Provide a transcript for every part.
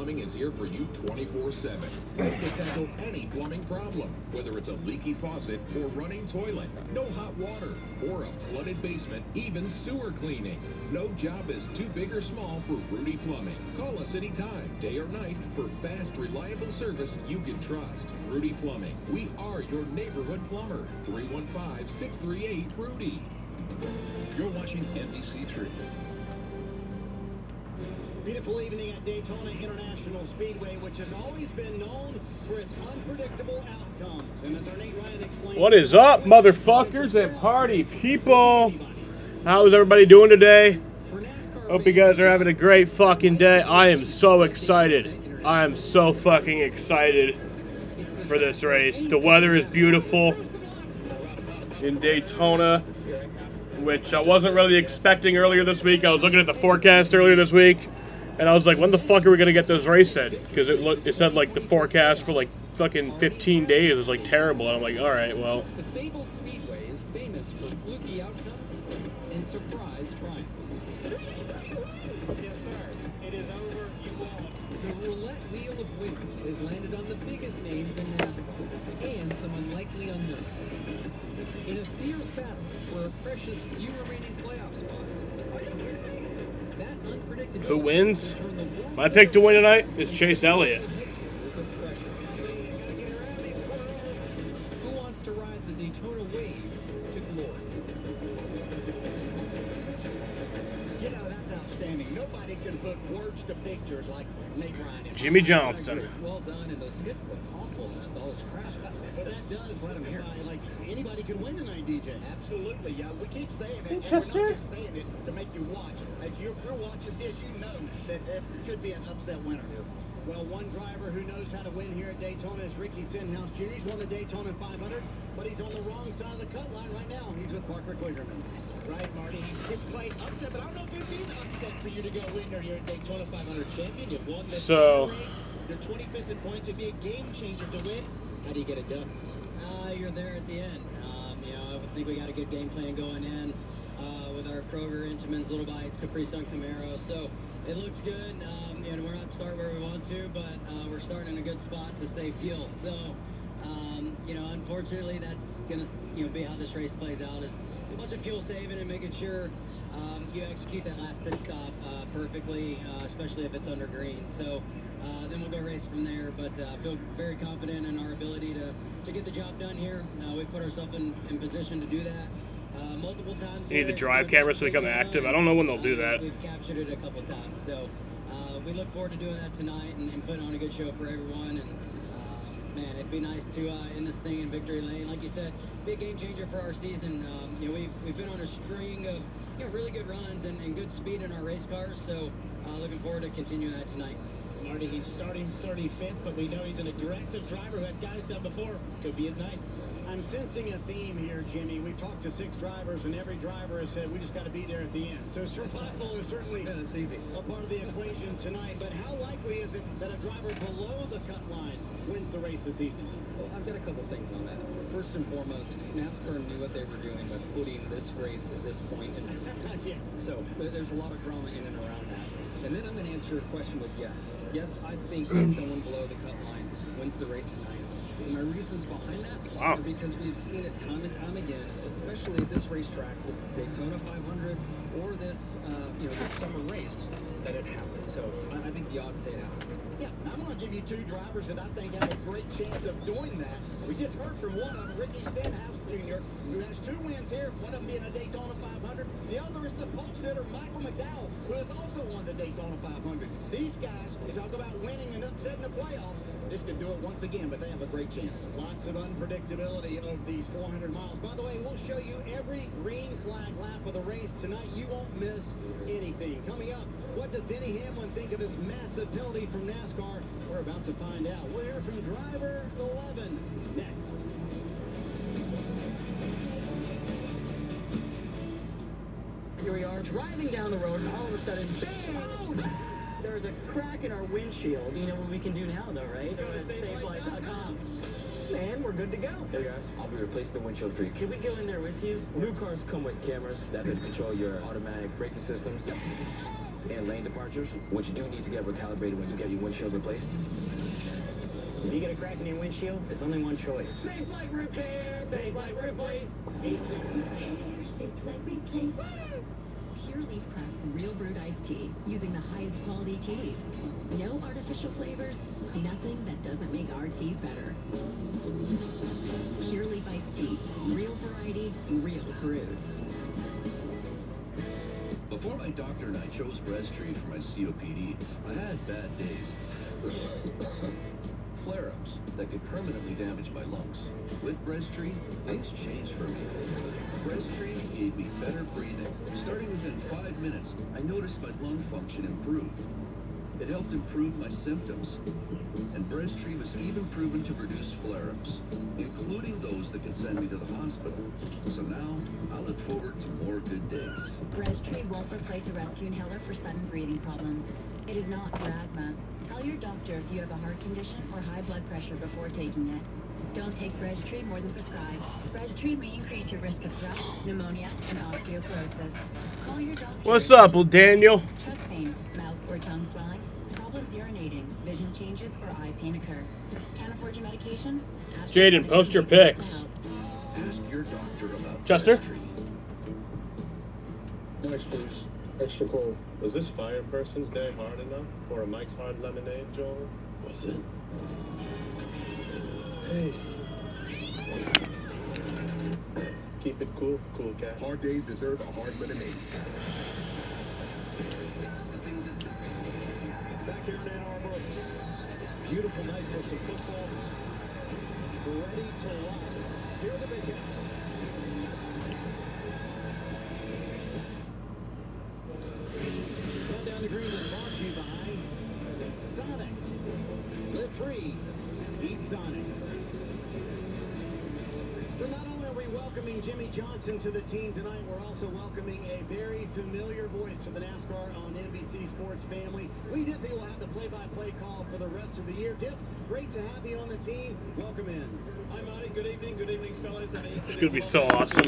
Plumbing is here for you 24/7. They tackle any plumbing problem, whether it's a leaky faucet or running toilet, no hot water, or a flooded basement, even sewer cleaning. No job is too big or small for Rudy Plumbing. Call us anytime, day or night, for fast, reliable service you can trust. Rudy Plumbing. We are your neighborhood plumber. 315-638-RUDY. You're watching NBC3. Beautiful evening at Daytona International Speedway, which has always been known for its unpredictable outcomes. And as our Nate Ryan explained, what is up, motherfuckers and party people? How's everybody doing today? Hope you guys are having a great fucking day. I am so excited. I am so fucking excited for this race. The weather is beautiful in Daytona, which I wasn't really expecting earlier this week. I was looking at the forecast earlier this week, and I was like, when the fuck are we going to get this race in? Because it said, like, the forecast for, like, fucking 15 days is, like, terrible. And I'm like, all right, well. The fabled Speedway is famous for fluky outcomes and surprise triumphs. yes, sir. It is over. You won. The roulette wheel of winners has landed on the biggest names in NASCAR and some unlikely unknowns. In a fierce battle for a precious few remaining playoff spots, that unpredictability. Who wins? My pick to win tonight is Chase Elliott. Who wants to ride the Daytona wave to glory? You know, that's outstanding. Nobody can put words to pictures like Nate Ryan. Jimmy Johnson. Well done, and those hits looked awful, man. All those crashes. But that does signify, like, anybody could win tonight, DJ. Absolutely, yeah. We keep saying it. Interesting. And we're not just saying it to make you watch. As you're watching this, you know that there could be an upset winner. Well, one driver who knows how to win here at Daytona is Ricky Stenhouse Jr. He's won the Daytona 500, but he's on the wrong side of the cut line right now. He's with Parker Kligerman. Right, Marty. He's quite upset, but I don't know if it would be an upset for you to go winner here at Daytona 500 champion. You won this race. You're 25th in points. It'd be a game changer to win. How do you get it done? You're there at the end. You know, I think we got a good game plan going in with our Kroger, Intamin's, Little Bites, Capri Sun, Camaro. So it looks good. You know, we're not starting where we want to, but we're starting in a good spot to save fuel. So, you know, unfortunately, that's gonna be how this race plays out. Is a bunch of fuel saving and making sure you execute that last pit stop perfectly, especially if it's under green. So then we'll go race from there. But I feel very confident in our ability to get the job done here. We've put ourselves in position to do that multiple times. You need the drive camera so they become active. I don't know when they'll do that. We've captured it a couple times. So we look forward to doing that tonight and putting on a good show for everyone. And man, it'd be nice to end this thing in victory lane. Like you said, be a game changer for our season. You know, we've been on a string of really good runs and good speed in our race cars. So looking forward to continuing that tonight. Marty, he's starting 35th, but we know he's an aggressive driver who has got it done before. Could be his night. I'm sensing a theme here, Jimmy. We've talked to 6 drivers, and every driver has said we just got to be there at the end. So survival is certainly That's easy. a part of the equation tonight. But how likely is it that a driver below the cut line wins the race this evening? Well, I've got a couple things on that. First and foremost, NASCAR knew what they were doing by putting this race at this point in the season. Yes. So there's a lot of drama in and around that. And then I'm going to answer your question with yes. Yes, I think that someone below the cut line wins the race tonight. And my reasons behind that are because we've seen it time and time again, especially at this racetrack. It's the Daytona 500 or this, this summer race that it happens. So I think the odds say it happens. Yeah, I'm going to give you 2 drivers that I think have a great chance of doing that. We just heard from one of them, Ricky Stenhouse Jr., who has 2 wins here, one of them being a Daytona 500. The other is the pole sitter, Michael McDowell, who has also won the Daytona 500. These guys, you talk about winning and upsetting the playoffs, this could do it once again, but they have a great chance. Lots of unpredictability of these 400 miles. By the way, we'll show you every green flag lap of the race tonight. You won't miss anything. Coming up, what does Denny Hamlin think of his massive penalty from NASCAR? We're about to find out. We'll hear from driver 11 next. Here we are driving down the road, and all of a sudden, bam! There's a crack in our windshield. You know what we can do now, though, right? Go to SafeLight.com. And we're good to go. Hey guys, I'll be replacing the windshield for you. Can we go in there with you? New cars come with cameras that can control your automatic braking systems. and lane departures, which you do need to get recalibrated when you get your windshield replaced. If you get a crack in your windshield, there's only one choice. Safe Light Repair! Safe Light Replace! Safe Light Repair, Safe Light Replace. Pure leaf crafts real brewed iced tea using the highest quality tea leaves. No artificial flavors, nothing that doesn't make our tea better. Pure leaf iced tea, real variety, real brewed. Before my doctor and I chose Breztri for my COPD, I had bad days. Flare-ups that could permanently damage my lungs. With Breztri, things changed for me. Breztri gave me better breathing. Starting within 5 minutes, I noticed my lung function improve. It helped improve my symptoms. And Breztri was even proven to reduce flare-ups, including those that could send me to the hospital. So now, I look forward to more good days. Breztri won't replace a rescue inhaler for sudden breathing problems. It is not for asthma. Tell your doctor if you have a heart condition or high blood pressure before taking it. Don't take Breztri more than prescribed. Breztri may increase your risk of thrush, pneumonia, and osteoporosis. Call your doctor. What's up, well, Daniel? Chest pain, mouth or tongue swelling, problems urinating, vision changes, or eye pain occur. Can't afford your medication? Ask your Jaden, post your doctor pics. for help. Ask your doctor about Chester? Breztri. Next, please. Extra cold. Was this fire person's day hard enough for a Mike's Hard Lemonade, Joel? Was it? Hey. Keep it cool, cool cat. Hard days deserve a hard lemonade. Back here in Ann Arbor. Beautiful night for some football. Ready to rock. Here are the big guys. Run down the green is brought to you by Sonic. Live free. Eat Sonic. So not only are we welcoming Jimmy Johnson to the team tonight, we're also welcoming a very familiar voice to the NASCAR on NBC Sports family. Lee Diffie will have the play-by-play call for the rest of the year. Diff, great to have you on the team. Welcome in. Hi, Marty. Good evening, fellas. It's gonna be so awesome.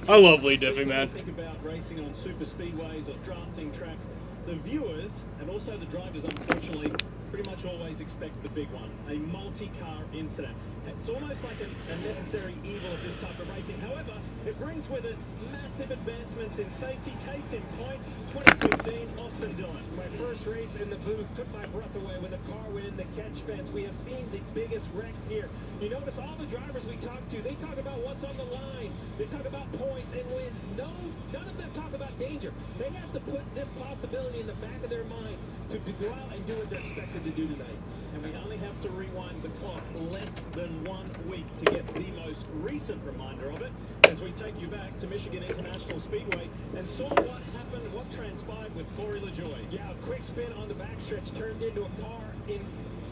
I love Lee Diffie, man. Think about racing on super speedways or drafting tracks. The viewers and also the drivers, unfortunately, pretty much always expect the big one, a multi-car incident. It's almost like a necessary evil of this type of racing. However, it brings with it massive advancements in safety. Case in point, 2015 Austin Dillon. My first race in the booth took my breath away when the car went in the catch fence. We have seen the biggest wrecks here. You notice all the drivers we talk to, they talk about what's on the line. They talk about points and wins. No, none of them talk about danger. They have to put this possibility in the back of their mind to go out and do what they're expected to do tonight. And we only have to rewind the clock less than 1 week to get the most recent reminder of it, as we take you back to Michigan International Speedway and saw what happened, what transpired with Corey LaJoie. Yeah, a quick spin on the backstretch turned into a car in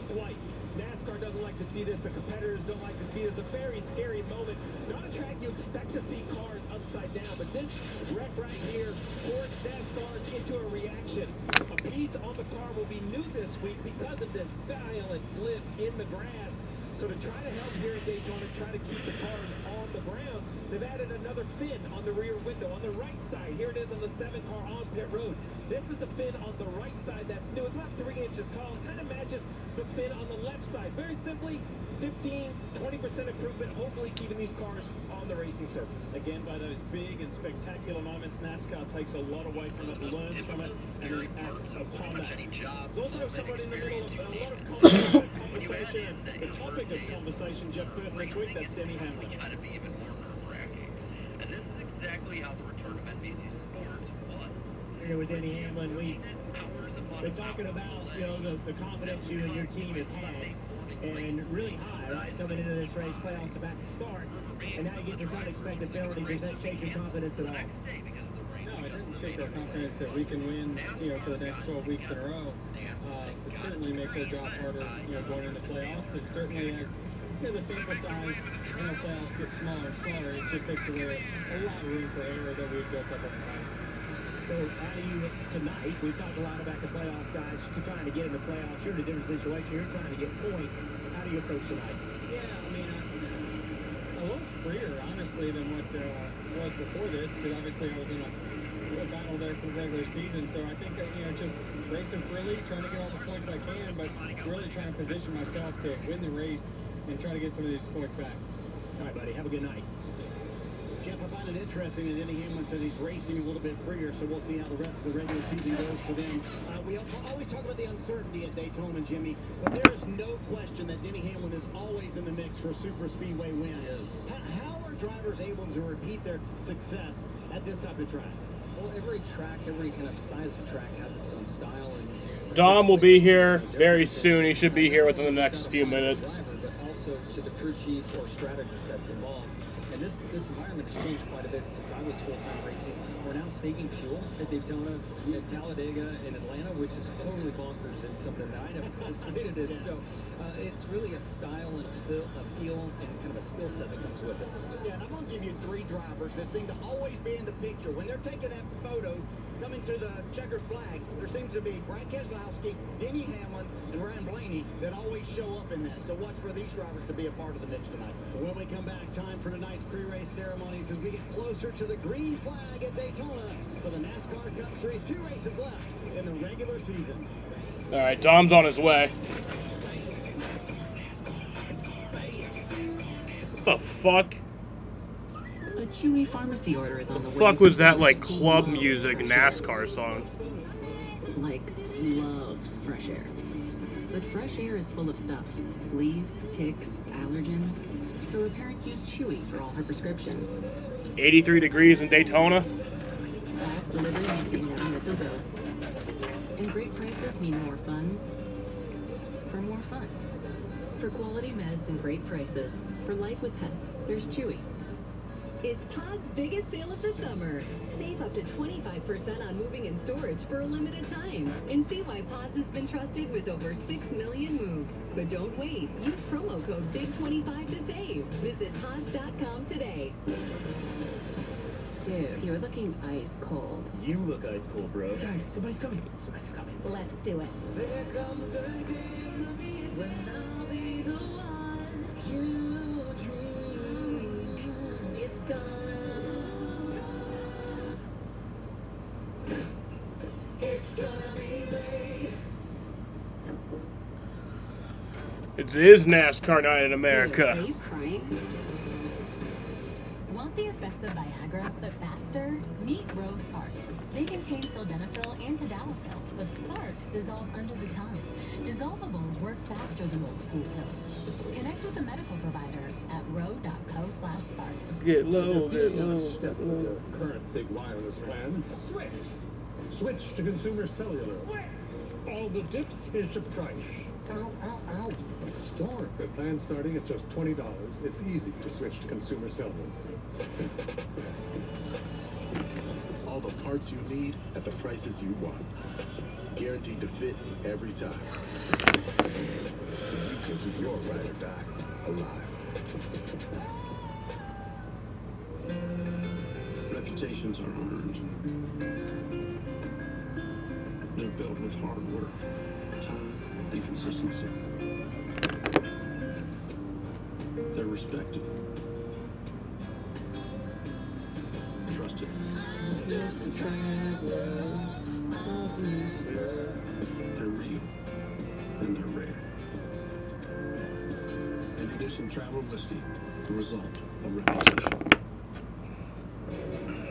flight. NASCAR doesn't like to see this. The competitors don't like to see this. A very scary moment. Not a track you expect to see cars upside down, but this wreck right here forced NASCAR into a reaction. A piece on the car will be new this week because of this violent flip in the grass. So to try to help here at Daytona, try to keep the cars on the ground, they've added another fin on the rear window on the right side. Here it is on the 7-car on pit road. This is the fin on the right side that's new. It's about 3 inches tall. It kind of matches the fin on the left side. Very simply, 15, 20% improvement, hopefully keeping these cars on the racing surface. Again, by those big and spectacular moments, NASCAR takes a lot away from it, learns from it, and acts upon that. There's also someone in the middle of a lot of conversation, the topic of conversation, Jeff Burton this week, that's Denny Hamlin. Got to be even more nerve-wracking. And this is exactly how the return of NBC Sports was. Here with Denny Hamlin, we're talking about, you know, the confidence you and your team has had. And really high, right? Coming into this race, playoffs about to start, and now you get this unexpected penalty. Does that shake your confidence at all? No, it doesn't shake our confidence that we can win, you know, for the next 12 weeks in a row. It certainly makes our job harder, you know, going into playoffs. It certainly has, you know, the sample size, you know, playoffs get smaller and smaller. It just takes away a lot of room for error that we've built up over time. So how do you, tonight, we've talked a lot about the playoffs, guys. You're trying to get in the playoffs. You're in a different situation. You're trying to get points. How do you approach tonight? Yeah, I mean, a little freer, honestly, than what was before this, because obviously I was in a battle there for the regular season. So I think that, you know, just racing freely, trying to get all the points I can, but really trying to position myself to win the race and try to get some of these points back. All right, buddy. Have a good night. Jeff, I find it interesting that Denny Hamlin says he's racing a little bit freer, so we'll see how the rest of the regular season goes for them. We always talk about the uncertainty at Daytona, Jimmy, but there is no question that Denny Hamlin is always in the mix for super speedway wins. How are drivers able to repeat their success at this type of track? Well, every track, every kind of size of track has its own style. And Dom will be here very soon. He should be here within the next few minutes. But also to the crew chief or strategist that's involved. And this environment has changed quite a bit since I was full-time racing. We're now saving fuel at Daytona, at Talladega, and Atlanta, which is totally bonkers and something that I never participated in. So it's really a style and a feel and kind of a skill set that comes with it. Yeah, and I'm going to give you 3 drivers that seem to always be in the picture. When they're taking that photo, coming to the checkered flag, there seems to be Brad Keselowski, Denny Hamlin, and Ryan Blaney that always show up in that. So watch for these drivers to be a part of the mix tonight. When we come back, time for tonight's pre-race ceremonies as we get closer to the green flag at Daytona for the NASCAR Cup Series. 2 races left in the regular season. All right, Dom's on his way. What the fuck? A Chewy pharmacy order is on the way. Fuck was that like club music NASCAR song? Like loves fresh air. But fresh air is full of stuff. Fleas, ticks, allergens. So her parents use Chewy for all her prescriptions. 83 degrees in Daytona. Fast delivery means you never miss a dose. And great prices mean more funds for more fun. For quality meds and great prices. For life with pets, there's Chewy. It's Pod's biggest sale of the summer. Save up to 25% on moving and storage for a limited time. And see why Pods has been trusted with over 6 million moves. But don't wait. Use promo code BIG25 to save. Visit pods.com today. Dude, you're looking ice cold. You look ice cold, bro. Guys, somebody's coming. Somebody's coming. Let's do it. There comes a day when I'll be the one you dream. It's gonna. It's gonna be great. It is NASCAR night in America. Dude, are you crying? Want the effects of Viagra, but faster? Meet Rose Sparks. They contain sildenafil and tadalafil, but Sparks dissolve under the tongue. Dissolvables work faster than old school pills. Connect with a medical provider at ro.co/sparks. Get low, get Feeling out of low. step with the current big wireless plan? Switch to Consumer Cellular. All the dips, here's your price. Ow, ow, ow. Start. The plan starting at just $20. It's easy to switch to Consumer Cellular. All the parts you need at the prices you want. Guaranteed to fit every time. So you can keep your ride or die alive. Reputations are earned. They're built with hard work, time, and consistency. They're respected. Trusted. They're real. And they're rare. Introducing Travel Whiskey, the result of reputation.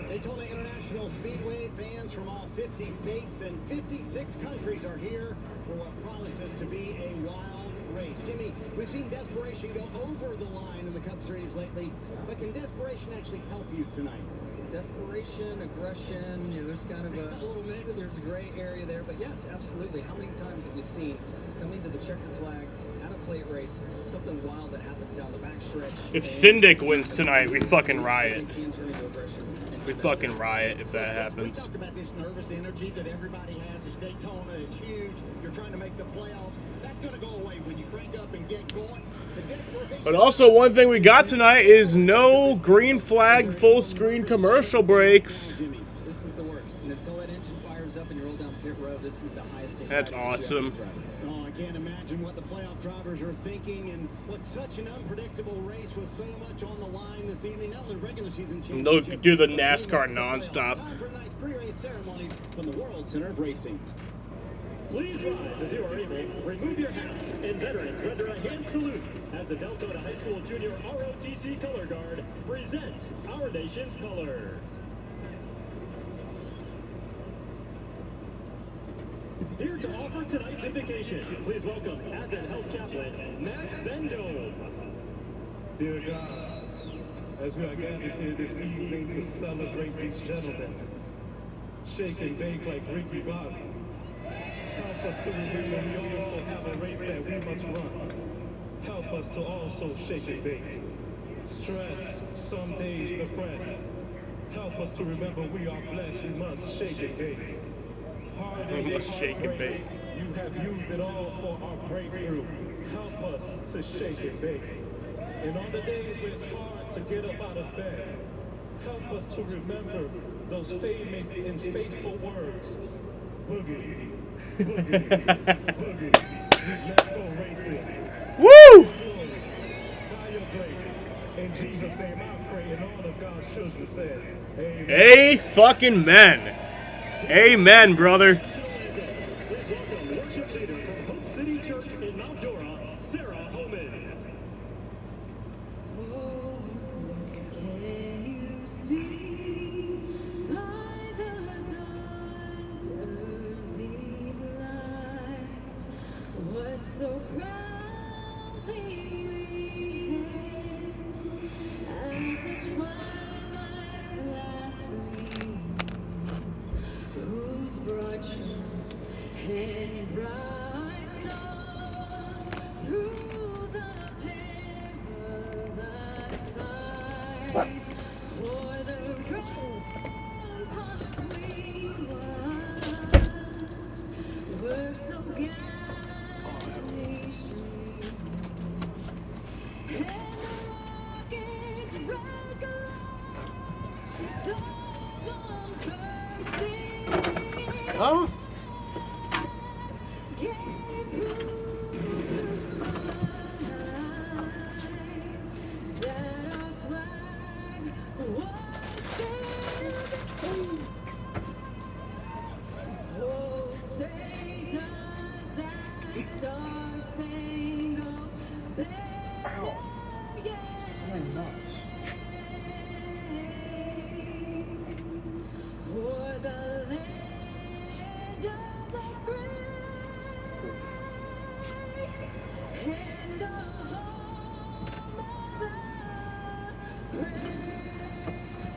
Daytona International Speedway fans from all 50 states and 56 countries are here for what promises to be a wild race. Jimmy, we've seen desperation go over the line in the Cup Series lately, but can desperation actually help you tonight? Desperation, aggression, you know, there's kind of a little mix. There's a gray area there, but yes, absolutely. How many times have we seen coming to the checkered flag at a plate race, something wild that happens down the backstretch? If Syndic wins tonight, we fucking riot. Can turn into aggression. We fucking riot if that We happens. talked about this nervous energy that everybody has. This Daytona is huge. You're trying to make the playoffs. That's going to go away when you crank up and get going. The desperation. But also, one thing we got tonight is no green flag full screen commercial breaks. Jimmy, this is the worst. And until that engine fires up and you roll down pit road, this is the highest. That's awesome. Oh, I can't imagine what the playoff drivers are thinking and what's such an unpredictable race with so much on the line this evening. Not only regular season And they'll championship, do the but NASCAR the playoffs. nonstop. Time for tonight's pre-race ceremonies from the World Center of Racing. Please rise as you are able. Remove your hat, and veterans render a hand salute as the Daytona High School Junior ROTC Color Guard presents our nation's colors. Here to offer tonight's invocation, please welcome Advent Health Chaplain Matt Vendome. Dear God, as we are gathered here this evening to celebrate these gentlemen, shake and bake like Ricky Bobby, help us to remember we also have a race that we must run. Help us to also shake and bake. Stress, some days depressed. Help us to remember we are blessed, we must shake and bake. We must shake and bake. You have used it all for our breakthrough. Help us to shake and bake. And on the days where it's hard to get up out of bed, help us to remember those famous and faithful words. Boogity, boogity, boogity. Let's go racing. Woo! By your grace, in Jesus' name I pray, and all of God's children said, amen. Hey, fucking men. Amen, brother. Please welcome worship leader from Hope City Church in Mount Dora, Sarah Holman. So proudly we at the twilight's last gleam, whose broad shields and bright stars through the perilous fight for the ramparts we watched were so gallantly Oh.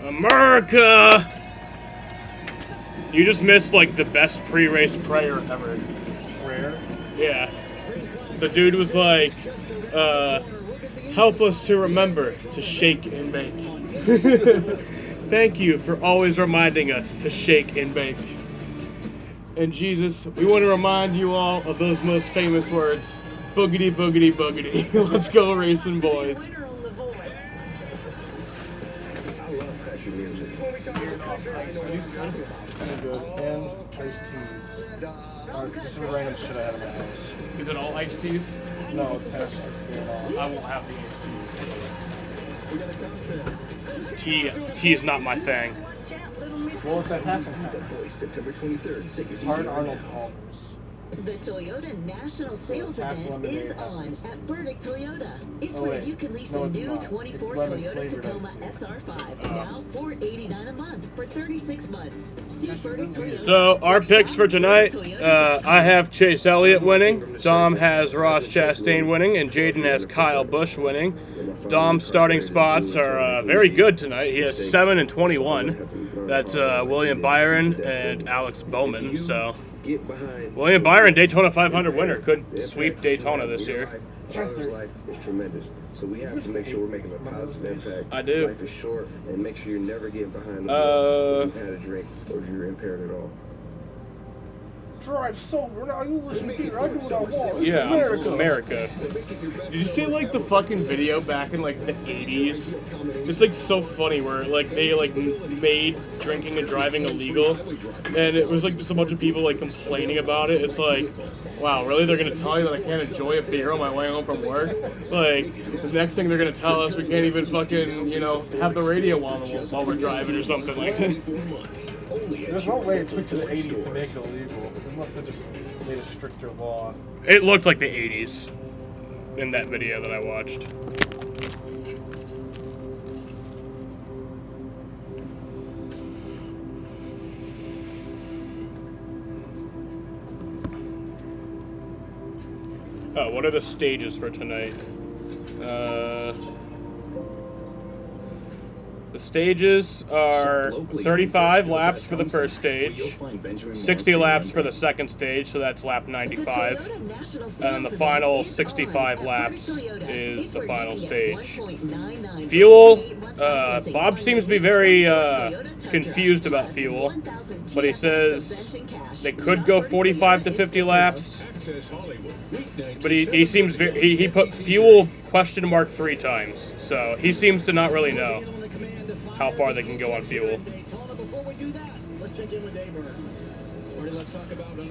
America! You just missed like the best pre-race prayer ever. Prayer? Yeah. The dude was like, help us to remember to shake and bake. Thank you for always reminding us to shake and bake. And Jesus, we want to remind you all of those most famous words. Boogity, boogity, boogity. Let's go racing, boys. Good. And iced teas. This is random shit I had in my house. Is it all iced teas? No, it's iced teas. I won't have the iced teas. Tea is not my thing. Well, it's at half and half. September 23rd. Hard Arnold Palmer's. The Toyota National Sales Event is on at Burdick Toyota. It's where you can lease a new 24 Toyota Tacoma SR5, now $489 a month for 36 months. See Burdick Toyota. So our picks for tonight, I have Chase Elliott winning, Dom has Ross Chastain winning, and Jaden has Kyle Busch winning. Dom's starting spots are very good tonight. He has 7 and 21. That's William Byron and Alex Bowman. So William Byron, Daytona 500 winner, could sweep Daytona this year. Life is tremendous, so we have to make sure we're making a positive impact. I do. Life is short, and make sure you're never getting behind the wheel if you've had a drink or if you're impaired at all. drive sober. Now you listen to beer. I do what I want. Yeah, America. Did you see like the fucking video back in like the 80s? It's like so funny where like they like made drinking and driving illegal, and it was like just a bunch of people like complaining about it. It's like, wow, really? They're gonna tell you that I can't enjoy a beer on my way home from work? Like, the next thing they're gonna tell us we can't even fucking, you know, have the radio while we're driving or something like that. There's no way it took to the 80s to make it illegal. They must have just made a stricter law. It looked like the 80s in that video that I watched. Oh, what are the stages for tonight? The stages are 35 laps for the first stage, 60 laps for the second stage, so that's lap 95, and then the final 65 laps is the final stage. Fuel, Bob seems to be very confused about fuel, but he says they could go 45 to 50 laps, but he seems he put fuel question mark 3 times, so he seems to not really know how far they can go on fuel.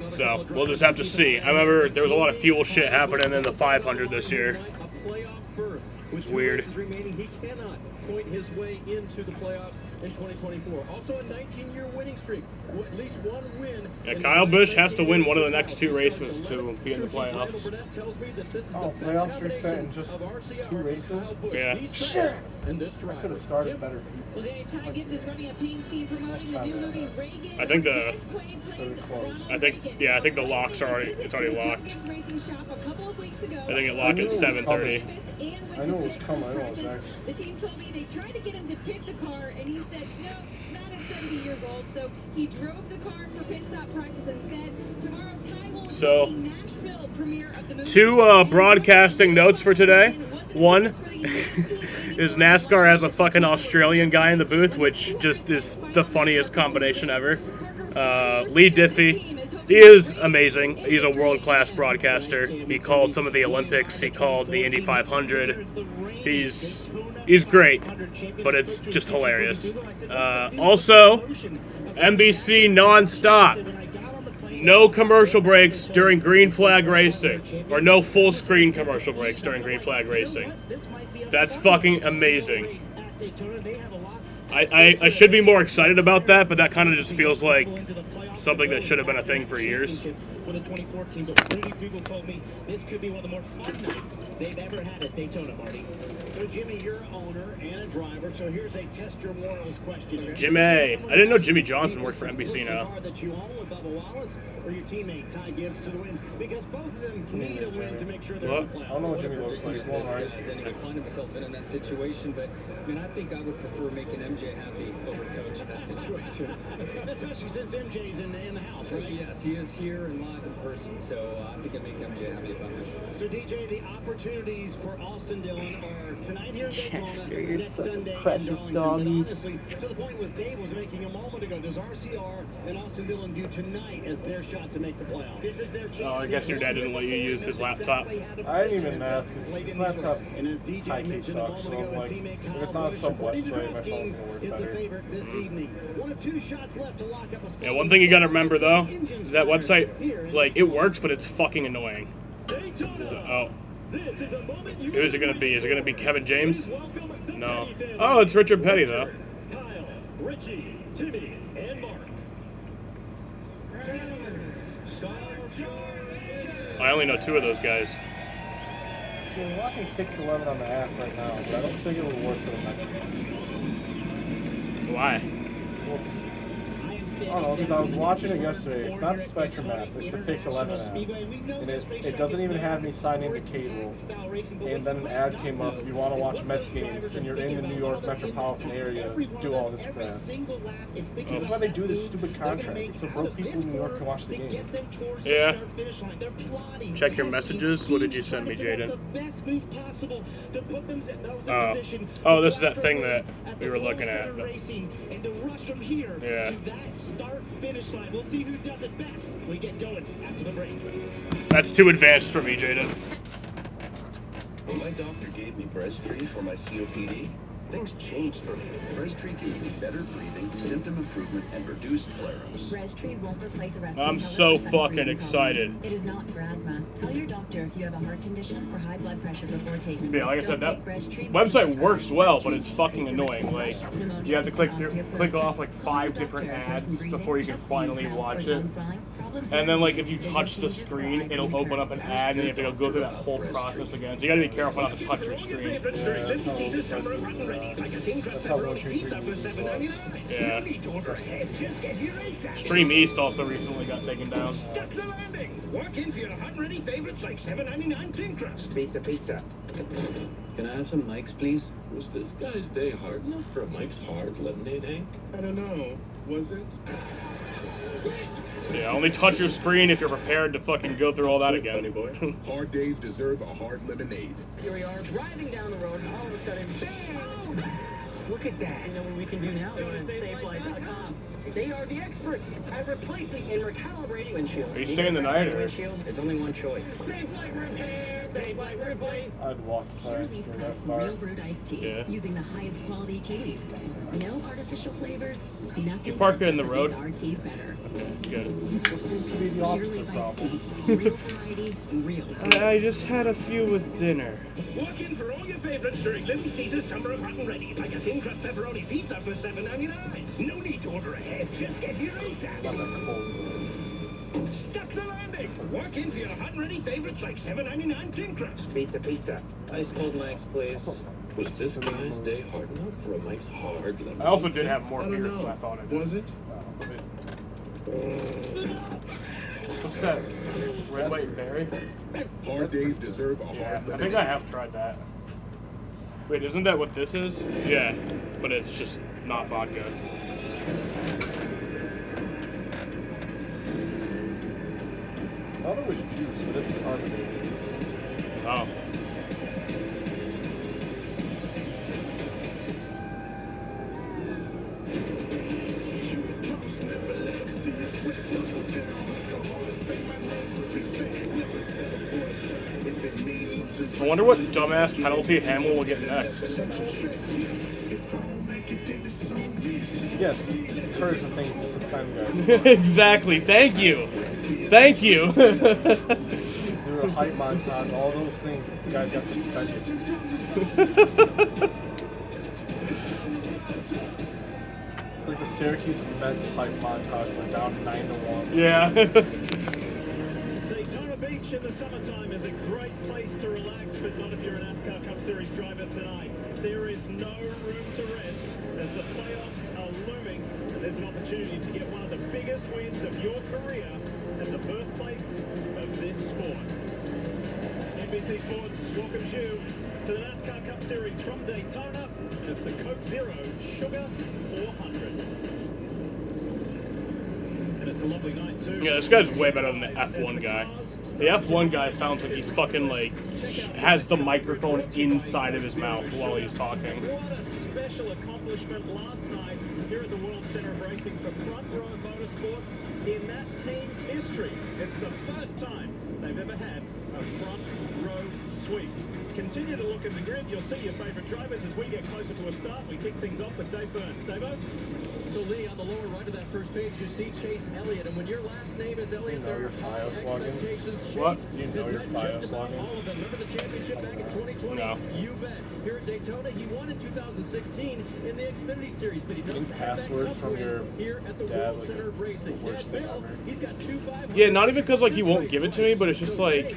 So we'll just have to see. I remember there was a lot of fuel shit happening in the 500 this year. It's weird. He cannot point his way into the playoffs in 2024. Also a 19-year winning streak. At least one win. Yeah, Kyle Busch has to win one of the next 2 races to be in the playoffs. Oh, playoffs are set in just 2 races? Yeah. Shit! I could have started better. Well, Dave, Ty Gibbs is running a paint scheme promoting the new movie Reagan. I think I think the locks are already, it's already locked. I think it locked at 7:30. I know it was coming. I know it was next. The team told me they tried to get him to pick the car, and he said no, not at 70 years old. So he drove the car for pit stop practice instead. Tomorrow, Ty will So, the Nashville premiere of the movie. 2 broadcasting notes for today. One is NASCAR has a fucking Australian guy in the booth, which just is the funniest combination ever. Lee Diffie. He is amazing. He's a world-class broadcaster. He called some of the Olympics. He called the Indy 500. He's great, but it's just hilarious. Also, NBC nonstop. No commercial breaks during green flag racing, or no full screen commercial breaks during green flag racing. That's fucking amazing. I should be more excited about that, but that kind of just feels like something that should have been a thing for years. For the 2014, but plenty of people told me this could be one of the more fun nights they've ever had at Daytona, Marty. So, Jimmy, you're owner and a driver, so here's a test your morals question. Jimmy. I didn't know Jimmy Johnson worked for NBC now. That you own with Bubba Wallace or your teammate Ty Gibbs to the win, because both of them need a win to make sure they're in the playoffs. I don't know what Jimmy looks like. He's one right. Didn't even find himself in that situation, but I mean, I think I would prefer making MJ happy over Coach in that situation. Especially since MJ's in the house, right? Yes, he is here and live in person, so I think I'd make MJ happy if I'm him. So, DJ, the opportunities for Austin Dillon are tonight here in Daytona, you're next such a Sunday in precious Darlington. doggy. But honestly, to the point was Dave was making a moment ago, does RCR and Austin Dillon view tonight as their shot to make the playoffs? This is their chance. Oh, I guess your dad didn't let you use his laptop. I didn't even ask, because his laptop high-key sucks, so I'm like, if it's on some website, my phone's gonna work is the better. favorite this evening. One of 2 shots left to lock up a spot. Yeah, one thing you gotta remember though is that website, like, it works, but it's fucking annoying. So, who is it gonna be? Is it gonna be Kevin James? No. Oh, it's Richard Petty though. Kyle, Richie, Timmy, and Mark. I only know 2 of those guys. So we're watching Pix 11 on the app right now, but I don't think it will work for the next one. Why? Well, I don't know, because I was watching it yesterday. It's not the Spectrum app, it's the Pix 11 app. And it doesn't even have me sign into cable. And then an ad came up, you want to watch Mets games, and you're in the New York metropolitan area, do all this crap. That's why they do this stupid contract, so broke people in New York can watch the game. Yeah. Check your messages. What did you send me, Jaden? Oh, this is that thing that we were looking at. Yeah. start-finish line. We'll see who does it best. We get going after the break. That's too advanced for me, Jaden. When my doctor gave me Breztri for my COPD, things changed for me. Breztri gave me better breathing, symptom improvement, and reduced flare-ups. Breztri won't replace a rescue I'm inhaler so for sudden fucking breathing excited. problems. It is not for asthma. Tell your doctor if you have a heart condition or high blood pressure before taking Yeah, like I Don't said, that take Breztri website works prescribed well, Breztri but it's fucking increases the risk annoying. of Like, pneumonia you have to click and off like osteoporosis. 5 different Call your doctor if ads breathing, before you can chest pain, finally mouth, watch or it. tongue swelling, problems And then, like, if breathing, you vision touch the changes or screen, eye it'll concern. open up an ad, and you have to go through that whole process again. So you gotta be careful not to touch your screen. That's how 1, 2, 3 Yeah. Stream East also recently got taken down. Stuck the landing. Walk in for your hot-ready favorites like $7.99 thin crust. Pizza. Can I have some Mike's, please? Was this guy's day hard enough for a Mike's Hard Lemonade, Hank? I don't know. Was it? Yeah, only touch your screen if you're prepared to fucking go through all that again. Hard days deserve a hard lemonade. Here we are, driving down the road, and all of a sudden, bang! Look at that. You know what we can do now? Go to SafeLight.com. They are the experts at replacing and recalibrating windshields. Are you staying the night, or? Windshield, there's only one choice. SafeLight repair, SafeLight replace. I'd walk Pure leaf through press that far. real brewed iced tea Yeah. using the highest quality tea leaves. No artificial flavors, nothing. You park it in the that road? doesn't make our tea better. Good. What seems to be the Pure opposite leaf iced problem? tea, real variety, real. I just had a few with dinner. Walk in for all your favorites during Little Caesar's Summer of Hot and Ready, like a thin crust pepperoni pizza for $7.99. No need to order ahead, just get here ASAP. Stuck the landing. Walk in for your hot and ready favorites like $7.99 thin crust. Pizza. Ice cold Mike's, please. Was this guy's day hard enough for a Mike's Hard Lemonade? I also did have more I don't beer know. than I thought I did. Was it? What's that? Red white berry? Hard days deserve a hard Yeah, I lemonade. think I have tried that. Wait, isn't that what this is? Yeah, but it's just not vodka. I thought it was juice, but it's carbonated. Oh. I wonder what dumbass penalty Hamill will get next. Yes, curves and things is a time guy. Exactly. Thank you. Thank you. Do a hype montage, all those things. The guys got suspended. It's like the Syracuse Mets hype montage went down 9-1. Yeah. Daytona Beach in the summertime is a great place to relax, but not if you're a NASCAR Cup Series driver tonight. There is no room to rest as the playoffs are looming, and there's an opportunity to get one of the biggest wins of your career at the birthplace of this sport. NBC Sports welcomes you to the NASCAR Cup Series from Daytona. It's the Coke Zero Sugar 400. And it's a lovely night too. Yeah, this guy's way better than the F1 guy. The F1 guy sounds like he's fucking like has the microphone inside of his mouth while he's talking. What a special accomplishment last night here at the World Center of Racing for Front Row Motorsports in that team's history. It's the first time they've ever had a front row sweep. Continue to look at the grid. You'll see your favorite drivers as we get closer to a start. We kick things off with Dave Burns. Dave-O? So Lee, on the lower right of that first page, you see Chase Elliott, and when your last name is Elliott, there are high expectations. What? Chase You know has your met FiOS just about login? all of them. Remember the championship back in 2020? No. You bet. Here at Daytona, he won in 2016 in the Xfinity Series, but he Getting doesn't have that passwords cup from win your here at the dad, World like, Center of Racing. the worst Dad thing Bill, ever. he's got 2 500. Yeah, not even because like he won't give it to me, but it's just like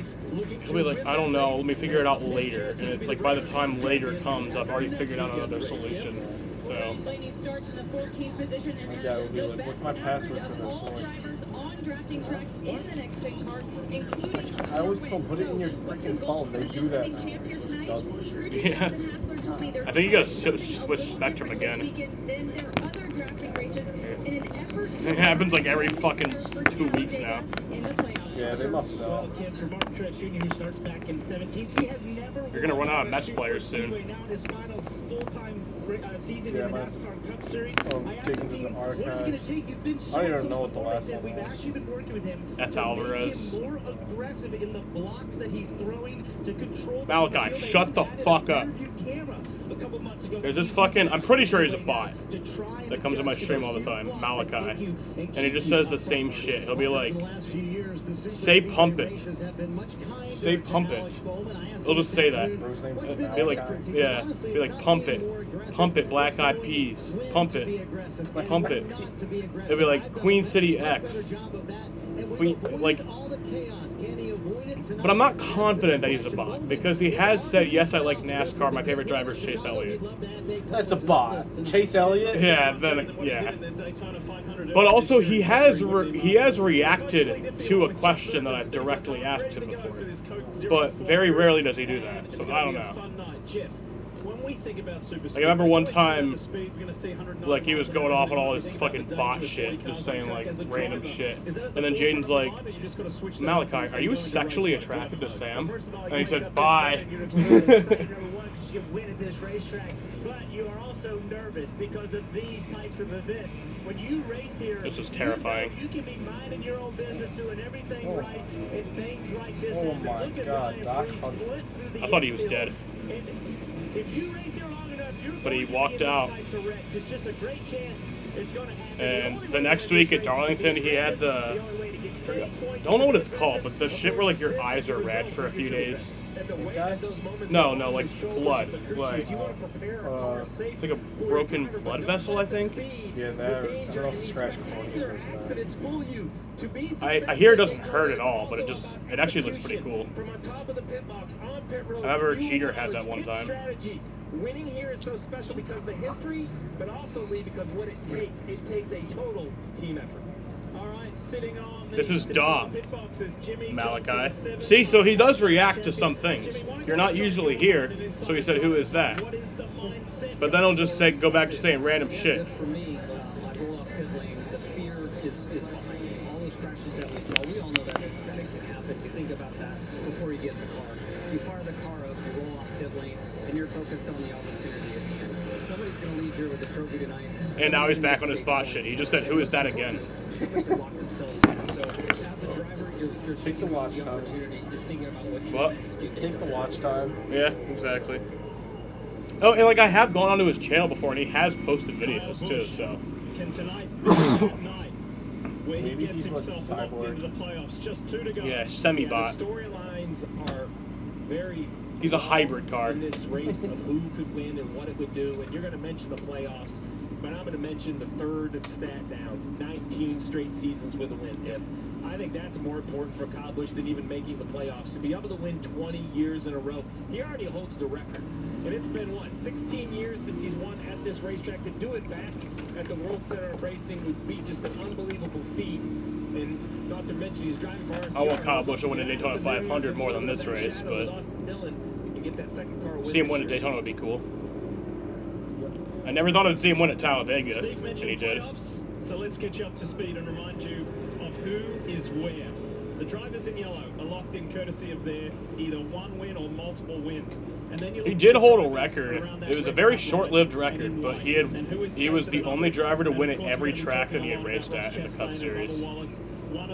he'll be like, I don't know, let me figure it out later. And it's like by the time later comes, I've already figured out another solution. So Blaney starts in the 14th position and My has dad would be the like, what's best my average password for of this? all I'm like, drivers on drafting tracks in the next gen car, including I always tell wins. put it in your So, what's the freaking goal phone. for They the do that defending now. champion It tonight? doesn't. Rudy Yeah. Johnson Hassler told me they're I think you gotta trying to switch go a little Spectrum different again. this weekend than their other drafting races in an effort to it happens like every fucking 2 weeks now. in the playoffs. Yeah, they must know. Well, kid from Martin Truex Jr. who starts back in 17th. He has never You're gonna run out of won Mets a players Super soon. Speedway. Now in his final full-time season Yeah, in the man. NASCAR Cup Series. Oh, I asked the digging through team, the what is it going to archives. take? You've been so I don't even close know what the before. They last said, one we've was. actually been working with him That's to make Alvarez. him more aggressive in the blocks that he's throwing to control the Malachi, field. They shut the added a fuck up. rear-view camera a couple months ago. There's this fucking, I'm pretty sure he's a bot that comes in my stream all the time, Malachi. And he just says the same shit. He'll be like, say pump it. Say pump it. He'll just say that. Be like, yeah, be like, pump it, Black Eyed Peas, pump it. He'll be like, Queen City X. Queen, like, but I'm not confident that he's a bot because he has said, yes, I like NASCAR. My favorite driver is Chase Elliott. That's a bot. Chase Elliott? Yeah, then yeah. But also he has reacted to a question that I've directly asked him before. But very rarely does he do that. So I don't know. Like, I remember one time, like, he was going off on all his fucking bot shit, just saying, like, random shit. And then Jaden's like, Malachi, are you sexually attracted to Sam? And he said, bye. Win at this racetrack, but you are also nervous because of these types of events. When you race here, this is terrifying. You can be minding your own business, doing everything right, and things like this Oh happen. my Look God, at Doc Ryan Hunt. split through the I thought he was infield. dead. And if you race here long enough, you're But he going to walked get these out. types of wrecks. It's just a great chance it's going to happen. And the next week at Darlington, he had the, don't know what it's called, but the shit where, like, your eyes are red for a few days. No, like blood. Like, it's like a broken blood vessel, I think. Yeah, that. I don't know if it's scratched cornea or I hear it doesn't hurt at all, but it actually looks pretty cool. I remember Cheater had that one time. Winning here is so special because of the history, but also, Lee, because what it takes a total team effort. All right, sitting on This is Dom, Malachi. See, so he does react to some things. You're not usually here, so he said, who is that? But then he'll just say, go back to saying random shit. For me, I roll off pit lane, the fear is behind me. All those crashes that we saw, we all know that it can happen. You think about that before you get in the car. You fire the car up, you roll off pit lane, and you're focused on the opportunity at the end. Somebody's going to leave here with a trophy tonight. And now he's back on his bot shit. He just said, who is that again? Take the watch time. What? Take the watch time. Yeah, exactly. Oh, and like I have gone onto his channel before, and he has posted videos too. So. Maybe he's like a cyborg. Yeah, semi-bot. Storylines are very. He's a hybrid car. In this race of who could win and what it would do, and you're going to mention the playoffs, but I'm going to mention the third stat down, 19 straight seasons with a win. I think that's more important for Kyle Busch than even making the playoffs. To be able to win 20 years in a row, he already holds the record. And it's been, 16 years since he's won at this racetrack. To do it back at the World Center of Racing would be just an unbelievable feat. And not to mention, he's driving for RCR. I want Kyle Busch to win a Daytona 500 more than this race, but see him win at Daytona would be cool. I never thought I'd see him win at Talladega, and he did. So let's get you up to speed and remind you of who is where. The drivers in yellow are locked in courtesy of their either one win or multiple wins. And then He did hold a record. It was a very short-lived record, but he was the only driver to win at every track that he had raced at in the Cup Series.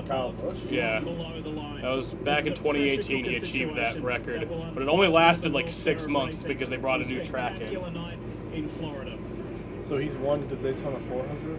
Kyle Busch? Yeah. That was back in 2018 he achieved that record. But it only lasted like 6 months because they brought a new track in. So he's won the Daytona 400?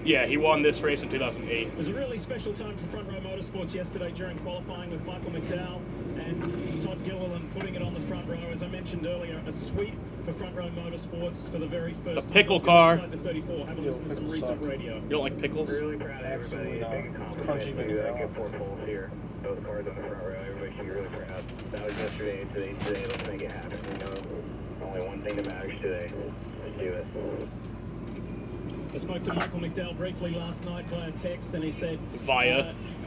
Yeah, he won this race in 2008. It was a really special time for Front Row Motorsports yesterday during qualifying with Michael McDowell and Todd Gilliland putting it on the front row. As I mentioned earlier, a sweep for Front Row Motorsports for the very first The pickle time. car. The 34. Have a listen to some recent radio. You don't like pickles? Really proud of everybody. It's crunchy vanilla. Get 4 poles here. Both cars on the front row. Everybody should be really proud. That was yesterday and today. Let's make it happen. Only one thing that matters today. Let's do it. I spoke to Michael McDowell briefly last night via text, and he said,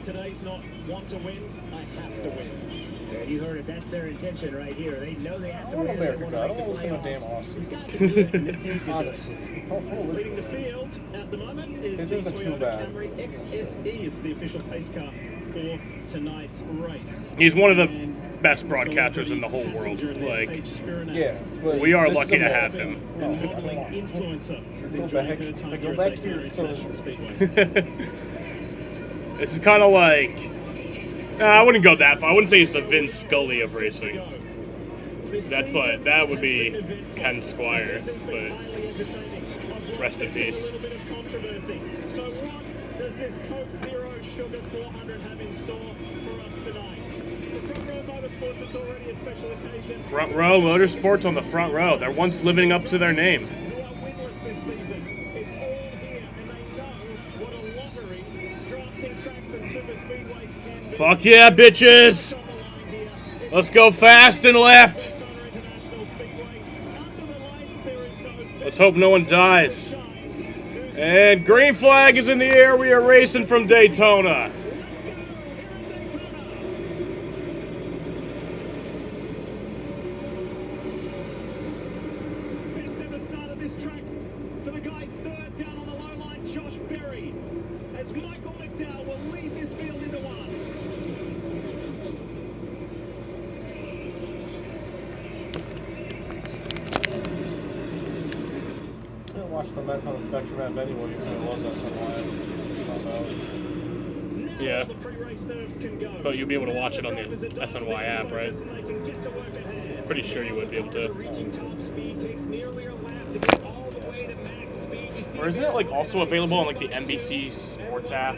today's not want to win, I have to win. Yeah, you heard it. That's their intention right here. They know they have to I want win. America. I don't want to listen to damn Austin. He's got to do it, and this team can do it. Honestly. Leading the field at the moment is It the isn't too Toyota bad. Camry XSE. It's the official pace car for tonight's race. He's one of the best broadcasters in the whole world. Like, yeah, we are lucky to have him. And modeling influencer. Go back to your This is kind of like, I wouldn't go that far. I wouldn't say he's the Vince Scully of racing. That's like, that would be Ken Squire, but rest in peace. So what does this Coke Zero Sugar 400 have in store for us tonight? For Front Row Motorsports, it's already a special occasion. Front Row Motorsports on the front row. They're once living up to their name. Who are winless this season. It's all here, and they know what a lottery drafting tracks and super speedways can be. Fuck yeah, bitches! Let's go fast and left. Let's hope no one dies. And green flag is in the air. We are racing from Daytona. Best ever start of this track for the guy third down on the low line, Josh Berry, as Michael McDowell will lead this field into one. Watch the Mets on the Spectrum app anyway, even though it was SNY. Yeah. But you'll be able to watch it on the SNY app, right? Pretty sure you would be able to. Or isn't it like also available on like the NBC Sports app?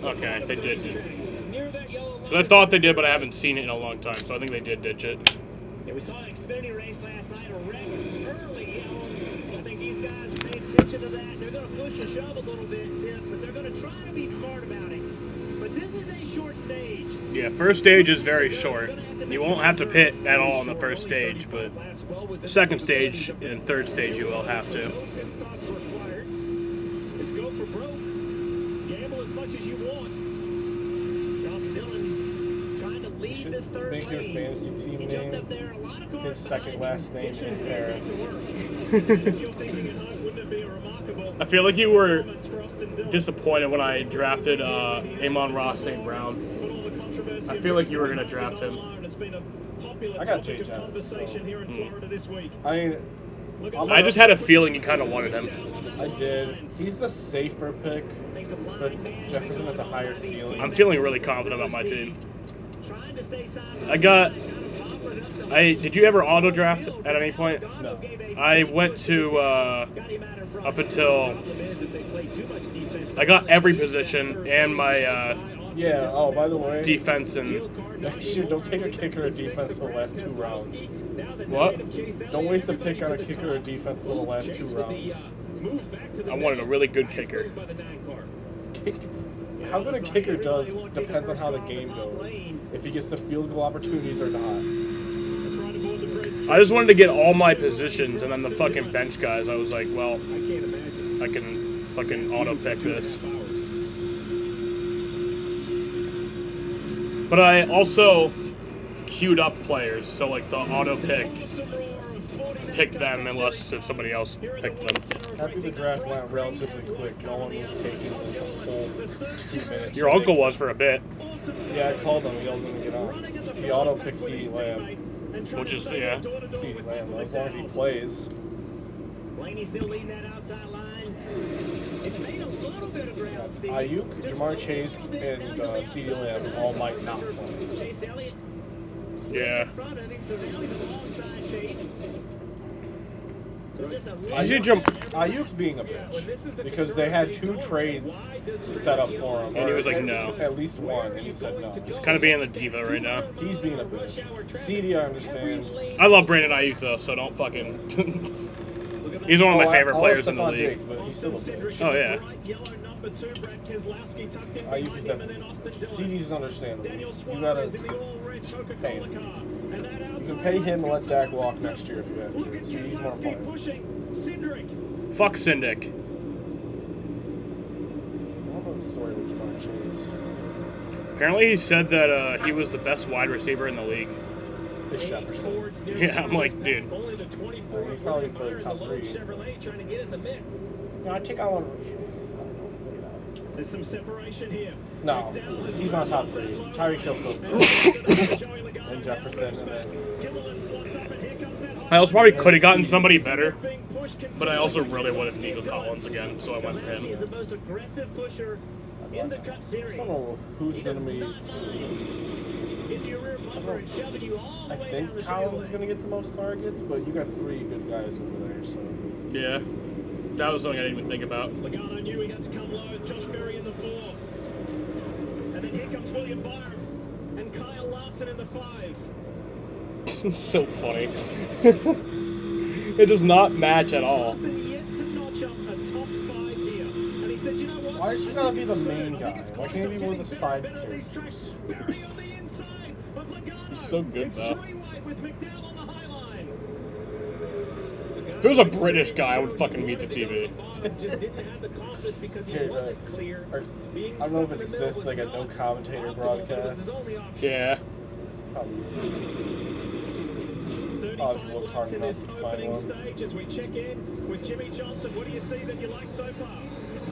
Okay, they did. I thought they did, but I haven't seen it in a long time, so I think they did ditch it. Yeah, we saw an Xfinity race last night, a wreck early. I think these guys paid attention to that. They're going to push and shove a little bit, Tiff, but they're going to try to be smart about it. But this is a short stage. Yeah, first stage is very short. You won't have to pit at all on the first stage, but the second stage and third stage you will have to. It's go for broke. Gamble as much as you want. Charles Dillon trying to lead this third Make your fantasy team name his second last name in Paris. I feel like you were disappointed when I drafted Amon Ross St. Brown. I feel like you were going to draft him. I got Jay Jones. So. I mean, I just had a feeling you kind of wanted him. I did. He's the safer pick, but Jefferson has a higher ceiling. I'm feeling really confident about my team. Did you ever auto draft at any point? No. I went to up until I got every position and my yeah. Oh, by the way, defense and next year don't take a kicker or defense in the last 2 rounds. What? Don't waste a pick on a kicker or defense in the last 2 rounds. I wanted a really good kicker. How good a kicker does depends on how the game goes. If he gets the field goal opportunities or not. I just wanted to get all my positions, and then the fucking bench guys, I was like, well, I can fucking auto pick this. But I also queued up players, so like the auto pick them unless if somebody else picked them. Happy the draft went relatively quick. No one was taking the whole 2 minutes. Your uncle was for a bit. Yeah, I called him. He wasn't get on. He auto picked CeeDee Lamb. Which is, yeah. CeeDee Lamb, as long as he plays. Blaney still leading that outside line. It's made a little bit of ground, Steve. Ayuk, Jamar Chase, and CeeDee Lamb all might not play. Chase Elliott. Yeah. In front of him, so now he's alongside Chase. Ayuk's being a bitch because they had 2 trades set up for him. And he was like, no. At least one, and he said no. He's kind of being the diva right now. He's being a bitch. CeeDee, I understand. I love Brandon Ayuk though, so don't fucking. He's one of my favorite players in the league. Diggs, but he's still a bitch. Oh yeah. Ayuk is definitely. CeeDee's understandable. You gotta pay him. You can pay him and let Dak walk next year if you have to. CeeDee's more important. Fuck Syndic. What about the story with Jamar Chase? Apparently he said that he was the best wide receiver in the league. It's Jefferson. Yeah, I'm like, dude. He's probably the top 3. Chevrolet trying to get in the mix. No, I think I want. There's some separation here. No, he's not top 3. Tyreek Hill still. And Jefferson, and then... I also probably could have gotten somebody better, but I also really wanted Nico Collins again, so I went with him. He's the most aggressive pusher in the Cup Series. I don't know who's going to be... Into your rear bumper and shoving you all the I way down the think Collins is straightaway. going to get the most targets, but you got 3 good guys over there, so... Yeah. That was something I didn't even think about. Logano knew he had to come low with Josh Berry in the 4. And then here comes William Byram and Kyle Larson in the 5. So funny. It does not match at all. Larson yet to notch up a top 5 here. And he said, you know what? Why is she gotta be the main guy? Why can't he be one of the side characters? Berry on the inside of Logano. He's so good, It's though. 3 wide with McDowell on the high line. If it was a British guy, I would fucking mute the TV. Just didn't have the confidence because he Okay, wasn't clear. I don't know if it exists, like a no commentator broadcast. Yeah. I'll just look hard in enough this to find opening one. stage as we check in with Jimmy Johnson. What do you see that you like so far?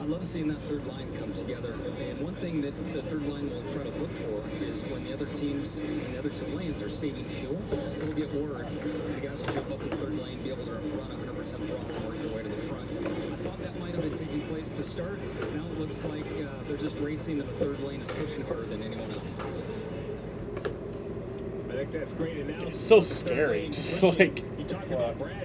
I love seeing that third line come together. And one thing that the third line will try to look for is when the other teams and the other 2 lanes are saving fuel, they'll get word. The guys will jump up in the third lane, be able to run 100% throttle and work their way to the front. I thought that might have been taking place to start. Now it looks like they're just racing and the third lane is pushing harder than anyone else. I think that's great analysis. It's so scary. Just like...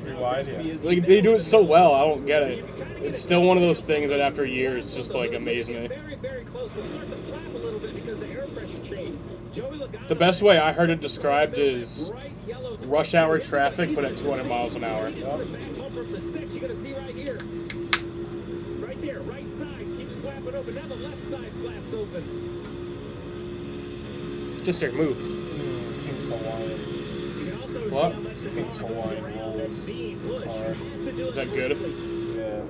Rewind, yeah. Like, they do it so well, I don't get it. It's still one of those things that after years just, like, amaze me. Very, very close. We'll start to flap a little bit because the air pressure changed. Joey Logano. The best way I heard it described is rush hour traffic, but at 200 miles an hour. Back bumper of the 6, you're going to see right here. Right there, right side keeps flapping open. Now the left side flaps open. Just their move. King's Hawaiian. You can also see What? how much the King's Hawaiian rolls car. Is that good? Yeah.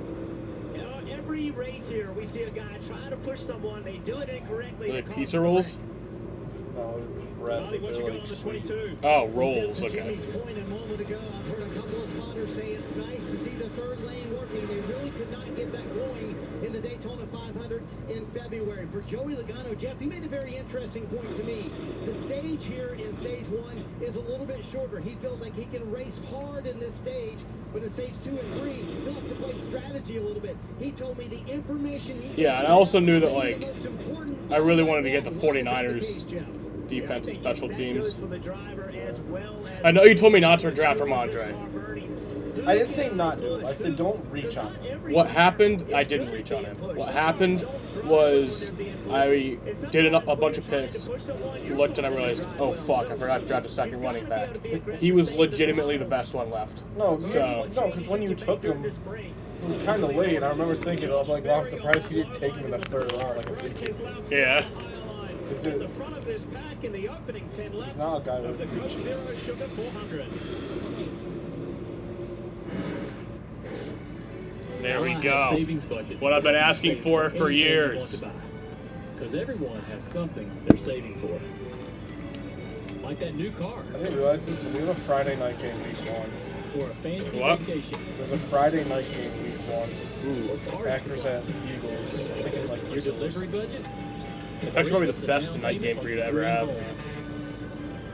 You know, every race here, we see a guy trying to push someone. They do it incorrectly. Are they pizza rolls? No, red. Bobby, what you got on the 22? Oh, rolls, To okay. Jimmy's point a moment ago, I've heard a couple of spotters say it's nice to see the third lane working. They really could not get that going in the Daytona 500 in February. For Joey Logano, Jeff, he made a very interesting point to me. The stage here in stage 1 is a little bit shorter. He feels like he can race hard in this stage, but in stage 2 and 3, he'll have to play strategy a little bit. He told me the information he Yeah, and I also knew that, like, I really wanted to get the 49ers defense and special teams. I know you told me not to draft Ramondre. I didn't say not do it. I said don't reach on him. What happened, I didn't reach on him. What happened was I did a bunch of picks, looked and I realized, oh fuck, I forgot to draft a second running back. He was legitimately the best one left. No, So, no, because when you took him, it was kind of late. I remember thinking, I'm like, well, I'm surprised he didn't take him in the 3rd round. Like, yeah. He's The front of this pack in the opening 10 laps not a guy of the with Coke Zero Sugar 400. There we go. What I've been asking for years. Because everyone has something they're saving for. Like that new car. I didn't realize this, but we have a Friday night game week 1. Or a fancy What? vacation. There's a Friday night game week 1. Or cars Packers to at Eagles. I think it's like Your delivery budget? It's actually probably the best night game for you to ever have.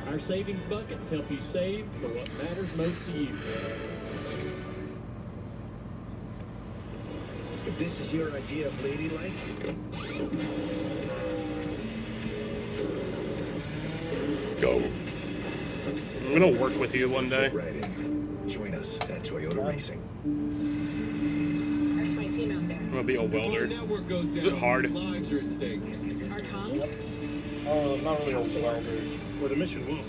Our savings buckets help you save for what matters most to you. If this is your idea of ladylike, Go. I'm gonna work with you one day. right in. Join us at Toyota Racing. That's my team out there. I'm gonna be a welder. Is it hard? Lives are at stake. Our comms? Oh, not really a welder. Well, the mission won't.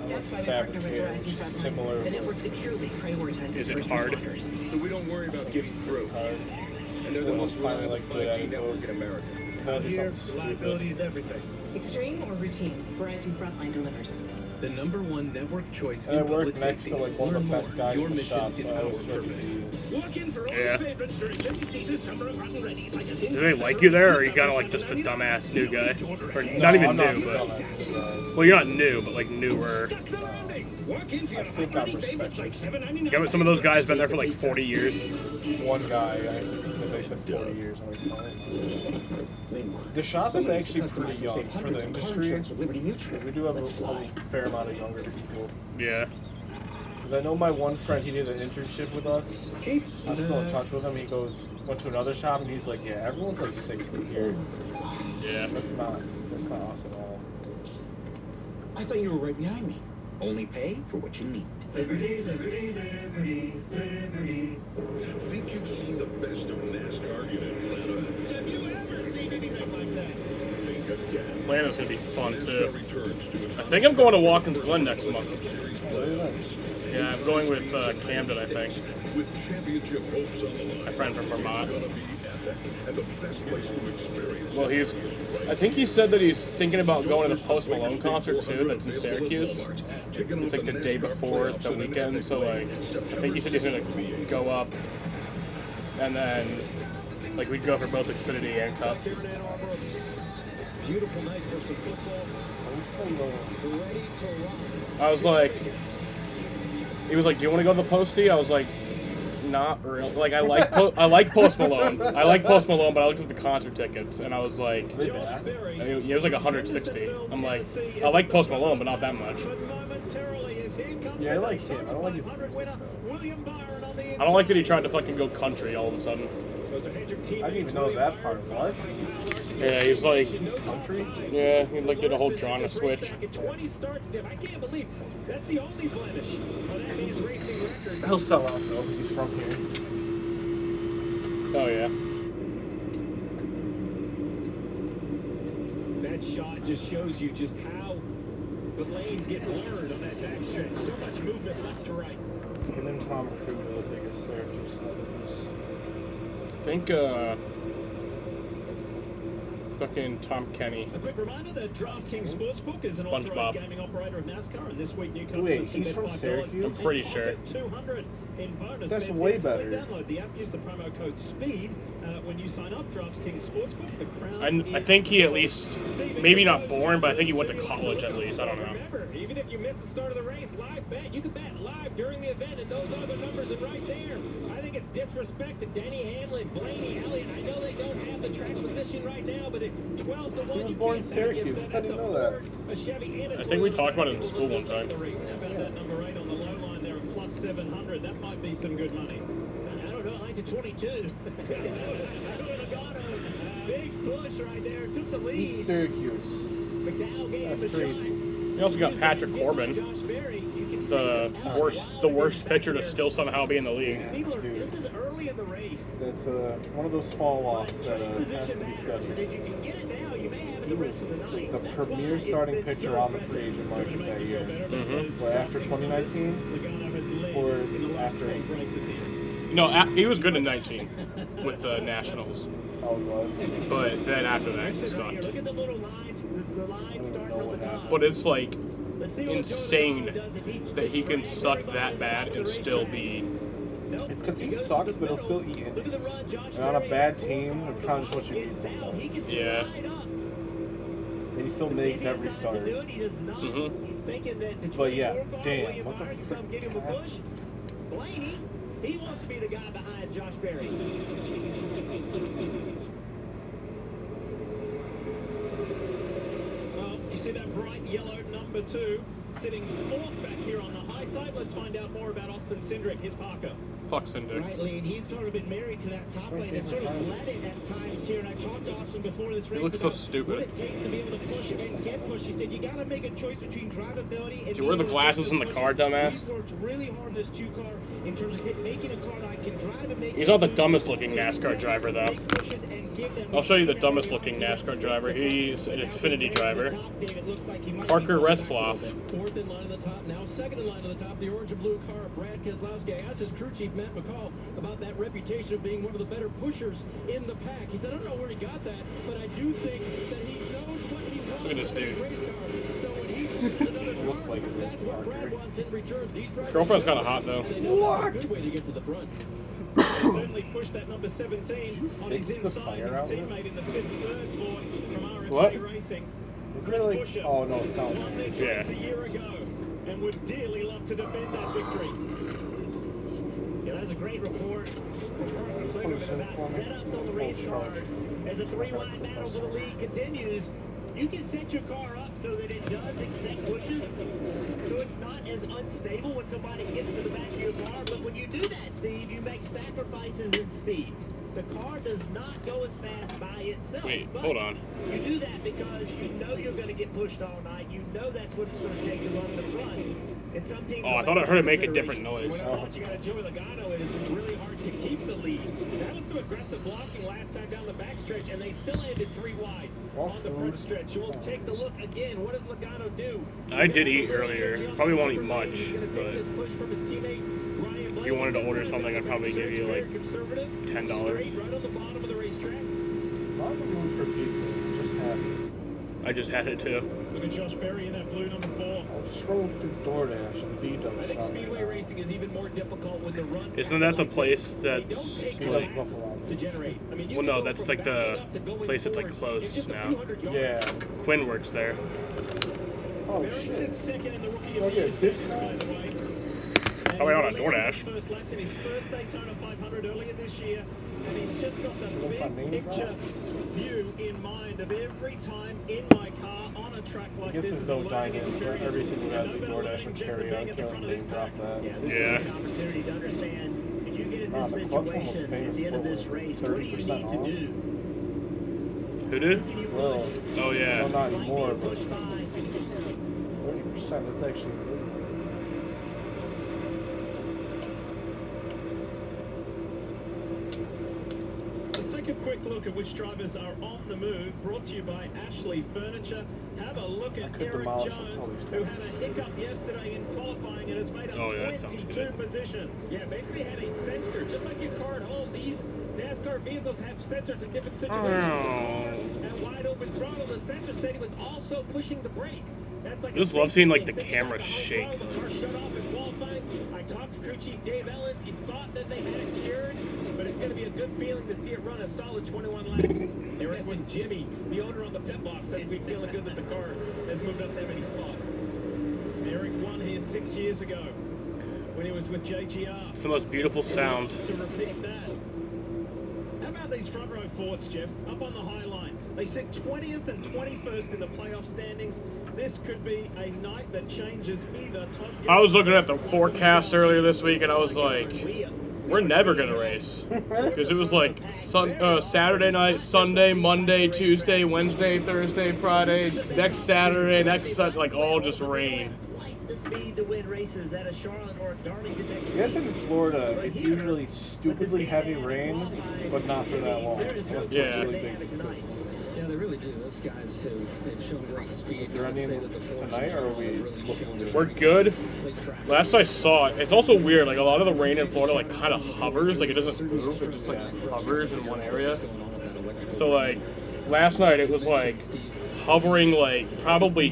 That's why we partner with Horizon Frontline, Similar. the network that truly prioritizes Is it first hard? responders. So we don't worry about getting through. And they're the most reliable 5G network in America. Out here, reliability is everything. Extreme or routine, Horizon Frontline delivers. The #1 network choice And I in public work next safety. to like one of Learn the more. best guys Your in the mission shop, is so I our always purpose. Walk in for all Yeah. your favorites during busy season summer of Rotten Ready. Like a Do they like you there, or are you kind of like just a dumbass new guy? Or not even new, but... Well, you're not new, but like newer. Walk in for your I think I'm Ready favorites like respected. $7.99. Yeah, but some of those guys been there for like 40 years. One guy, I think he's in They said 40 years. I'm like, oh. The shop is actually pretty young for the industry. We do have a fair amount of younger people. Yeah. Because I know my one friend, he did an internship with us. I'm still in touch with him. He went to another shop, and he's like, yeah, everyone's like 60 here. Yeah. That's not us at all. I thought you were right behind me. Only pay for what you need. Liberty, liberty, liberty, liberty. Think you've seen the best of NASCAR in Atlanta? Have you ever seen anything like that? Think again. Atlanta's gonna be fun too. I think I'm going to Watkins Glen next month. Yeah, I'm going with Camden, I think. With championship hopes on the line. My friend from Vermont. And the best place to experience. Well, I think he said that he's thinking about going to the Post Malone concert too. That's in Syracuse. It's like the day before the weekend, so like, I think he said he's gonna go up, and then like we'd go for both Xfinity and Cup. Beautiful night for some football. Ready to rock. I was like, he was like, "Do you want to go to the Postie?" I was like, "Not real." Like I like Post Malone. I like Post Malone, but I looked at the concert tickets and I was like, it was like 160. I'm like, I like Post Malone, but not that much. Yeah, I like him. I don't like his music though. I don't like that he tried to fucking go country all of a sudden. I didn't even know that part. What? Yeah, he's like country. Yeah, he like did a whole genre switch. 20 starts, Div. I can't believe that's the only blemish on that man's racing record. He'll sell out though because he's from here. Oh yeah. That shot just shows you just how the lanes get blurred on that backstretch. So much movement left to right. Him and Tom Cruise are the biggest Syracuse stars. I think fucking Tom Kenny. A quick reminder that DraftKings Sportsbook is an authorized gaming operator of NASCAR, and this week new customers Wait, can he's bet from $5 Syracuse? and I'm pretty sure. get $200 in bonus That's bets. way Yes, simply better. Download the app, use the promo code SPEED when you sign up. DraftKings Sportsbook, the crown I think he at least, maybe not born, but I think he went to college at least. I don't know. Remember, even if you miss the start of the race, live bet. You can bet live during the event, and those are the numbers are right there. I think it's disrespect to Denny Hamlin, Blaney Elliott. I know they don't have the track position right now, but at 12 to 1, was you born in can't bet Syracuse. against How that. do you That's know a that? Ford, a Chevy, and a I think we Toyota. talked about it in school one time. How about that number 8 on the low line there at plus 700? That might be some good money. I don't know, I like the 22. Big push right there, took the lead. He's Syracuse. McDowell gave That's him a crazy. You also got Patrick Corbin, the worst pitcher to still somehow be in the league. People are, this is early in the race. That's one of those fall offs that has to be If scheduled. you can get it now, you may have it He the was rest of the night. the premier starting pitcher on the free agent market that year. But after 2019 or after 18? No, he was good in 19 with the Nationals. Oh, he was. But then after that, he sucked. Look at the little lines, the lines start from the top. But it's like insane that he can suck that bad and still be. It's because he sucks, but he'll still eat innings. And on a bad team, that's kind of just what you need sometimes. Yeah. And he still makes every start. But yeah, damn, what the frick? Blaney, he wants to be the guy behind Josh Berry. Well, you see that bright yellow number 2 sitting 4th back here on the high side. Let's find out more about Austin Cindric, his Parker. Fuck Cinder. Right, Lee, and he's sort of been married to that top lane and sort of led it at times here. And I talked to Austin before this race. He looks so about stupid. What it takes to be able to push and get pushed. He said you got to make a choice between drivability and. Did you wear the glasses in the car, dumbass? He's worked really hard in this 2-car in terms of making a car that can drive and make. He's not the dumbest looking NASCAR driver, though. I'll show you the dumbest looking NASCAR driver. He's an Xfinity driver. Parker Retzlaff. 4th in line at the top, now 2nd in line at the top. The orange and blue car, Brad Keselowski. I asked his crew chief, Matt McCall, about that reputation of being one of the better pushers in the pack. He said, I don't know where he got that, but I do think that he knows what he wants. Look at this dude. So when he pushes another Looks like that's what Brad wants in return. These His girlfriend's kind of hot, though. What? A good way to get to the front. Certainly pushed that number 17 on his Fix the inside. fire His outlet? teammate in the 5th third Ford from RFK What? Racing. Isn't there like, oh no, it's not. Won this race a year ago and would dearly love to defend that victory. You that's a great report. About setups on the race cars. As the 3-wide battle for the lead continues, you can set your car up so that it does accept pushes, so it's not as unstable when somebody gets to the back of your car. But when you do that, Steve, you make sacrifices in speed. The car does not go as fast by itself. Wait, but hold on. You do that because you know you're going to get pushed all night. You know that's what it's going to take to run in the front. And some teams Oh, I thought I heard it make a different noise. What I'm watching out of Joey Logano is it's really hard to keep the lead. That was some aggressive blocking last time down the backstretch, and they still ended 3 wide on the front stretch. We'll take the look again. What does Logano do? I did eat earlier. Probably won't eat much, but if you wanted to order something, I'd probably give you like $10. Right on the bottom of the racetrack. Not the mood for pizza. Just happy. I just had it too. Look at Josh Berry in that blue number 4. I'll scroll through DoorDash and beat up. I think speedway racing is even more difficult with the runs. Isn't that the place that's like, to generate? I mean, well, no, that's like the place that's like close now. Yeah. Quinn works there. Oh shit. Oh yeah, discount. Oh wait, on DoorDash. First laps in his first Daytona 500 earlier this year, and he's just got the big picture view in mind of every time in my car on a track like this. This is so dynamic. Everything we got to DoorDash and carry on. Can't name drop that. Yeah. Opportunity to understand if you get in this situation at the end of this race, what do you need to do? Who did? Well, oh yeah. Well, not anymore, but 30%. That's actually good. Take a quick look at which drivers are on the move, brought to you by Ashley Furniture. Have a look at Eric Jones, who had a hiccup yesterday in qualifying and has made up 22 positions. Yeah, basically had a sensor, just like your car at home. These NASCAR vehicles have sensors in different situations. And wide open throttle, the sensor said he was also pushing the brake. That's like I just love seeing like the camera shake. The car shut off in qualifying. I talked to crew chief Dave Ellens. He thought that they had it cured, but it's going to be a good feeling to see it run a solid 21 laps. Eric was Jimmy, the owner on the pit box, says we feeling good that the car has moved up that many spots. Eric won here 6 years ago when he was with JGR. It's the most beautiful sound. To repeat that. How about these front row Fords, Jeff? Up on the high line. They sit 20th and 21st in the playoff standings. This could be a night that changes either top. I was looking at the forecast earlier this week, and I was like, we're never going to race. Because it was like Saturday night, Sunday, Monday, Tuesday, Wednesday, Thursday, Friday, next Saturday, next Sunday, like all just rain. The speed to win races at a Charlotte or Darlington. I guess in Florida, it's usually stupidly heavy rain, but not for that long. Yeah. Really big system. Yeah, they really do. Those guys have shown great speed. Is there any tonight, or are we looking to... We're good. Last I saw it, it's also weird. Like a lot of the rain in Florida, like kind of hovers. Like it doesn't move. It just like hovers in one area. So like last night, it was like hovering like probably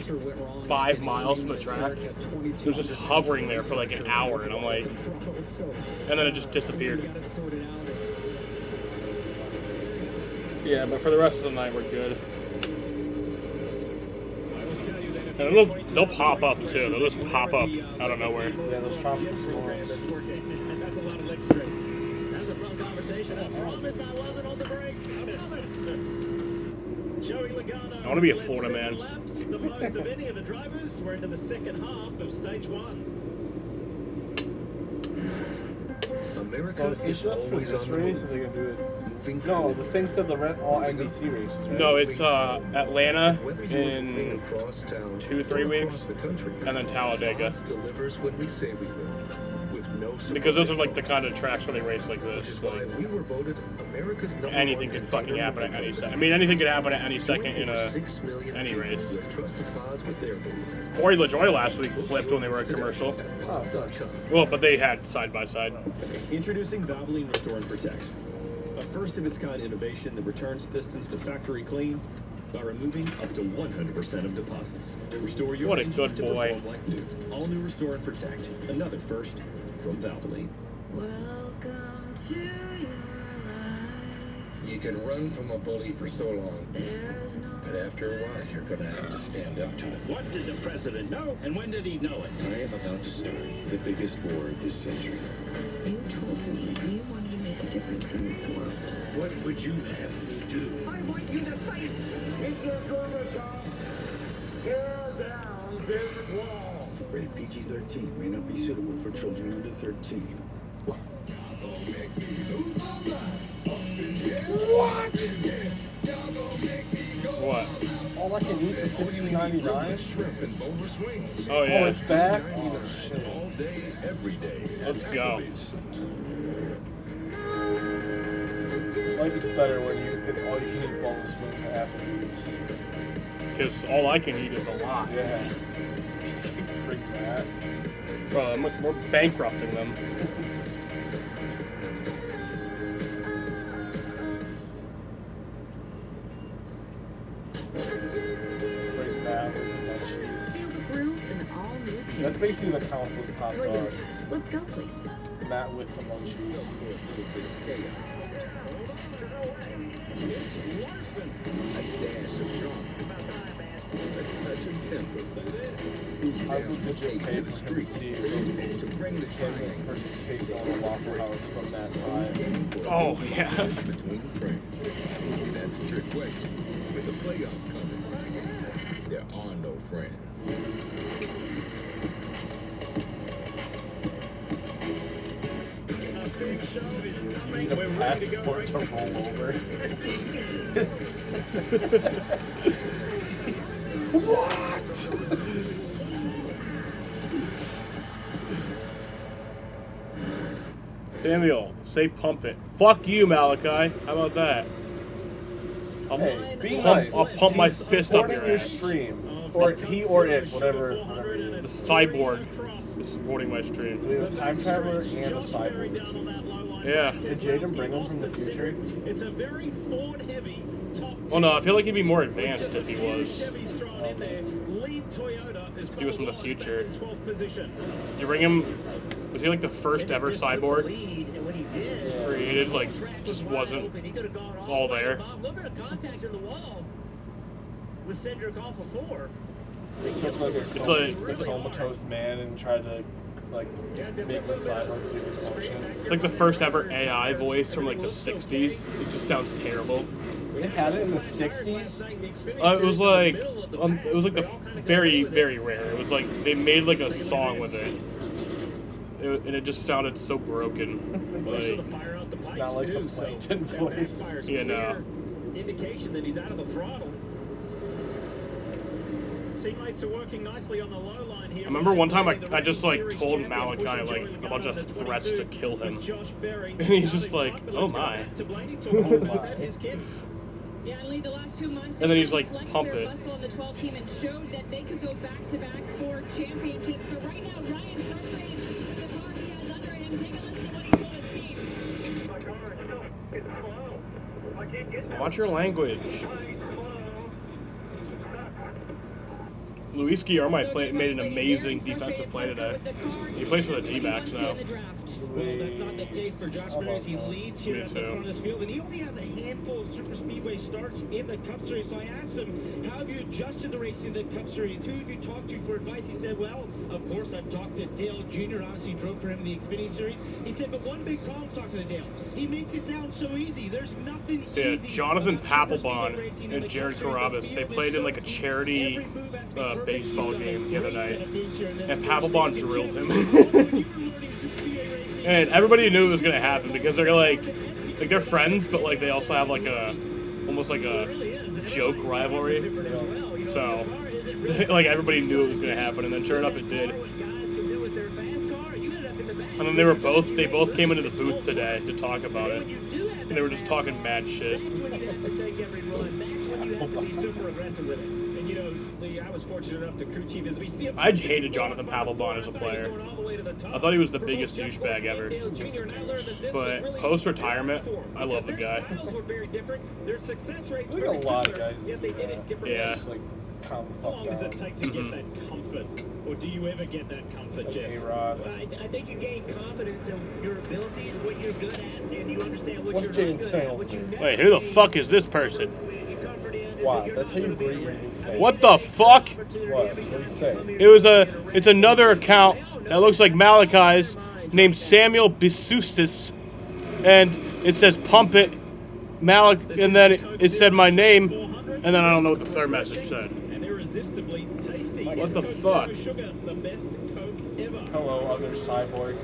5 miles from the track. It was just hovering there for like an hour, and I'm like, and then it just disappeared. Yeah, but for the rest of the night, we're good. And they'll pop up too. They'll just pop up out of nowhere. Yeah, those tropical storms. That's a lot of leg strength. That's a fun conversation. I promise I wasn't on the break. I promise. Joey Logano. I want to be a Florida man. The most of any of the drivers. We're into the second half of stage 1. America is always on the race. Are they gonna do it? No, the thing said all NBC races. Right? No, it's Atlanta in 2-3 weeks, and then Talladega. Delivers when we say we will. Because those are like the kind of tracks where they race like this. Like, we were voted America's number anything could fucking happen at any second. I mean, anything could happen at any second in any race. Corey LaJoie last week flipped when they were at commercial. Well, but they had side by side. Introducing Valvoline Restore and Protect, a first-of-its-kind innovation that returns pistons to factory clean by removing up to 100% of deposits. Restore your engine to perform like new. All new Restore and Protect, another first from Valvoline. Welcome to your life. You can run from a bully for so long, but after a while, you're gonna have to stand up to him. What did the president know, and when did he know it? I am about to start the biggest war of this century. You told me you wanted to make a difference in this world. What would you have me do? I want you to fight. Mr. Gorbachev, tear down this wall. Rated PG-13 may not be suitable for children under 13. What? What? All I can eat for $15.99? Oh yeah. Oh, it's back? Oh, shit. All day, every day. Let's go. Life is better when it's all you can eat boneless wings at Applebee's. Because all I can eat is a lot. Yeah. Bring that. Bro, we're bankrupting them. Bring that with that cheese. Feel the groove in the all-new Camry. That's basically the council's top dog. Toyota. Let's go places. That with the munchies. A dash of drama. A touch of temper. I would legit pay for him to see To bring the triangle versus Queso on a Waffle House from that time. Oh, yeah. Between friends. And that's a trick question. With the playoffs coming, there are no friends. You need a passport to roll over. What? Samuel, say pump it. Fuck you, Malachi. How about that? Hey, be nice. I'll pump my He's fist up supporting your your ass. stream. Or he or it, whatever. The cyborg is supporting my stream. So we have a time traveler and a cyborg. Yeah. Did Jaden bring him from the future? It's a very Ford-heavy top. Well, no, I feel like he'd be more advanced if he was. Chevy's thrown in there. Lead Toyota is He was from the Paul future. Walsh back in 12th position. Did you bring him? Was he like the first ever cyborg created? Like, just wasn't all there. A little bit of contact in the wall with Cedric off of 4. They took like a comatose man and tried to like make the cyborg so he could function. It's like the first ever AI voice from like the 60s. It just sounds terrible. They had it in the 60s? It was like the very, very rare. It was like they made like a song with it. And it just sounded so broken. Like, not like the plankton voice. Yeah, no. Indication that he's out of the throttle. Teammates are working nicely on the low line here. I remember one time I just like told Malachi like a bunch of threats to kill him. And he's just like, oh my. Oh my. Yeah, and Lee, the last 2 months, And then he's like, flexed pump their it. muscle on the 12 team and showed that they could go back-to-back for championships. But right now, Ryan frustrated with the car he has under him. Take a listen to what he told his team. My car is still, it's slow. I can't get down. Watch your language. Luis Guillermo made an amazing defensive play today. He plays for the D-backs now. Well, that's not the case for Josh Berry. He leads here at the front of this field, and he only has a handful of Super Speedway starts in the Cup Series. So I asked him, how have you adjusted to racing the Cup Series? Who have you talked to for advice? He said, well, of course, I've talked to Dale Jr., obviously drove for him in the Xfinity Series. He said, but one big problem talking to Dale, he makes it sound so easy. There's nothing easy. Jonathan Papelbon and Jared Carabas, they played in like a charity baseball game the other night, and Papelbon drilled him. And everybody knew it was gonna happen because they're like they're friends, but like they also have like a almost like a joke rivalry. So like everybody knew it was gonna happen, and then sure enough it did. And then they both came into the booth today to talk about it, and they were just talking mad shit. I was fortunate enough to crew chief as we see him. I hated Jonathan Papelbon as a player. I thought he was the biggest douchebag ever. But post-retirement, I love the guy. Styles were very different. Their success rates I think a lot of guys. yet they did it different Yeah. ways. calm the How fuck long does it down. take to get that comfort? Or do you ever get that comfort, Jeff? A-Rod. Well, I think you gain confidence in your abilities, what you're good at, and you understand what What's you're James not good saying? at. What you never Wait, who the fuck is this person? Wow, that's how you greet your new fan. What the fuck? What? What do you say? It's another account that looks like Malachi's named Samuel Bisustis, and it says pump it, Malik, and then it said my name, and then I don't know what the third message said. And irresistibly tasty. What Is the Coke fuck? Zero Sugar the best Coke ever? Hello, other cyborg.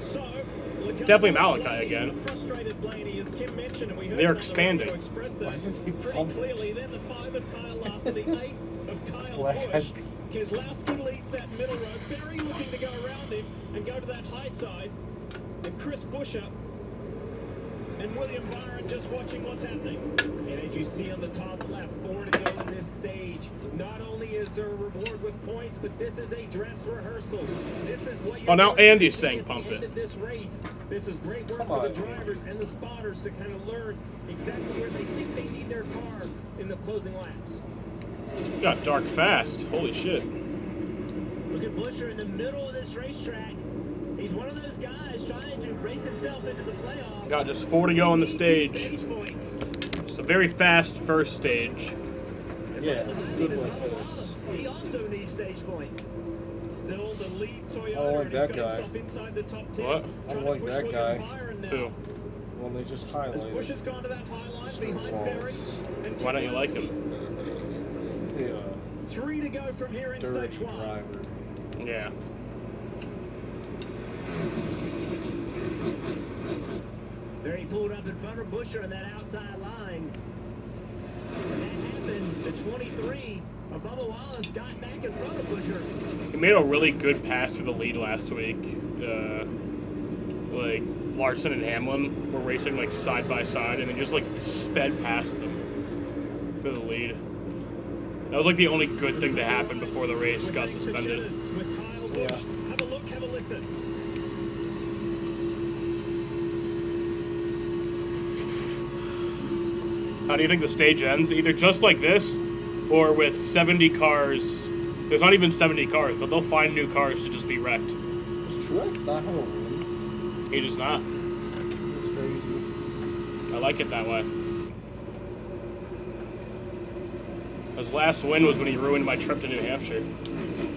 It's definitely Malachi again. Frustrated Blaney, as Kim mentioned, and we heard They're on the expanding. radio express that Why does he pretty pump it? clearly. Then the 5 of Kyle Larson, the 8 of Kyle Black. Busch. Keselowski leads that middle road. Berry looking to go around him and go to that high side. And Chris Buescher and William Byron just watching what's happening. And as you see on the top left, 4 to go in this stage. Not only is there a reward with points, but this is a dress rehearsal. This is what you're Oh, now going to Andy's see saying at the pump end it. of this race. This is great work Come for on, the drivers and the spotters to kind of learn exactly where they think they need their car in the closing laps. It got dark fast. Holy shit. Look at Buescher in the middle of this racetrack. He's one of those guys trying to race himself into the playoffs. Got just 4 to go on the stage. Stage points. It's a very fast first stage. Yeah, it's good like this. He also needs stage points. Still the lead Toyota. I don't like and that he's got guy. himself inside the top 10. What? I Trying don't to like push that William guy. Byron now. Who? When they just As highlighted. Bush has gone to that high line behind Berry. And Why don't you like Keselowski. him? He's the 3 to go from here in dirty stage 1. driver. Yeah. There he pulled up in front of Buescher in that outside line. And that happened. The 23 of Bubba Wallace got back in front of Buescher. He made a really good pass for the lead last week. Like, Larson and Hamlin were racing, like, side by side, and they just, like, sped past them for the lead. That was, like, the only good thing to happen before the race got suspended. With Kyle Busch. Yeah. Have a look, have a listen. How do you think the stage ends? Either just like this, or with 70 cars. There's not even 70 cars, but they'll find new cars to just be wrecked. Is Truex not have a win? He does not. That's crazy. I like it that way. His last win was when he ruined my trip to New Hampshire.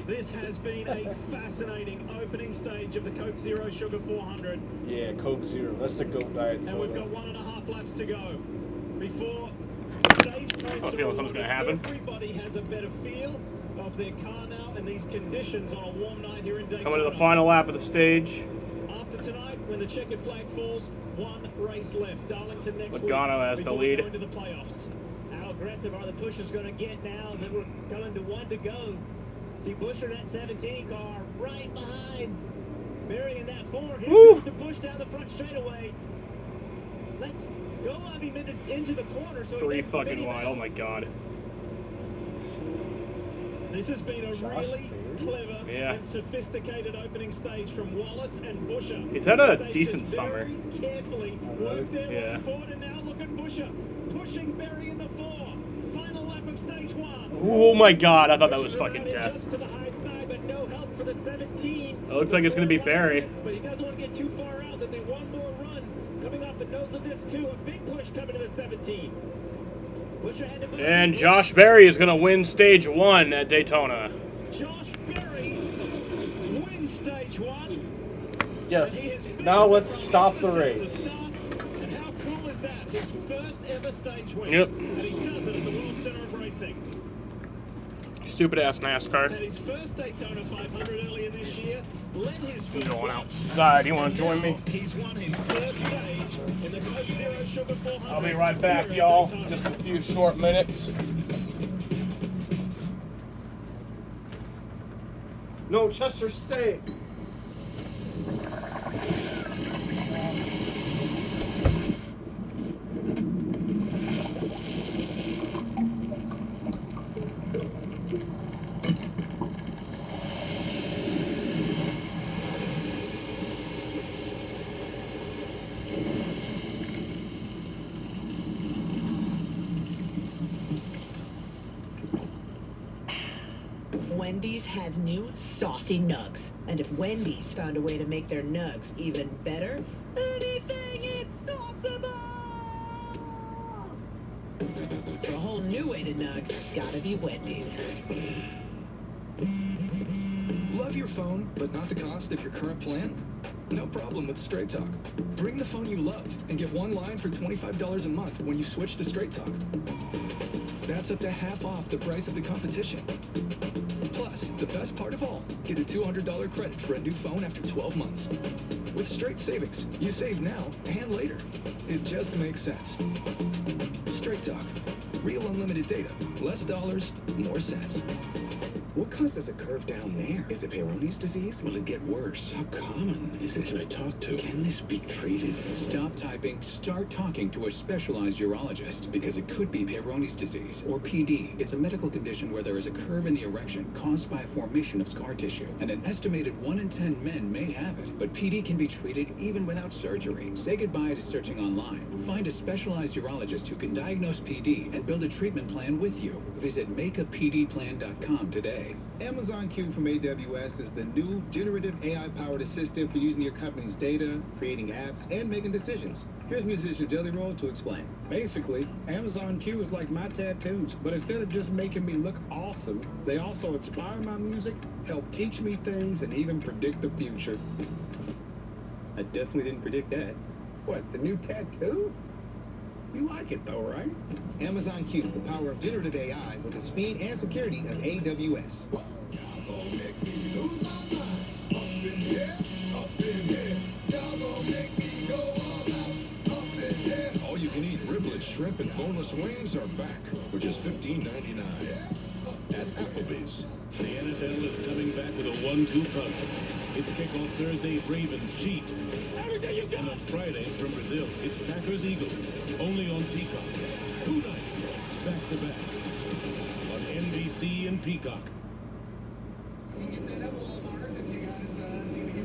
This has been a fascinating opening stage of the Coke Zero Sugar 400. Yeah, Coke Zero. That's the GOAT diet And we've soda. got 1.5 laps to go. Before stage points I have a are feeling something's gonna happen. Everybody has a better feel of their car now and these conditions on a warm night here in Daytona. Coming to the final lap of the stage. After tonight, when the checkered flag falls, 1 race left. Darlington next Logano week has the before lead. going to the playoffs. How aggressive are the pushers going to get now that we're coming to 1 to go? See Buescher in that 17 car right behind Berry in that 4. Here comes the push down the front straightaway. Let's go of him into the corner. So 3 fucking wide. Oh my god. This has been a really clever and sophisticated opening stage from Wallace and Buescher. He's had a They decent just summer. very carefully worked their Yeah. way forward, and now look at Buescher pushing Berry in the 4. Final lap of stage 1. Oh my god, I thought that was fucking Buescher death. jumps to the high side, but no help for the 17. It looks like it's gonna be Berry. But he doesn't want to get too far out. There'll be one more run coming off the nose of this too. A big push coming to the 17. Buescher had to move. And Josh Berry is gonna win stage 1 at Daytona. Josh Berry wins stage 1. Yes. Now let's stop the race. And how cool is that? His first ever stage win. Yep. And he does it at the World Center of Racing. Stupid ass NASCAR. At his first Daytona 500 earlier this year, led his I'm first going lap. outside. You wanna join me? He's won his first stage in the Coke Zero Sugar 400. I'll be right back, y'all. Just a few short minutes. No, Chester, stay. Wendy's has new saucy nugs. And if Wendy's found a way to make their nugs even better, anything is sauceable! For a whole new way to nug, gotta be Wendy's. Love your phone, but not the cost of your current plan? No problem with Straight Talk. Bring the phone you love and get one line for $25 a month when you switch to Straight Talk. That's up to half off the price of the competition. Plus, the best part of all, get a $200 credit for a new phone after 12 months. With Straight Savings, you save now and later. It just makes sense. Straight Talk. Real unlimited data. Less dollars, more cents. What causes a curve down there? Is it Peyronie's disease? Will it get worse? How common is it? Can I talk to? Can this be treated? Stop typing, start talking to a specialized urologist, because it could be Peyronie's disease, or PD. It's a medical condition where there is a curve in the erection caused by a formation of scar tissue, and an estimated 1 in 10 men may have it. But PD can be treated even without surgery. Say goodbye to searching online. Find a specialized urologist who can diagnose PD and build a treatment plan with you. Visit makeapdplan.com today. Amazon Q from AWS is the new generative AI-powered assistant for using your company's data, creating apps, and making decisions. Here's musician Jelly Roll to explain. Basically, Amazon Q is like my tattoos, but instead of just making me look awesome, they also inspire my music, help teach me things, and even predict the future. I definitely didn't predict that. What, the new tattoo? You like it though, right? Amazon Q, the power of generative AI with the speed and security of AWS. All you can eat riblet, shrimp, and boneless wings are back for just $15.99 at Applebee's. The NFL is coming back with a 1-2 punch. It's kickoff Thursday, Ravens, Chiefs. And on Friday from Brazil, it's Packers, Eagles. Only on Peacock. 2 nights, back to back. On NBC and Peacock.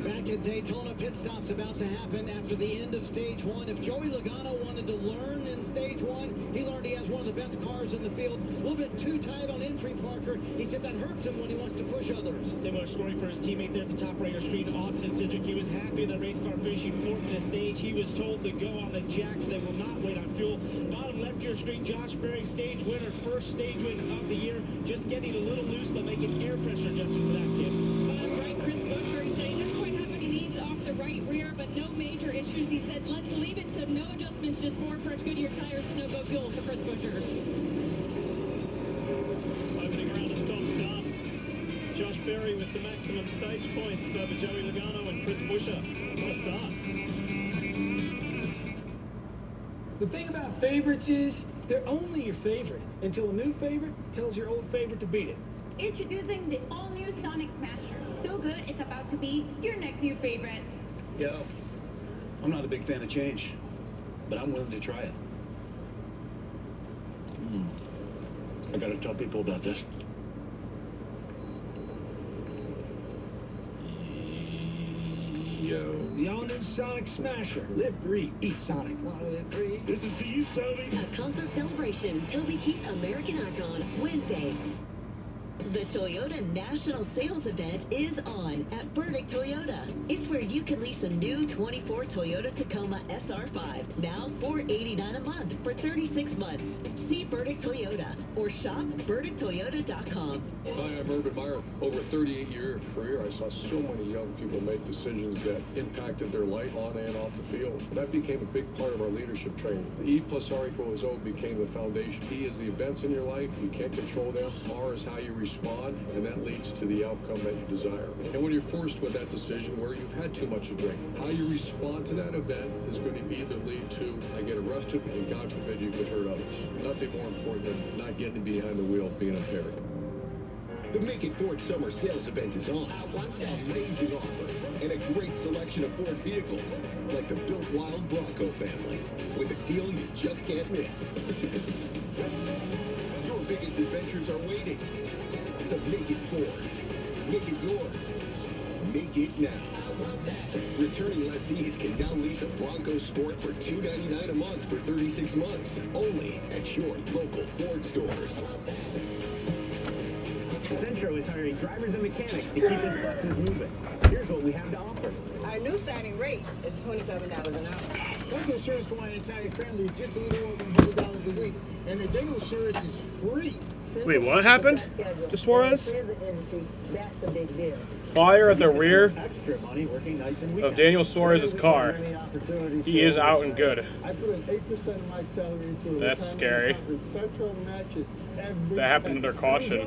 Back at Daytona, pit stop's about to happen after the end of stage 1. If Joey Logano wanted to learn in stage 1, he learned he has one of the best cars in the field. A little bit too tight on entry, Parker. He said that hurts him when he wants to push others. Similar story for his teammate there at the top right of street, Austin Cindric. He was happy the race car finishing 4th in the stage. He was told to go on the jacks that will not wait on fuel. Bottom left your street, Josh Berry, stage winner, first stage win of the year. Just getting a little loose, they'll make an air pressure adjustment for that kid. Bottom right, Chris Buescher, he said he doesn't quite have what he needs off the right rear, but no major issues. He said, let's leave it, so no adjustments, just 4 fresh Goodyear tires, no-go fuel for Chris Buescher. Opening round of stop-start. Josh Berry with the maximum stage points over Joey Logano and Chris Buescher. What a start. The thing about favorites is, they're only your favorite until a new favorite tells your old favorite to beat it. Introducing the all-new Sonic Smasher. So good, it's about to be your next new favorite. Yo, I'm not a big fan of change, but I'm willing to try it. I gotta tell people about this. Yo. The all-new Sonic Smasher. Live free, eat Sonic. Live free. This is for you, Toby. A concert celebration, Toby Keith American Icon, Wednesday. The Toyota National Sales Event is on at Burdick Toyota. It's where you can lease a new 24 Toyota Tacoma SR5, now $489 a month for 36 months. See Burdick Toyota or shop burdicktoyota.com. Hi, I'm Urban Meyer. Over a 38-year career, I saw so many young people make decisions that impacted their life on and off the field. That became a big part of our leadership training. E plus R equals O became the foundation. E is the events in your life. You can't control them. R is how you respond, and that leads to the outcome that you desire. And when you're forced with that decision where you've had too much to drink, how you respond to that event is going to either lead to I get arrested, and God forbid you could hurt others. Nothing more important than not getting behind the wheel, being impaired. The Make It Ford Summer Sales Event is on. Amazing offers and a great selection of Ford vehicles, like the Built Wild Bronco family, with a deal you just can't miss. Your biggest adventures are waiting. So make it Ford. Make it yours. Make it now. Returning lessees can now lease a Bronco Sport for $299 a month for 36 months, only at your local Ford stores. Centro is hiring drivers and mechanics to keep its buses moving. Here's what we have to offer. Our new starting rate is $27 an hour. Health insurance for my entire family is just a little over $100 a week, and the dental insurance is free. Wait, what happened to Suarez? That's a big deal. Fire at the rear Extra money working nights and of weekends. Daniel Suarez's car. He is out and good. I put an 8% of my salary into a That's scary. Central matches every That happened under caution.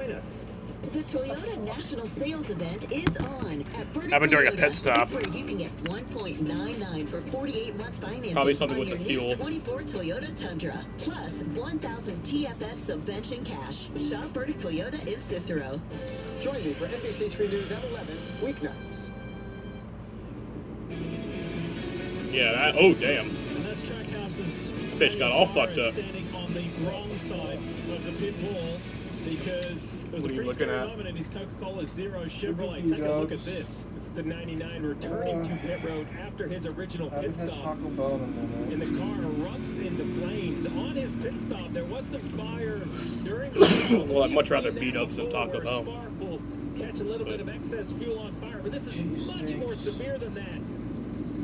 The Toyota National Sales Event is on at Burdick Happened during a Toyota. pit stop. It's where you can get 1.99 for 48 months financing Probably something on with your the new fuel. 24 Toyota Tundra, plus 1,000 TFS subvention cash. Shop Burdick Toyota in Cicero. Join me for NBC3 News at 11 weeknights. Yeah, that. Oh, damn. And that's Trackhouse's Bitch got all fucked up. standing on the wrong side of the pit wall because it was What a are you pretty looking scary at? moment in his Coca-Cola Zero Chevrolet. Take a look at this. This is the 99 returning to pit road after his original pit stop. And the car erupts into flames. On his pit stop, there was some fire during the Well, I'd much rather beat up than Taco Bell. spark will catch a little bit of excess fuel on fire, but this is much more severe than that.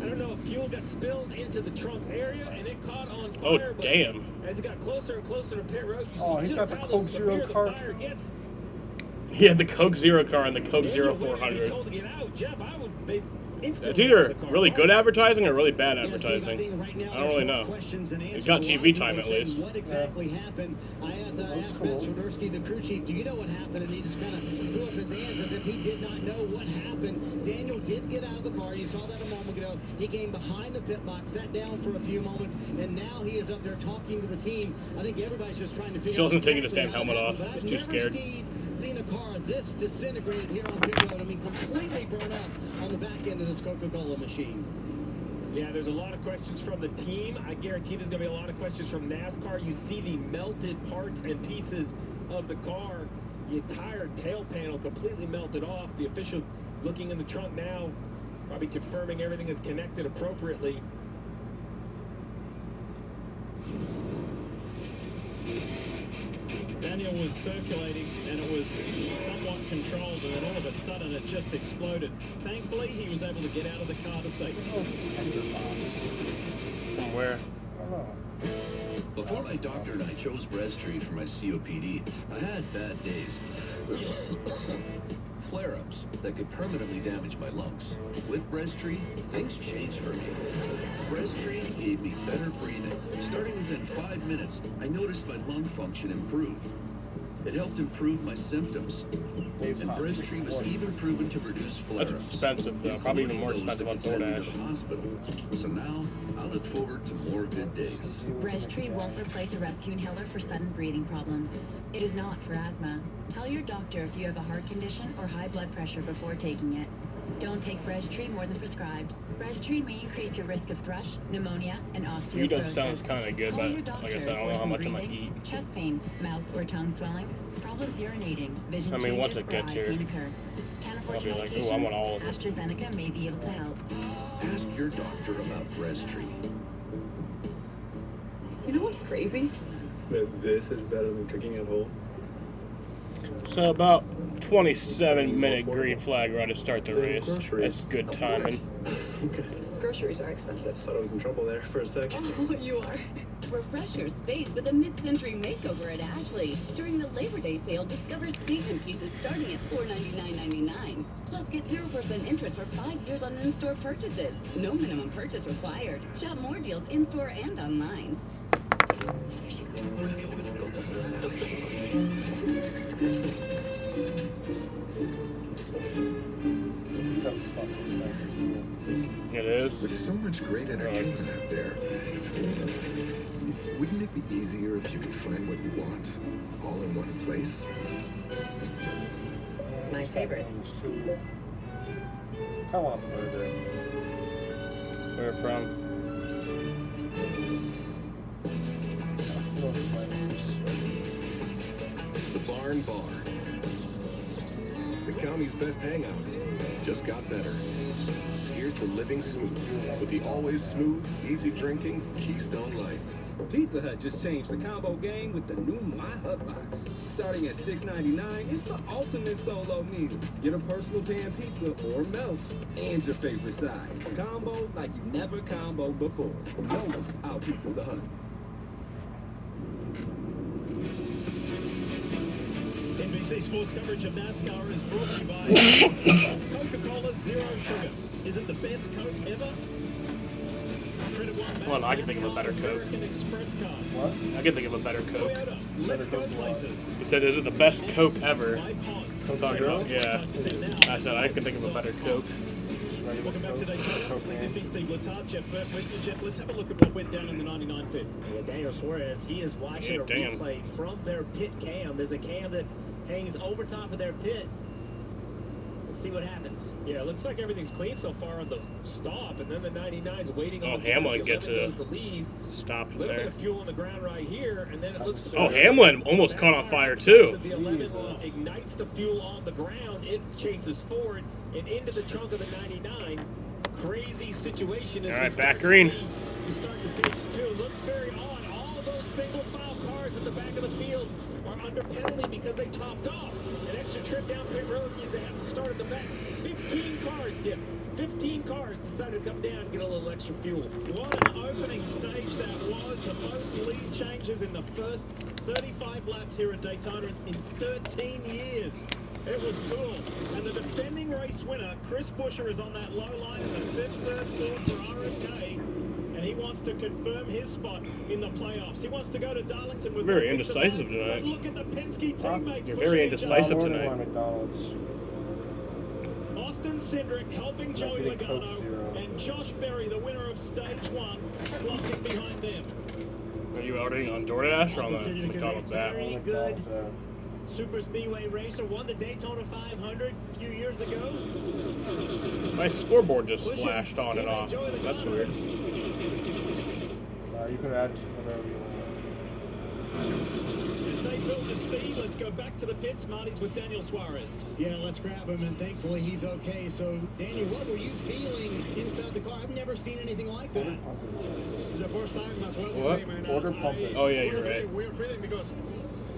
I don't know if fuel got spilled into the trunk area and it caught on Oh, fire. But damn. as it got closer and closer to pit road, you Oh, see he's just got the how Coke Zero severe the car fire gets. He had the Coke Zero car and the Coke Zero Daniel Webber, he 400. told to get out. Jeff, I would instantly It's either the car. really good advertising or really bad advertising. I don't really know. It's got TV time at least. What exactly happened? I had to ask Ben Swiderski, the crew chief, do you know what happened? And he just kind of threw up his hands as if he did not know what happened. Daniel did get out of the car. You saw that a moment ago. He came behind the pit box, sat down for a few moments, and now he is up there talking to the team. I think everybody's just trying to figure Still out hasn't taken his exactly damn how helmet it off. happened. He's too But I've scared. never, Steve, seen a car this disintegrated here on pit road. I mean, completely burned up on the back end of this Coca-Cola machine. Yeah, there's a lot of questions from the team. I guarantee there's going to be a lot of questions from NASCAR. You see the melted parts and pieces of the car. The entire tail panel completely melted off. The official looking in the trunk now, probably confirming everything is connected appropriately. Daniel was circulating and it was somewhat controlled, and then all of a sudden it just exploded. Thankfully, he was able to get out of the car to safety. From where? Before my doctor and I chose Breztri for my COPD, I had bad days. Flare-ups that could permanently damage my lungs. With Breztri, things changed for me. Breztri gave me better breathing. Starting within 5 minutes, I noticed my lung function improved. It helped improve my symptoms. And Breztri was even proven to reduce flare-ups. That's expensive though. Probably even more expensive on DoorDash. So now, I look forward to more good days. Breztri won't replace a rescue inhaler for sudden breathing problems. It is not for asthma. Tell your doctor if you have a heart condition or high blood pressure before taking it. Don't take Breztri more than prescribed. Breztri may increase your risk of thrush, pneumonia, and osteoporosis. You don't sound kind of good, Call but your doctor like I said, I don't for know how some much I'm gonna breathing, eat. chest pain, mouth or tongue swelling, problems urinating, vision I mean, once changes, it gets or eye here, pain occur. Can't afford I'll be your like, medication? ooh, I want all of it. AstraZeneca may be able to help. Ask your doctor about Breztri. You know what's crazy? That this is better than cooking at home. So about 27-minute green flag right to start the race. That's good timing. Groceries are expensive. Thought I was in trouble there for a second. Oh, you are. Refresh your space with a mid-century makeover at Ashley. During the Labor Day sale, discover statement pieces starting at $499.99. Plus, get 0% interest for 5 years on in-store purchases. No minimum purchase required. Shop more deals in-store and online. It is. With so much great entertainment out there, wouldn't it be easier if you could find what you want all in one place? My favorites. I want a burger. Where from? The Barn Bar. The county's best hangout. Just got better. Here's the Living Smooth with the always smooth, easy drinking Keystone Light. Pizza Hut just changed the combo game with the new My Hut Box. Starting at $6.99, it's the ultimate solo meal. Get a personal pan pizza or melts and your favorite side. Combo like you never comboed before. No one outpieces the Hut. NBC Sports coverage of NASCAR is brought to you by Coca-Cola Zero Sugar. Is it the best Coke ever? Well, I can think of a better Coke. What? I can think of a better Coke. Let's go places. He said, "Is it the best Coke ever?" Coke Talking Zero? about, yeah. I said I can think of a better Coke. Welcome back to Daytona. Steve Letard, Jeff Burton. Jeff, let's have a look at what went down in the 99 pit. Yeah, Daniel Suarez, he is watching a replay from their pit cam. There's a cam that hangs over top of their pit. Let's see what happens. Yeah, it looks like everything's clean so far on the stop, and then the 99's waiting on the Hamlin gas. gets The 11 goes to leave. Stop A little bit there. of fuel on the ground right here, and then it looks. Oh, Hamlin almost caught on fire too. The 11 ignites the fuel on the ground. It chases forward and into the trunk of the 99. Crazy situation. All right, back green. You start to see it too. Looks very odd. All those single file cars at the back of the field are under penalty because they topped off. An extra trip down pit road means they have to start at the back. 15 cars dip. 15 cars decided to come down and get a little extra fuel. What an opening stage that was. The most lead changes in the first 35 laps here at Daytona in 13 years. It was cool. And the defending race winner, Chris Buescher, is on that low line in the third field for RFK. And he wants to confirm his spot in the playoffs. He wants to go to Darlington with Very indecisive tonight. But look at the Penske teammates. You're very indecisive tonight. McDonald's. Austin Cindric helping Joey Logano, and Josh Berry, the winner of stage 1, slotting behind them. Are you ordering on DoorDash or on the McDonald's app? Very good super speedway racer. Won the Daytona 500 a few years ago. My scoreboard just flashed on and off. That's weird. You can add whatever you want. As they build the speed, let's go back to the pits. Marty's with Daniel Suarez. Yeah, let's grab him, and thankfully he's okay. So, Daniel, what were you feeling inside the car? I've never seen anything like that. It's the first time as well. What? Man, Order pumping. Oh yeah, you're right. We're feeling because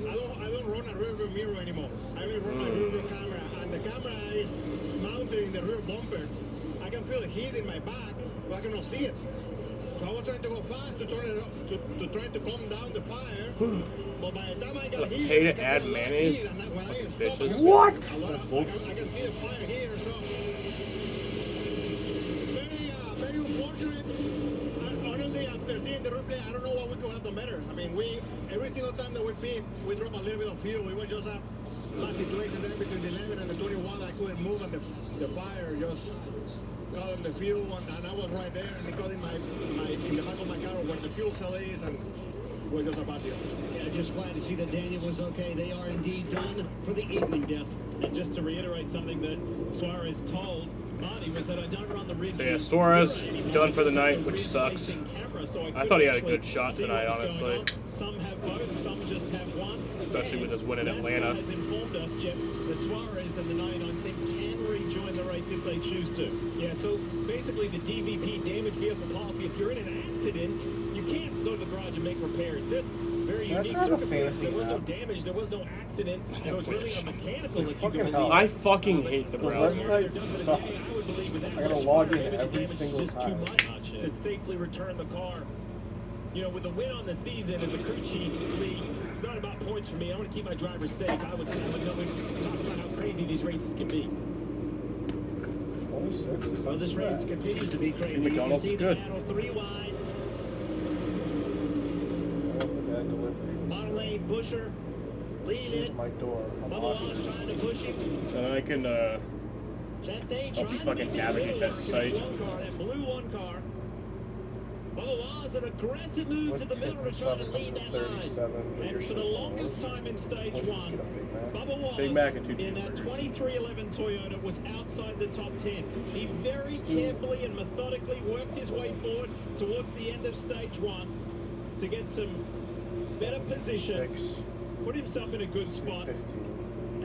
I don't run a rearview mirror anymore. I only run my rearview camera, and the camera is mounted in the rear bumper. I can feel the heat in my back, but I cannot see it. So I was trying to go fast to try to calm down the fire. But by the time I got here, pay to add mayonnaise? Bitches. What? I can see the fire here, so very unfortunate. Honestly, after seeing the replay, I don't know what we could have done better. I mean, every single time that we pit, we drop a little bit of fuel. It was just a situation there between the 11 and the 21 that I couldn't move, and the fire just caught in the fuel, and I was right there, and it caught in the back of my car where the fuel cell is, and it was just a bad deal. Yeah, just glad to see that Daniel was okay. They are indeed done for the evening, Jeff. And just to reiterate something that Suarez told Marty was that I don't run the rear. So yeah, Suarez done for the night, which sucks. I thought he had a good shot tonight, honestly. Some have both, some just have one. Especially with his win in Atlanta. has informed us, Jeff, that Suarez and the 99 team can rejoin the race if they choose to. Yeah, so basically the DVP damage vehicle policy, if you're in an accident, you can't go to the garage and make repairs. This very unique circumstance, there was no damage, there was no accident, so it's really a mechanical if you believe. I fucking hate the browser. website sucks. I gotta log in every single time. To safely return the car. You know, with the win on the season as a crew chief, it's not about points for me. I want to keep my drivers safe. I would talk about how crazy these races can be. 26. Well, this race continues to be crazy. McDonald's is good. 3 wide. Bottom lane, Buescher leading it. My door. Bubba trying to push him. So I can Chastain hope you fucking navigate that site. That blue one car. Bubba Wallace, an aggressive move to the middle to try to lead that line. And for the longest time in stage 1, Bubba Wallace Big Mac and 2 in that 2311 Toyota was outside the top 10. He very carefully and methodically worked his way forward towards the end of stage 1 to get some better position, put himself in a good spot,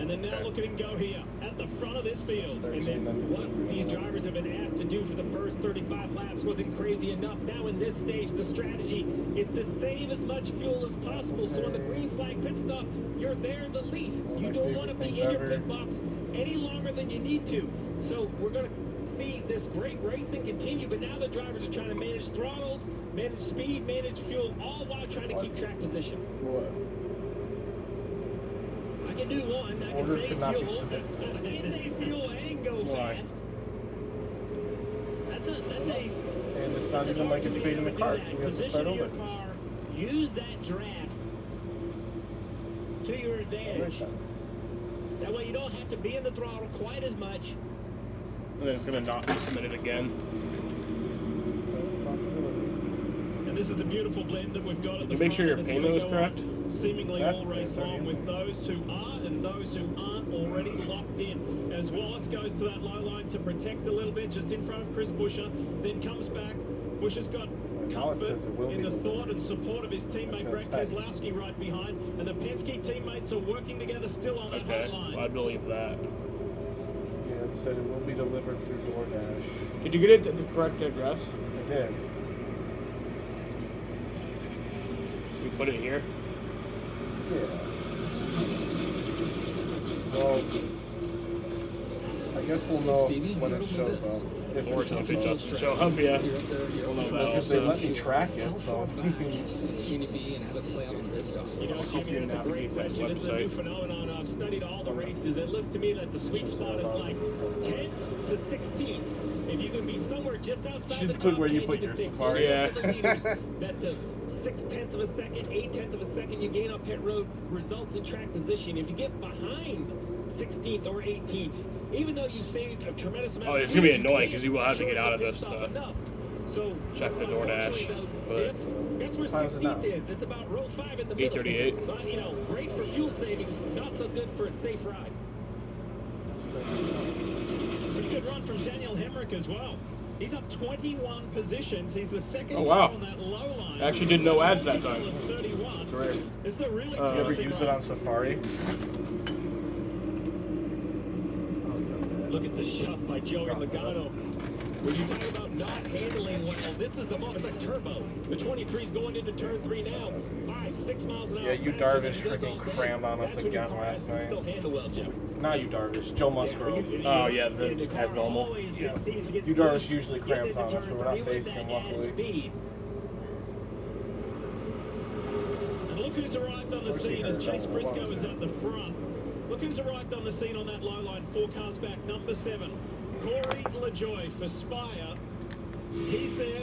And then now look at him go here at the front of this field. And then what these drivers have been asked to do for the first 35 laps wasn't crazy enough. Now in this stage, the strategy is to save as much fuel as possible. So on the green flag pit stop, you're there the least. You don't want to be in your pit box any longer than you need to. So we're going to see this great racing continue, but now the drivers are trying to manage throttles, manage speed, manage fuel, all while trying to keep track position. I can do one. I can say fuel. I can't say fuel and go fast. That's a. And it's not even like it's stayed in the car, so we have to start over. Car, use that draft to your advantage. That way you don't have to be in the throttle quite as much. And then it's going to not be submitted again. And this is the beautiful blend that we've got at the Make sure your front. payment was correct. Seemingly all race long with those who are and those who aren't already locked in. As Wallace goes to that low line to protect a little bit just in front of Chris Buescher, then comes back. Buescher's got comfort in the thought and support of his teammate Brett Keselowski right behind, and the Penske teammates are working together still on that high line. I believe that. Yeah, it said it will be delivered through DoorDash. Did you get it at the correct address? I did. We put it here? Yeah. Well, I guess we'll know when it shows up. If it doesn't show up, yeah. We'll know that because they let me track it, so. Can you be and have it play out on the pit stop? You know, Jimmy, that's a great question. It's a new phenomenon. I've studied all the races. It looks to me that the sweet spot is like 10th to 16th. If you can be somewhere just outside the top where 10, you put your stay Safari. closer to the leaders, that the 0.6 of a second, 0.8 of a second you gain on pit road results in track position. If you get behind 16th or 18th, even though you've saved a tremendous amount. Oh, it's gonna be annoying because you will have to get out of this to so check the DoorDash. But that's where 16th is. It's about row 5 in the middle. 8:38. So, you know, great for fuel savings, not so good for a safe ride. Pretty good run from Daniel Hemrick as well. He's up 21 positions. He's the second car on that low line. I actually did no ads that time. 31. Great. This is a really you ever use it on Safari? Look at the shove by Joey Logano. When you talk about not handling well, this is the moment. It's like turbo. The 23's going into turn 3 now. 5-6 miles an hour. Yeah, you Darvish freaking crammed on us again last night. Not you Darvish, Joe Musgrove. Oh yeah, that's as normal. Yeah. You Darvish usually cramps on us, so we're not facing him luckily. And look who's arrived on the scene as Chase Briscoe is at the front. Look who's arrived on the scene on that low line, 4 cars back, number 7. Corey LaJoie for Spire. He's there.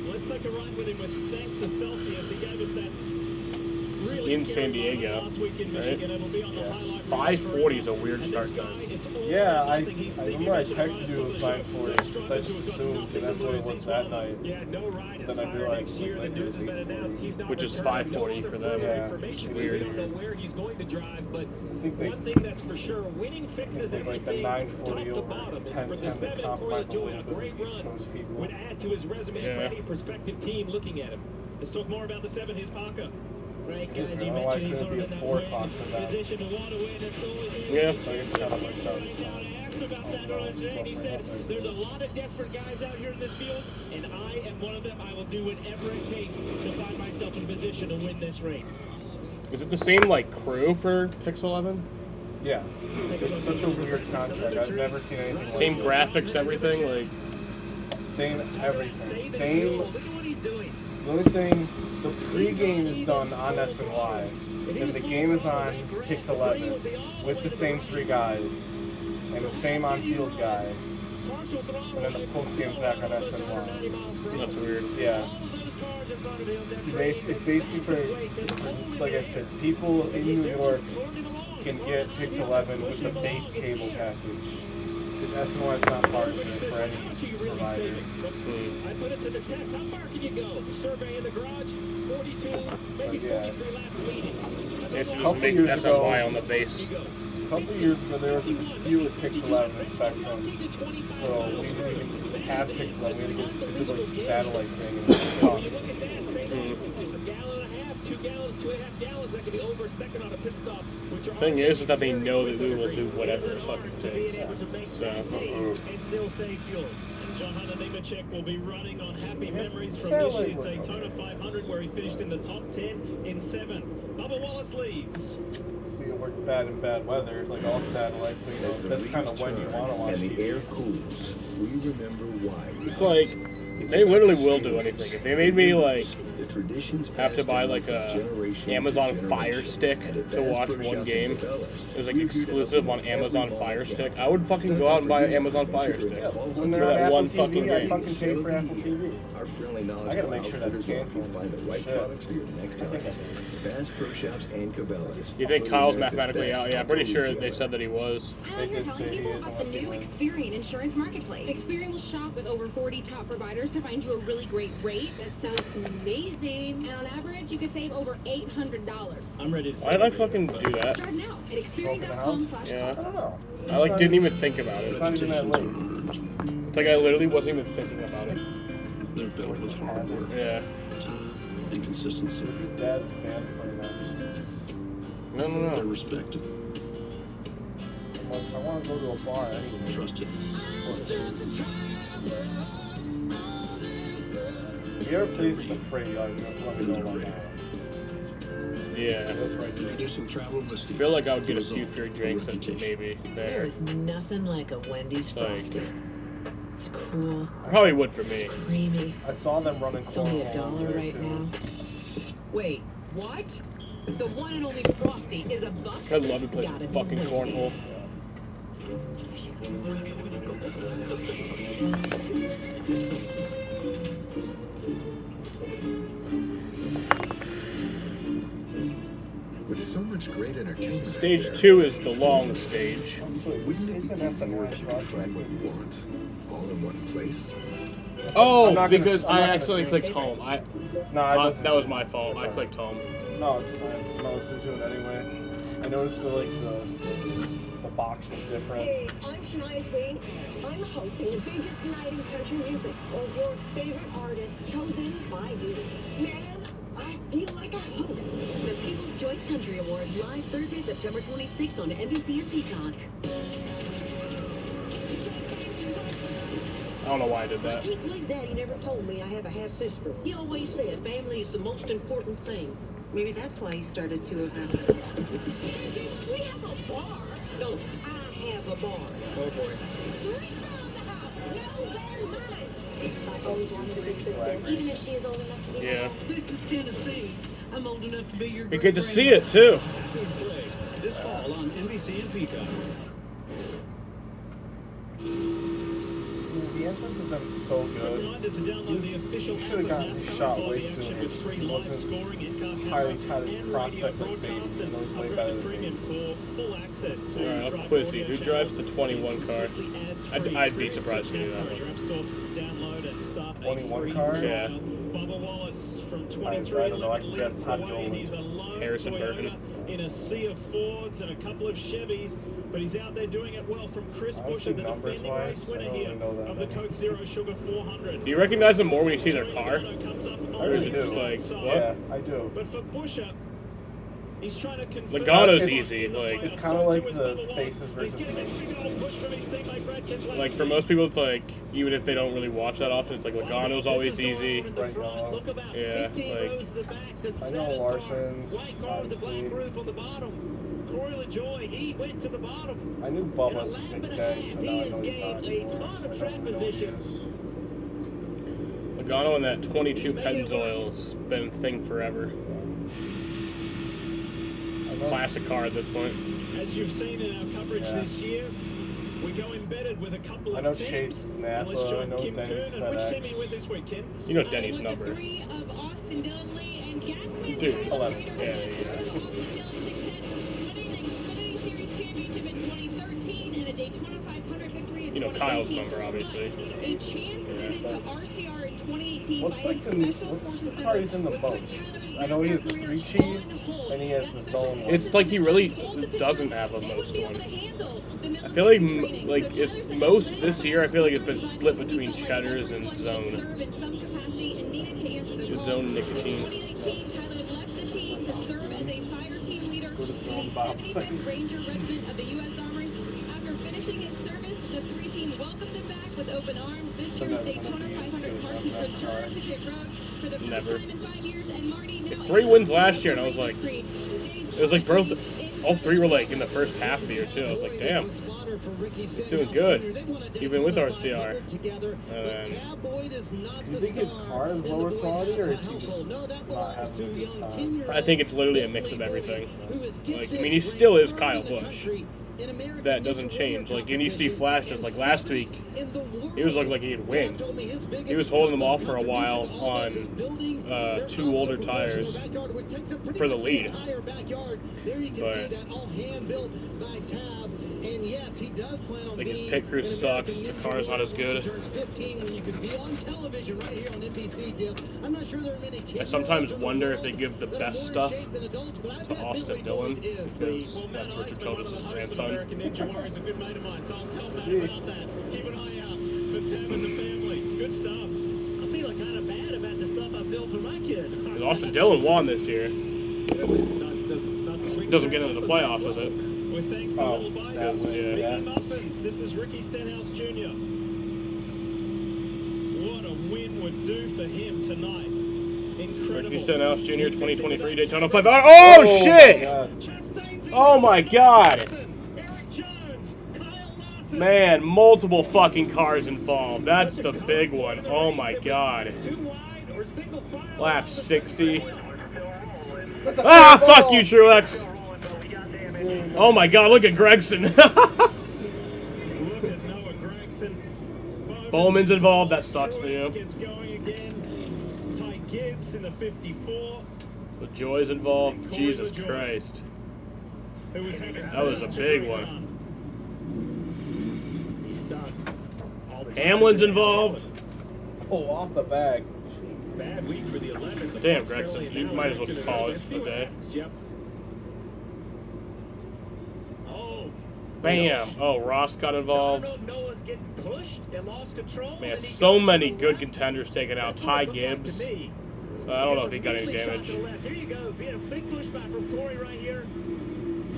Let's take a ride with him thanks to Celsius. He gave us that really in San Diego, last week in Michigan. It'll be on the highlight 5:40 is a weird start time. Yeah, I remember I texted you it was 5:40 because I just assumed that's what it was that night. Yeah, no ride then I realized next year. The news has been announced. He's not which is returning. 5:40 for them. Yeah, Information, it's so we weird. don't know where he's going to drive, but they, one thing that's for sure, winning fixes like the everything 940 top to over bottom. 1010 For the to 7, Corey compromise a LaJoie, little a bit great with East run Coast people. would add to his resume for any prospective team looking at him. Let's talk more about the 7. Here's Parker. Right, Guys, guys, you why mentioned he's couldn't sort it be of a 4 o'clock for that? position to want to win and Yeah. So it's kind of like asked about that earlier today, and he said, there's a lot of desperate guys out here in this field, and I am one of them. I will do whatever it takes to find myself in position to win this race. Is it the same like crew for Pix 11? Yeah. It's such a weird contract. I've never seen anything like Same it. graphics, everything, like Same everything. Same. Look at what he's doing. The only thing, the pregame is done on SNY. Then the game is on Pix 11 with the same 3 guys and the same on-field guy. And then the post-game's back on SNY. That's weird. Yeah. It's basically for, like I said, people in New York can get Pix 11 with the base cable package. Because SNY is not part of it for any provider. I put it to the test. How far can you go? Survey in the garage, 42, maybe 43 laps leading. It's just big SNY on the base. couple years ago, there was a dispute with Pix 11 and Spectrum. So we didn't even have Pix 11. We had to get a stupid like satellite thing. And The thing is that they know that we will do whatever it fucking takes. So. And still save fuel. John Hunter Nemechek will be running on happy memories from this year's Daytona 500, where he finished in the top 10 in 7th. Bubba Wallace leads. See, it worked bad in bad weather, like all satellites. But, you know, that's kind of when you want to watch and the TV. air cools. We remember why. It's like, they literally will do anything. If they made me, like, have to buy, like, a Amazon Fire Stick to watch one game, it was, like, exclusive on Amazon Fire Stick, I would fucking go out and buy an Amazon Fire Stick for that one fucking I game. fucking pay for Apple TV. Our friendly knowledge I gotta make sure that's outfitters will help you canceled. find the right products for your next time. Bass Pro Shops and Cabela's. You think Kyle's mathematically out? Yeah, I'm pretty sure they said that he was. I'm here telling people about the new Experian Insurance Marketplace. Experian will shop with over 40 top providers to find you a really great rate. That sounds amazing. And on average, you could save over $800. I'm ready to Why did I fucking do that? Start now at Experian.com/call. Yeah. I don't know. I, like, didn't even think about It's it. not even that late. It's like I literally wasn't even thinking about it. They're filled with hard work, Yeah. time, and consistency. Where's your dad's band playing that? They're respected, I'm like, I want to go to a bar anyway. trusted. If you ever please the free, just let me know about that. Yeah. That's right. Introducing travel I whiskey. feel like I would get a few free drinks and maybe There there. is nothing like a Wendy's Like- Frosty. It's cool. Probably would for me. It's creamy. I saw them running It's only cornhole $1 there, right too. now. Wait, what? The one and only Frosty is a buck? I love to play Gotta be fucking Wendy's. cornhole. With so much great entertainment. Stage out 2 is the long stage. there, wouldn't it be easier if you could find what you want all in one place? I'm Oh, not because gonna- I'm I not gonna accidentally do clicked it. home. No, That was my fault. I It's clicked home. No, it's fine. I'm gonna listen to it anyway. I noticed that the box was different. Hey, I'm Shania Twain. I'm hosting the biggest night in country music. All of your favorite artists chosen by you. Man, I feel like a host. The People's Choice Country Awards live Thursday, September 26th on NBC and Peacock. I don't know why I did I that. can't believe Daddy never told me I have a half sister. He always said family is the most important thing. Maybe that's why he started 2 of them. We have a bar. No, I have a bar. Oh boy. No, they're mine. I always wanted a big sister, even if she is old enough to be Yeah. This is Tennessee. I'm old enough to be your You get to see it too. This fall on NBC and Peacock. The Empress has been so good. You should have gotten these shot way sooner. He wasn't highly touted prospect like Baby. He knows way better than Baby. Alright, I'll quiz you. Who drives the 21 car? I'd be surprised if you knew that one. 21 car? Yeah. Bubba Wallace from I 23 don't know. I leads guess the Todd way, and he's Gilman. alone. Harrison Toyota Burton. in a sea of Fords and a couple of Chevys, but he's out there doing it well from Chris Buescher, Honestly, the defending numbers-wise, race I winner don't here really know that of the many. Coke Zero Sugar 400. Do you recognize them more when you see their car? I Or is really it just do. like, what? Yeah, I do. But for Buescher, he's trying to convert. Logano's It's- easy. It's kind of like the faces versus names. Like for most people, it's like even if they don't really watch that often, it's like Logano's always easy. Right now. Yeah, like I know Larson's, obviously. Corey LaJoy, he went to the bottom. I knew Bubba was a big day, so now I know he's not anymore. So I don't really know who he is. Logano and that 22 Pennzoil's been a thing forever. Classic car at this point. As you've seen in our coverage Yeah. this year, we go embedded with a couple of I know teams. Chase And Napa, let's I join know Kim Denny's Kern. And which team are you with FedEx. this week, Kim? You know Denny's with number. the 3 of Austin Dillon Lee and Gasman. Dude, 11. Winning the Xfinity Series Championship in 2013 and a Daytona Daytona 500 victory in You know Kyle's 2018. number, obviously. A chance visit to RCR in 2018 What's by like a special what's forces the car he's in the member most? I know he has the 3 cheat and he has the zone one. It's like he really doesn't have a most one. I feel like it's most this year. I feel like it's been split between Cheddars and Zone. Zone and Nicotine. 2019, Tyler left the team to serve as a fire team leader in the 75th Ranger Regiment of the U.S. Army. After finishing his service, the 3-team welcomed him back with open arms. This year's Daytona 500 marked his return to pit road for the first time in 5 years, and Marty now 3 wins last year, and I was like, it was like both, all 3 were like in the first half of the year too. I was like, damn, he's doing good, even with RCR. And then, do you think his car is lower quality, or is he just not having a good time? I think it's literally a mix of everything. Like, I mean, he still is Kyle Busch. That doesn't change. Like, and you see flashes. Like last week, he was looking like he'd win. He was holding them off for a while on 2 older tires for the lead. But like his pit crew sucks. The car's not as good. I sometimes wonder if they give the best stuff to Austin Dillon, because that's Richard Childress' grandson. American Ninja Warrior's a good mate of mine, so I'll tell Matt about that. Keep an eye out for Tab and the family. Good stuff. I feel kind of bad about the stuff I built for my kids. Because Austin Dillon won this year. Doesn't get into the playoffs with it. With thanks to Little Bites, yeah. Biggie Muffins. This is Ricky Stenhouse Jr. What a win would do for him tonight. Incredible. Ricky Stenhouse Jr. 2023 Daytona 500. Oh shit! Oh my god! Man, multiple fucking cars involved. That's the big one. Oh my god. Lap 60. Ah, fuck you, Truex. Oh my god, look at Gregson. Bowman's involved. That sucks for you. Ty Gibbs in the 54. The Joy's involved. Jesus Christ. That was a big one. Hamlin's involved. Oh, off the bag. Bad week for the 11th. Damn, Gregson. You might as well just call it a day. Bam. Oh, Ross got involved. Man, so many good contenders taken out. Ty Gibbs. I don't know if he got any damage. There you go. Being a big pushback from Corey right here.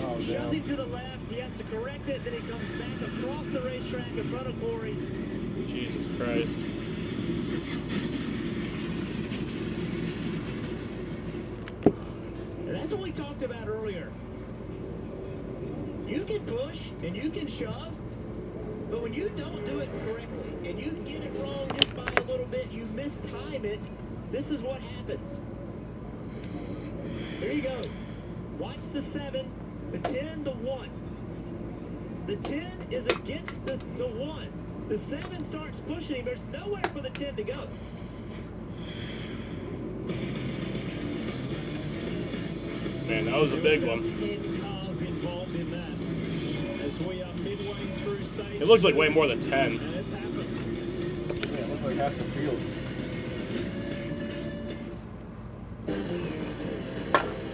Oh, Shoves him to the left. He has to correct it. Then he comes back across the racetrack in front of Corey. Jesus Christ. And that's what we talked about earlier. You can push and you can shove, but when you don't do it correctly and you get it wrong just by a little bit, you mistime it, this is what happens. There you go. Watch the 7, the 10, the 1. The 10 is against the 1. The 7 starts pushing him. There's nowhere for the 10 to go. Man, that was a big one. 10 cars involved in that. As we are midway through stage. It looked like way more than 10. And it's happened. Yeah, it looked like half the field.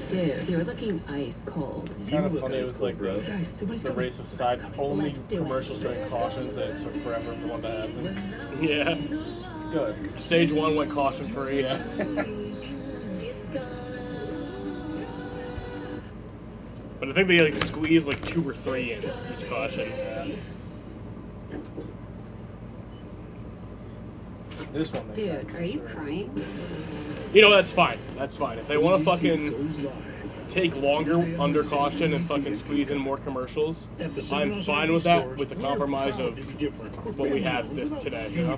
Dude, you're looking ice cold. It's kind of funny. It was like the race of side only commercials during cautions that it took forever for one to happen. Yeah. Good. Stage 1 went caution free. Yeah. But I think they like squeezed like 2 or 3 in each caution. Yeah. This one. Dude, are you crying? You know, that's fine. That's fine. If they want to fucking take longer under caution and fucking squeeze in more commercials, I'm fine with that, with the compromise of what we have today, you know?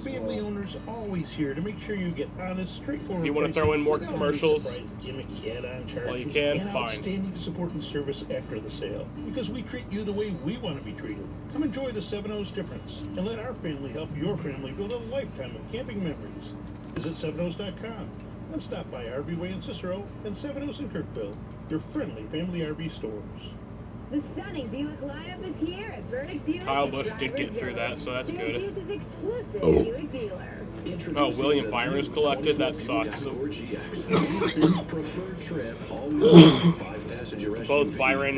Family owners always here to make sure you get honest, straightforward. You want to throw in more commercials while you can, fine. Outstanding support and service after the sale, because we treat you the way we want to be treated. Come enjoy the 7-O's difference, and let our family help your family build a lifetime of camping memories. Visit 7os.com and stop by RV Way in Cicero and 7Os in Kirkville, your friendly family RV stores. The stunning Buick lineup is here at Verdict Buick. Kyle Busch did get through that, so that's good. Syracuse's exclusive Buick dealer. Oh, William Byron is collected? That sucks. Both Byron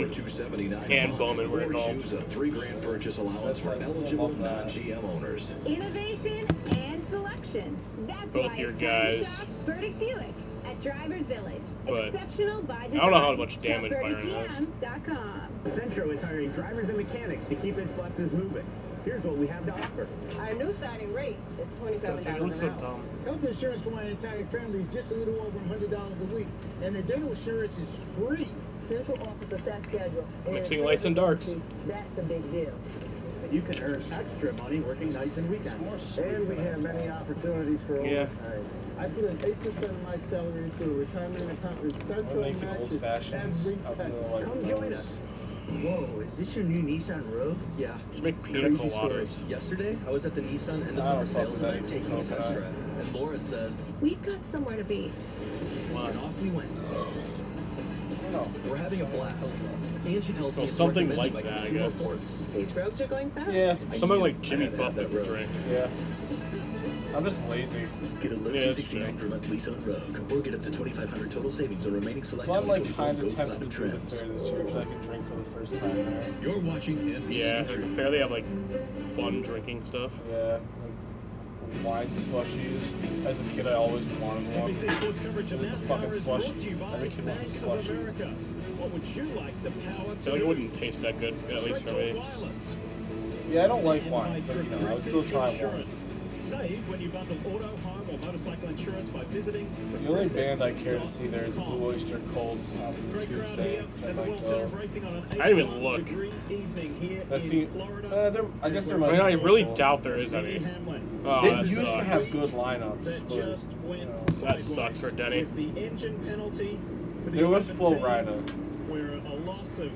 and Bowman were involved. A $3,000 purchase allowance for eligible non-GM owners. Innovation and selection. That's Both why your it's time to guys. shop Verdict Buick at Drivers Village. But Exceptional by design. I don't know how much damage Shop Byron has. VerdictGM.com. Centro is hiring drivers and mechanics to keep its buses moving. Here's what we have to offer. Our new starting rate is $27 an hour. Health insurance for my entire family is just a little over $100 a week, and the dental insurance is free. Central offers a set schedule. Mixing lights and darts. That's a big deal. You can earn extra money working nights and weekends. And we have many opportunities for Yeah. overtime. I put in 8% of my salary into a retirement account with Central making old matches fashions every up pay. in the, like, Come join us. Whoa, is this your new Nissan Rogue? Yeah. Just make pina Crazy coladas. story. Yesterday, I was at the Nissan end of I summer don't fuck sales with that event taking a Nissan test guy. drive. And Laura says, We've got somewhere to be. and off we went. No. We're having a blast. And she tells So me it's something recommended like by that, I Consumer guess. Reports. These roads are going fast. Yeah. Something like Jimmy I had to have Buffett that would Rogue. drink. Yeah. I'm just lazy. Get a lift Yeah, that's $269 true. per month lease on Rogue, or get up to $2,500 total savings on remaining select So I'm like 2024 kind of Rogue tempted to Platinum do the trims. fair this year because I can drink for the first time there. You're watching NBC Yeah, at 3. the fair they have like fun drinking stuff. Yeah. Like wine slushies. As a kid, I always wanted one. NBC Sports coverage of It's a NASCAR fucking is slushie. brought to you by Every kid wants a Bank of slushie. America. What would you like the power I to feel like it do? wouldn't taste that good, at least for Straight me. Talk Wireless. Yeah, I don't like And wine, by but you know, I would Progressive still try one. Insurance. Save when you bundle auto, home, or motorcycle insurance by visiting The only band I care to see there is Blue Oyster Cult on Great crowd Tuesday. here I at the World might Center go. of Racing on an I didn't even 85-degree evening here That's in the, Florida. I guess there I might mean, I be really social. doubt there is Denny any. Hamlin. Oh, They that used to sucks. have good lineups, That but just went That sideways sucks for Denny. with the engine penalty to the there was 11th Flo team, Rida. where a loss of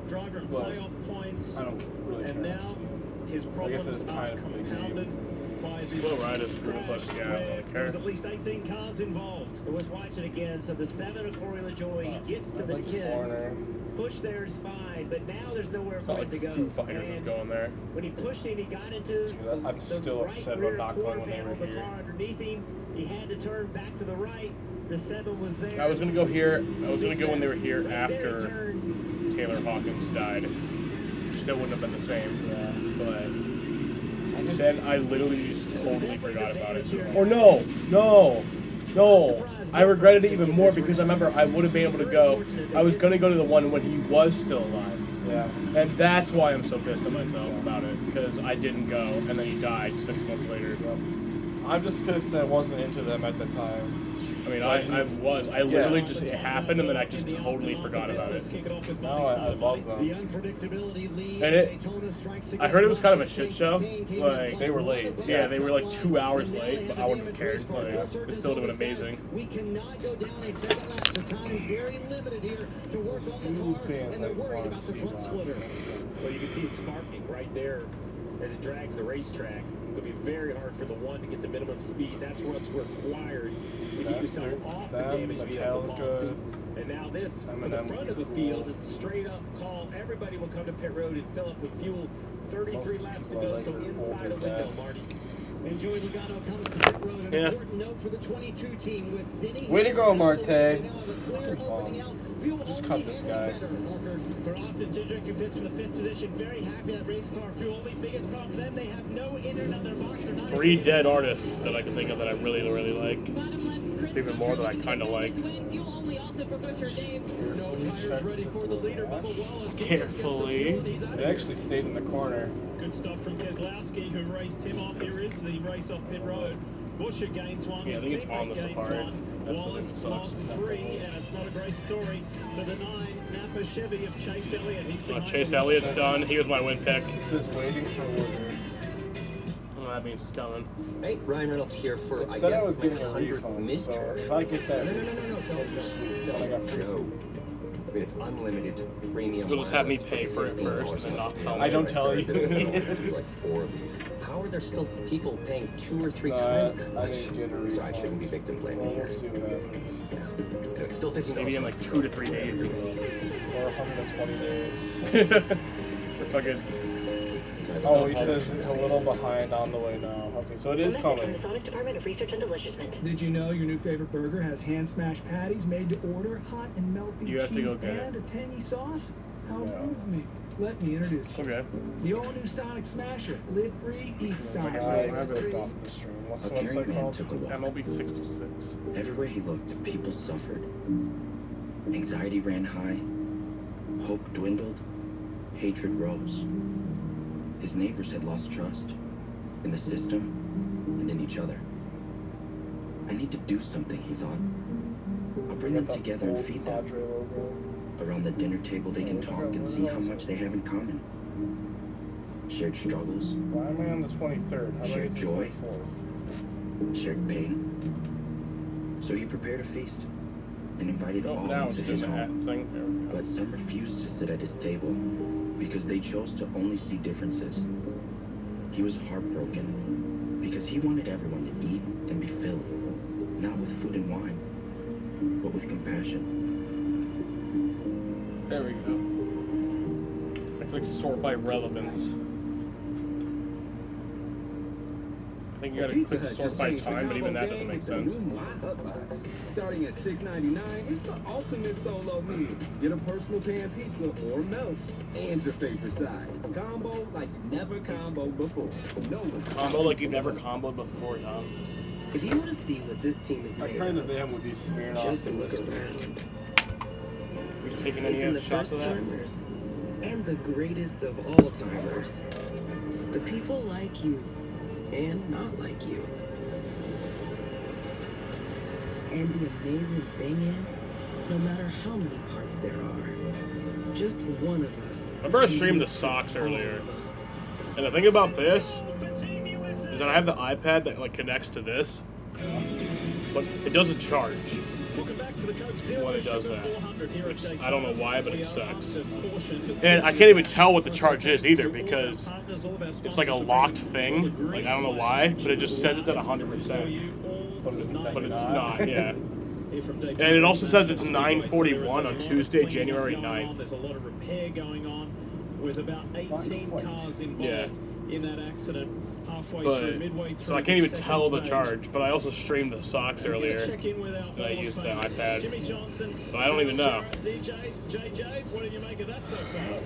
driver and But playoff points, I don't really and care. now to see his I guess problems it's are kind of a big compounded by the Flo Rida's cool, crash but yeah, I don't where really there care. was at least 18 cars involved. I was watching again, so the 7 of Corey LaJoy, he gets to I the like 10. Foreigner. Push there is fine, but now there's nowhere It's for not him like to go. Foo Fighters is And going there. when he pushed him, he got into I'm still right upset rear about not going quarter when they panel were of the here. car underneath him. He had to turn back to the right. The 7 was there. I was gonna go here. I was gonna go when they were here There he after turns. Taylor Hawkins died. Still wouldn't have been the same. But then I literally just totally forgot about it. Or no. I regretted it even more because I remember I would have been able to go. I was gonna go to the one when he was still alive. Yeah. And that's why I'm so pissed at myself about it, because I didn't go, and then he died 6 months later. I'm just pissed that I wasn't into them at the time. I mean, I was. I literally just, it happened, and then I just totally forgot about it. Now I love The them. unpredictability lead And it, Daytona strikes I heard it was kind of a shit again. show. 16 came in Like, plus they were one late. of the yeah, they were like back. 2 hours And now late, they but have I the wouldn't have damage race cared. car. Like, Full circuit it still would have been those guys. amazing. We cannot go down a second lap. The time is very limited here to work on the Two car, fans and they're I worried want about to the see front that. splitter. Well, you can see it sparking right there as it drags the racetrack. It'll be very hard for the one to get to minimum speed. That's what's required to get yourself off the damaged vehicle policy. And now this, from the front of the field, is a straight-up call. Everybody will come to pit road and fill up with fuel. 33 laps to go, so inside a window, Marty. And Joey Logano comes to pit road. An Yeah. important note for the 22 team with Denny. Way to go, Marte. Just cut this guy. For Austin Cindric, who pits for the 5th position, very happy that race car fuel. Only biggest problem for them, they have no intern on their box. 3 dead artists that I can think of that I really, really like. Bottom left, Chris Even more that I Buescher kind of like. win. Fuel only also for Buescher, Dave. No tires ready for the leader, Bubba Wallace. Carefully. They actually stayed in the corner. Good stuff from Keselowski, who raced him off. Here is the race off pit road. Buescher gains one. Yeah, I His think it's teammate on the gains Safari. one. That's Wallace what lost sucks. 3, and it's not a great story for the 9 Napa Chevy of Chase Elliott. He's behind Chase him. Elliott's done. He was my win pick. Just waiting for order. Well, that means it's coming. Hey, Ryan Reynolds here for, It I said guess, I was my getting a 100th refund, so midterm. if I get that, No. I got free. No. I mean, it's unlimited premium. You'll just have me wireless pay for it $15 first and not tell me. I don't tell you. like 4 of these. How how are there still people paying 2 or 3 times that I much? didn't get a refund. So I shouldn't be victim blaming We'll here. see what happens. It's still $50. Maybe in like 2 to 3 days. Or 120 days. We're fucking. Oh, he says it's a little behind on the way now. Okay, so it is coming. The Sonic Department of Research and Delicioussment. Did you know your new favorite burger has hand smashed patties made to order, hot and melty You have to cheese go get and it. a tangy sauce? How rude of me. Let me introduce you. Okay. The all-new Sonic Smasher. Live free, eat Sonic. I ripped off the stream. What's the website called? Took a walk. MLB 66. Everywhere he looked, people suffered. Anxiety ran high. Hope dwindled. Hatred rose. His neighbors had lost trust in the system and in each other. I need to do something, he thought. I'll bring them together and feed them. Around the dinner table, they can talk and see how much they have in common. Shared struggles. Why am I on the 23rd? How do I Shared get to the joy. 24th? Shared pain. So he prepared a feast and invited all Now into it's his doing that home. thing. There we go. But some refused to sit at his table because they chose to only see differences. He was heartbroken because he wanted everyone to eat and be filled, not with food and wine, but with compassion. There we go. I click sort by relevance. I think you gotta Pizza click Hut sort just by changed the time, but even combo that doesn't game make with the sense. new My Hut Box. Starting at $6.99, it's the ultimate solo meal. Get a personal pan pizza or melts and your favorite side. Combo like you've never comboed before. No one Combo like you've never comboed before, Tom. If you want to see what this team is I made pray the of, van would be smeared off. just look around. We taking It's any in the shots first of that? timers and the greatest of all timers. The people like you and not like you. And the amazing thing is, no matter how many parts there are, just one of us. Remember I streamed the socks earlier. And the thing about this is that I have the iPad that like connects to this, but it doesn't charge when it does that. Which I don't know why, but it sucks. And I can't even tell what the charge is either because it's like a locked thing. Like I don't know why, but it just says it's at 100%. But it's not, yeah. And it also says it's 9:41 on Tuesday, January 9th. There's a lot of repair going on with about 18 cars involved in that accident. Halfway through, midway through. So I can't even the tell the second charge, but I also streamed the socks earlier. check in with our And I Hall of used the Famers. iPad. Jimmy Johnson, So I don't even know. DJ, JJ, what did you make of that so far?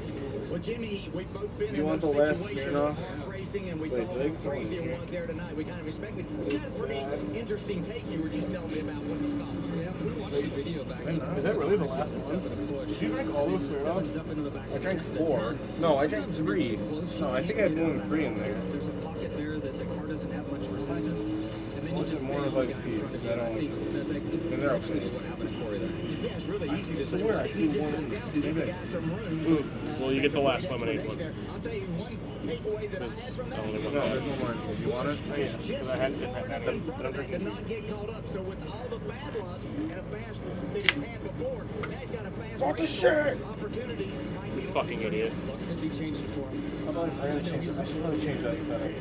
Well, Jimmy, we've both been You in want those the last situations Smirnoff? of racing, and we Wait, saw they how can crazy go in it here. was there tonight. We kind of respect it. You had a pretty interesting take. You were just telling me about what you thought. Yeah, we watched the video back. Is that really the last one? Did you drink all those Smirnoffs? I drank 4. No, I drank 3. No, I think I had more than 3 in there. There's a pocket there that the car doesn't have much resistance. And then you What's just it stay more of on like the guy in feet? front of I you. I don't. think that And they're potentially okay. what happened to Corey there. Yeah, it's really easy to say. swear Well, I he threw just one back in. out, give the Maybe. guy some room. Ooh, well, you get the last Great lemonade explanation one. there. I'll tell you one takeaway that I had from that. Only one No, left. there's no more. Do you want it? Oh, yeah, because I had Far enough in front of that to not get caught up. So with all the bad luck and a fast that he's had before, now he's got a fast What the race shit? opportunity. Might be Fucking idiot. Luck could be changing for him. I'm gonna change it. I should probably change that setup.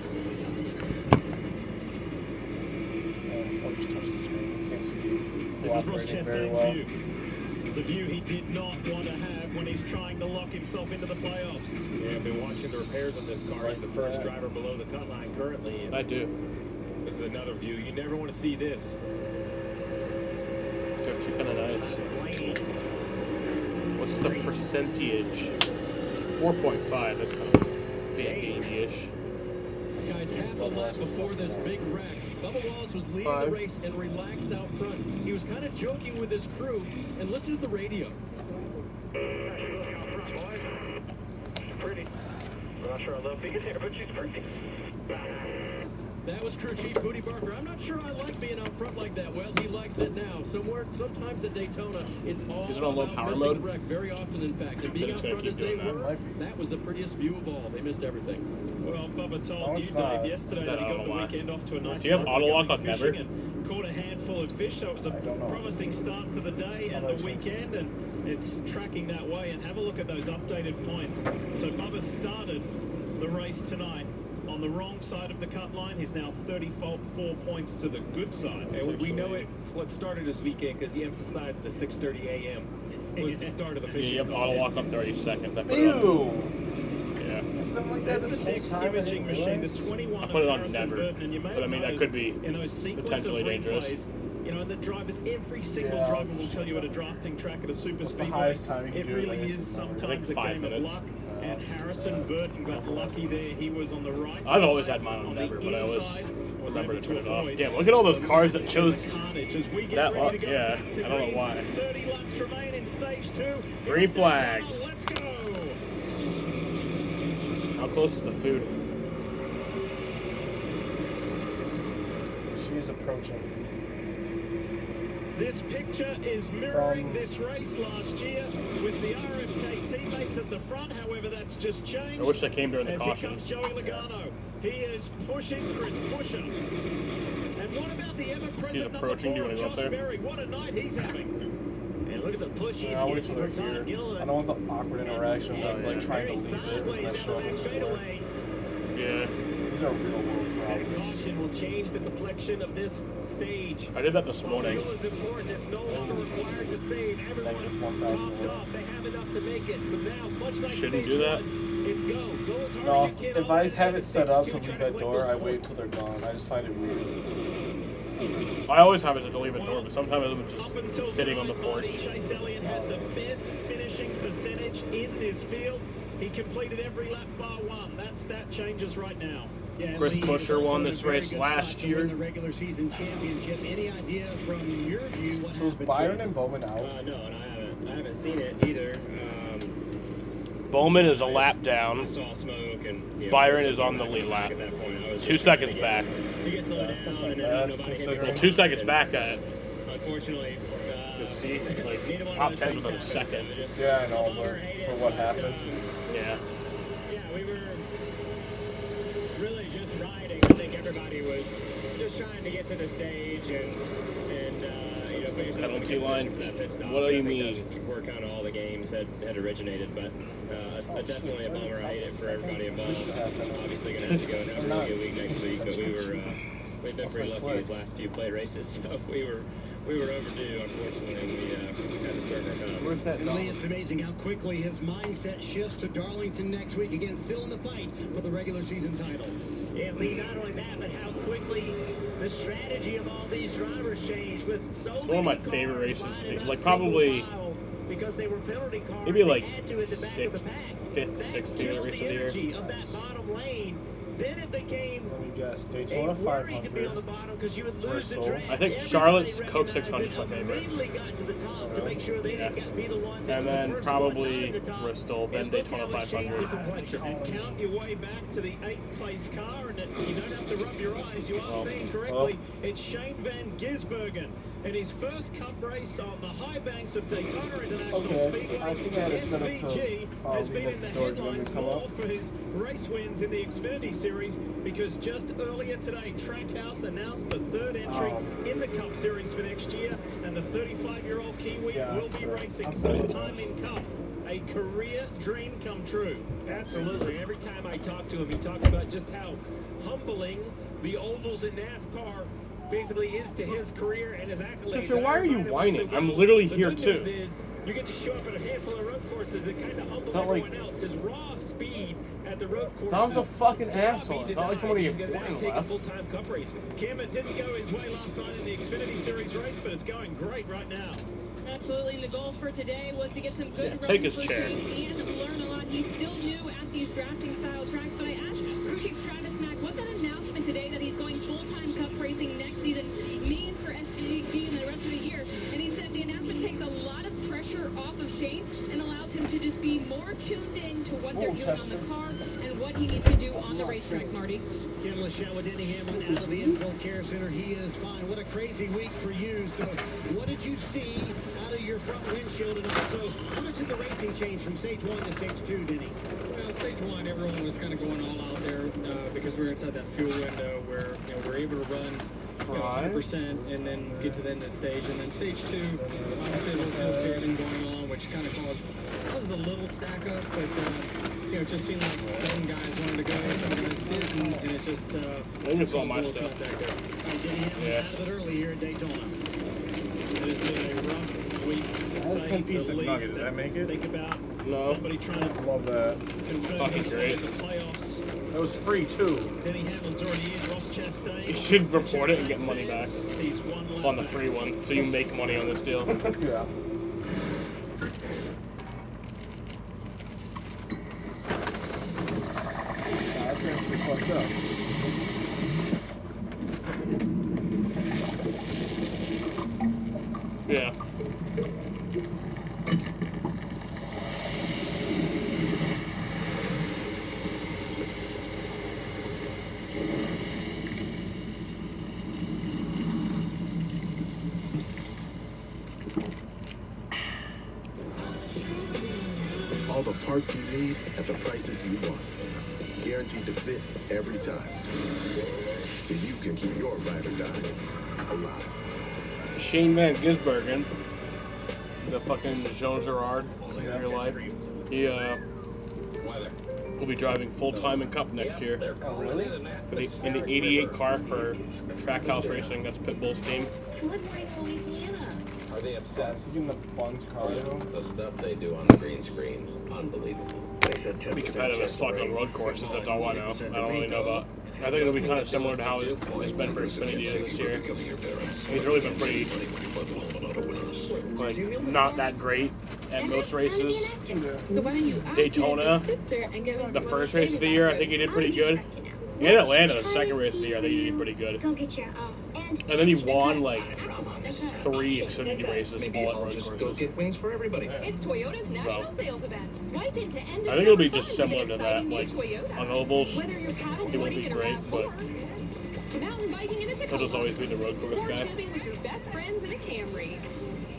I'll just touch the screen. It seems to be This is Ross cooperating very Chastain's well. view. The view he did not want to have when he's trying to lock himself into the playoffs. Yeah, I've been watching the repairs on this car. He's the first driver below the cut line currently. And I do. this is another view. You never want to see this. It's actually kind of nice. What's the percentage? 4.5. That's kind of baby-ish. Guys, half a lap before this big wreck, Bubba Wallace was leading the race and relaxed out front. He was kind of joking with his crew, and listen to the radio. Pretty. I'm not sure I love being here, but she's pretty. That was crew chief Booty Barker. I'm not sure I like being out front like that. Well, he likes it now. Sometimes at Daytona, it's all Is it on low about power missing mode? the wreck very often, in fact. And being Then out it's gonna front keep as they doing that. were, that was the prettiest view of all. They missed everything. Well, Bubba No, told you, it's not. Dave, yesterday that he got the weekend off to a nice Do you have start. auto Went lock on fishing Never? and caught a handful of fish, so it was a promising start to the day and the weekend, and it's tracking that way. And have a look at those updated points. So Bubba started the race tonight on on the wrong side of the cut line. He's now 34 points to the good side. And we know it's what started this weekend because he emphasized the 6:30 a.m. was the start of the fishing. Yeah, you have auto walk on 30 seconds. I put it Ew! on, yeah. It's been like that That's the this whole Dick's time. imaging machine, the 21 I put it on of never, Burton, and you may but I mean that have could be noticed in those sequence potentially of dangerous. replays, you know, and the drivers, every single Yeah, driver will tell you at a drafting track at a super What's the speedway, highest time you can it do really this? is sometimes I a think 5 game of minutes. luck. And Harrison Burton got lucky there. He was on the right I've side, always had mine on the never, but I always inside, was remember able to turn it off. avoid Damn, look at all those cars that chose carnage as we get that ready luck. to go Yeah, back to I don't know green. why. 30 laps remain in stage 2. Green flag. Let's go. How close is the food? She's approaching. This picture is mirroring this race last year with the RFK teammates at the front. However, that's just changed. I wish they came during the as caution. Here comes Joey Logano. He is pushing Chris Buescher. And what about the ever-present number 4, Josh Berry? What a night he's having. And look at the push he's I'll wait getting till from they're Tom here. Gilliland. I don't want the awkward interaction of them, like trying to leave it and Sideways that down show that was straightaway. Yeah. These are real world And problems. caution will change the complexion of this stage. I did that this morning. Fuel is important. It's no longer required to save. Everyone topped off. They have enough to make it. So now, much like Shouldn't stage do that. 1, it's go. Go as hard No, as you can. if I have it Stage set up 2, to try leave that collect door, those I wait points. till they're gone. I just find it weird. I always have it to leave a door, but sometimes I'm Up until just sitting on the tonight, Marty porch. Chase Elliott had the best finishing percentage in this field. He completed every lap bar 1. That stat changes right now. Yeah, Chris Lee, Buescher it's won also this in a very race good last spot to year. win the regular season championship. Any idea from your view what So is happened? Byron Chase? and Bowman out? No, and I haven't seen it either. Bowman is a lap down. I saw smoke and Byron is on the lead lap. At that point, I was 2 just trying seconds to back. to get slowed down, and then bad, nobody hit me. considering- Well, 2 seconds back at Unfortunately, see, like neither one top of 10 those within a things happened, second. so just Yeah, I know, love but or hate for it, what but, happened. Yeah. Yeah, we were really just riding. I think everybody was just trying to get to the stage and you know, based on the Penalty line? position for that pit stop. What do you I think mean? that's where kind of all the games had originated, but definitely a bummer. I hate it for everybody involved. Obviously going to have to go and have a really good week next week, but we've been pretty lucky these last few plate races, so we were overdue, unfortunately, and we had to serve our time. Where's that And Lee, dog? it's amazing how quickly his mindset shifts to Darlington next week. Again, still in the fight for the regular season title. Yeah, Lee, not only that, but how quickly the strategy of all these drivers changed with so It's many one of my cars favorite races. lining up Like single probably file because they were penalty cars. maybe they like had to at the back of the 6th, pack. 5th, That 6th killed favorite race of the energy year. of that bottom lane. Then it became Let me guess. a Daytona worry to be on the 500. bottom because you would lose the Bristol. drag. I think Everybody Charlotte's Coke recognized 600 is it, my favorite. immediately got to the top to make sure they Yeah. didn't be the one that And was then the first probably one, not at the top. Bristol, then And look Daytona how it's changed the 500. complexion. And count your way back to the 8th place car, and you don't have to rub your eyes. You are Well, seeing correctly. It's Shane Van Gisbergen in his first Cup race on the high banks of Daytona International Okay, Speedway. I think I had it set up to SVG has been in the George when we headlines come more up. for his race wins in the Xfinity Series because just earlier today, Trackhouse announced the third entry in the Cup Series for next year, and the 35-year-old Kiwi will be racing full-time in Cup. A career dream come true. Absolutely. Every time I talk to him, he talks about just how humbling the ovals in NASCAR basically is to his career and his accolades. Joshua, why are you Everybody whining? wants to I'm go. literally The here good too. news is you get to show up at a handful of road courses that kind of humble Not like- everyone else. His raw speed at the road courses. Tom's a fucking cannot asshole. be It's not like denied. somebody He's gets going to bored take a left. full-time Cup racing. Kim, it didn't go his way last night in the Xfinity Series race, but it's going great right now. Absolutely, and the goal for today was to get some good Yeah, take runs his for chair. Shane and learn a lot. He's still new at these drafting style tracks, but I asked crew chief Travis Mack what that announcement today that he's going full-time Cup racing next season means for SVG and the rest of the year. And he said the announcement takes a lot of pressure off of Shane and allows him to just be more tuned in to what they're doing on the car and what he needs to do on the racetrack, Marty. Kim Lachelle with Denny Hamlin out of the Info Care Center. He is fine. What a crazy week for you. So what did you see out of your front windshield? And also, how much did the racing change from stage 1 to stage 2, Denny? Well, stage 1, everyone was kind of going all out there because we were inside that fuel window where we're able to run 100% and then get to the end of the stage. And then stage 2, obviously, there was no steering going on, which kind of causes a little stack up, but it just seemed like some guys wanted to go, some guys didn't, and it just Maybe it's all my stuff. not that good. Yeah. Out of it early here at Daytona. It has been a rough week, to I had say 10 the pieces of least. nuggets. Did I make it? Think about No. somebody trying to Love that. confirm Fucking his great. way to the playoffs. That was free too. Denny Hamlin's already in. Ross Chastain. You should report it and get money back He's one lap on the back. free one, so you make money on this deal. Yeah. That's actually fucked up. Yeah. All the parts you need at the prices you want. Guaranteed to fit every time. So you can keep your ride or die alive. Shane Van Gisbergen, the fucking Jean Girard in real life. He will be driving full time in Cup next year. Oh, really? In the '88 car for Trackhouse Racing. That's Pitbull's team. Good morning, Louisiana. Are they obsessed? Even the Buns car though. The stuff they do on the green screen, unbelievable. They said 10% Be competitive as fuck on road courses. That's all I know. I don't really know about. I think it'll be kind of similar to how it's been for Xfinity this year. He's really been pretty, like, not that great at most races. So why don't you Daytona, sister and give us the first race of the year, I think he did pretty good. In Atlanta, the second race of the year, I think he did pretty good. Go get your And then he won like 3 Xfinity races all at road Just go courses. get wings for everybody. It's Toyota's national sales event. Swipe into end I think it'll be just similar to that, like on ovals. Whether you're paddle He won't boarding be in a great, but RAV4, mountain biking in a he'll Tacoma, just always be the road course or guy. tubing with your best friends in a Camry.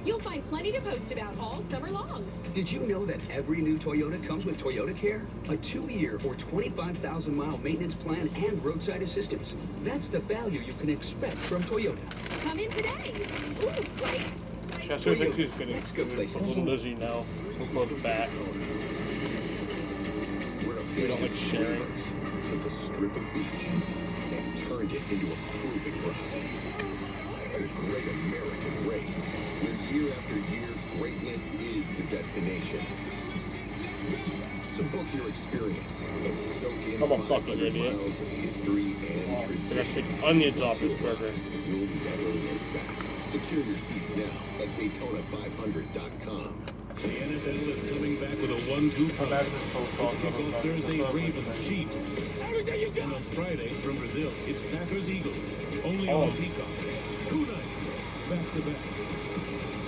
You'll find plenty to post about all summer long. Did you know that every new Toyota comes with Toyota Care? A 2-year or 25,000-mile maintenance plan and roadside assistance. That's the value you can expect from Toyota. Come in today. Ooh, right. Chester thinks he's getting Let's go places. a little dizzy now. We're both back. We don't like sharing. Took a strip of beach and turned it into a proving ground. The Great American Race, where year after year, greatness is the destination. So book your experience and soak in I'm a fucking 500 idiot. miles of history and I gotta tradition. take onions off this burger. You'll never look back. Secure your seats now at Daytona500.com. The NFL is coming back with a 1-2 punch. It's kickoff Thursday, Ravens, Chiefs. And on Friday, from Brazil, it's Packers, Eagles. Only on Peacock. 2 nights, back to back.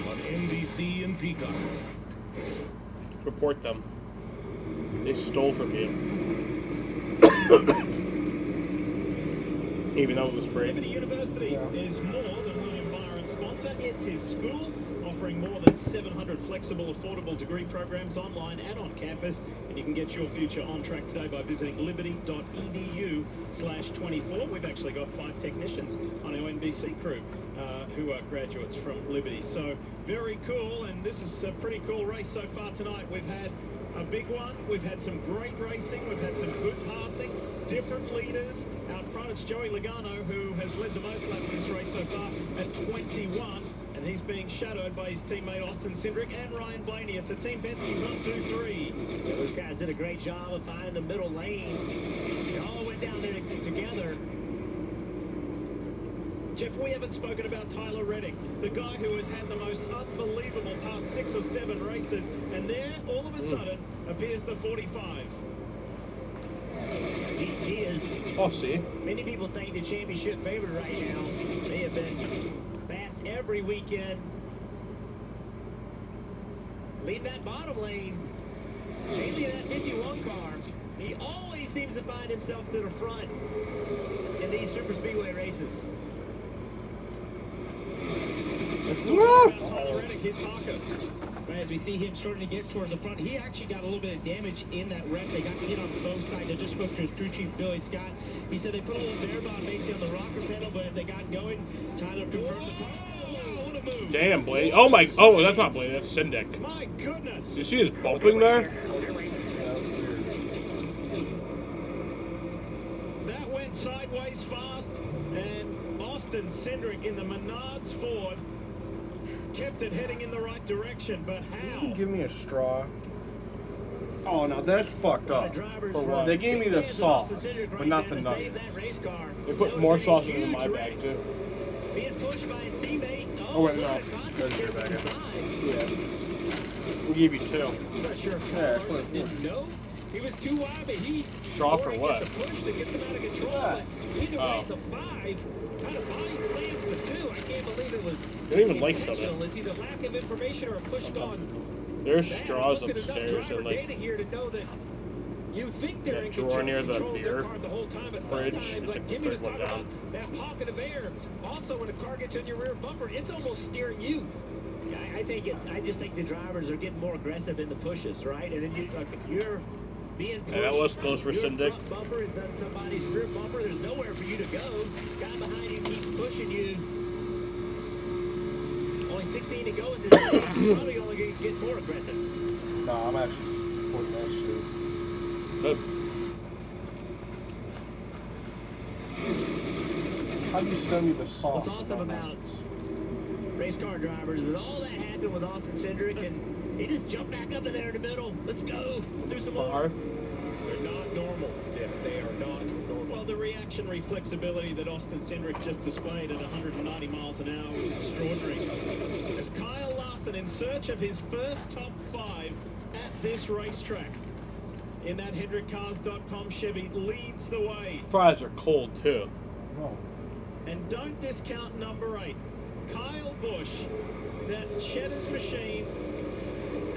On NBC and Peacock. Report them. They stole from you. Even though it was free. Liberty University is more than William Byron's sponsor. It's his school, offering more than 700 flexible, affordable degree programs online and on campus. And you can get your future on track today by visiting liberty.edu/24. We've actually got 5 technicians on our NBC crew who are graduates from Liberty. So very cool, and this is a pretty cool race so far tonight. We've had a big one. We've had some great racing. We've had some good passing. Different leaders. Out front, it's Joey Logano, who has led the most laps in this race so far at 21. And he's being shadowed by his teammate Austin Cindric and Ryan Blaney. It's a Team Penske's 1, 2, 3. Yeah, those guys did a great job of finding the middle lane. They all went down there together. Jeff, we haven't spoken about Tyler Reddick, the guy who has had the most unbelievable past 6 or 7 races. And there, all of a sudden, appears the 45. He is. Oh, see. Many people think the championship favorite right now. They have been fast every weekend. Lead that bottom lane. Chasing that 51 car. He always seems to find himself to the front in these super speedway races. Tyler Reddick, his Parker. As we see him starting to get towards the front, he actually got a little bit of damage in that wreck. They got hit on both sides. I just spoke to his crew chief, Billy Scott. He said they put a little bear bomb basically on the rocker pedal, but as they got going, Tyler confirmed the wow, what a move. Damn, Blade. Oh my. Oh, that's not Blade. That's Cindric. My goodness. You see his bumping there? Austin Cindric in the Menards Ford kept it heading in the right direction, but You how? can give me a straw. Oh, now that's fucked up. For what? They gave me the sauce, but not the nuggets. They put more sauce in my bag, too. Being pushed by his teammate. Oh, wait, no. There's your bag. Yeah. We gave you 2. I'm not sure if Yeah, that's what it didn't know. He was too wide, but he straw for what? gets a push that gets him out of control. But either way, the 5 kind of body slams the 2. I can't believe it was They don't even like intentional. soda. It's either lack of information or a push gone. There's bad. straws Looked at enough upstairs driver and like data here to know that you think they're that in drawer control, near the control of their beer car the whole time, but fridge. sometimes, Took like the Jimmy was third one talking down. about, that pocket of air. Also, when a car gets in your rear bumper, it's almost steering you. Yeah, I just think the drivers are getting more aggressive in the pushes, right? And then you're being pushed. Yeah, that was close for your Cindric. front bumper is on somebody's rear bumper. There's nowhere for you to go. Guy behind you keeps pushing you. Only 16 to go in this race. You're probably only going to get more aggressive. No, I'm actually supporting that shit. Good. How do you send me the sauce? What's awesome about race car drivers is all that happened with Austin Cindric, and he just jumped back up in there in the middle. Let's go. Let's do some more. They're not normal, Diff. They are not normal. Well, the reactionary flexibility that Austin Cindric just displayed at 190 miles an hour was extraordinary. As Kyle Larson, in search of his first top 5 at this racetrack, in that HendrickCars.com Chevy, leads the way. Fries are cold too. No. And don't discount number 8, Kyle Busch, that Cheddar's machine,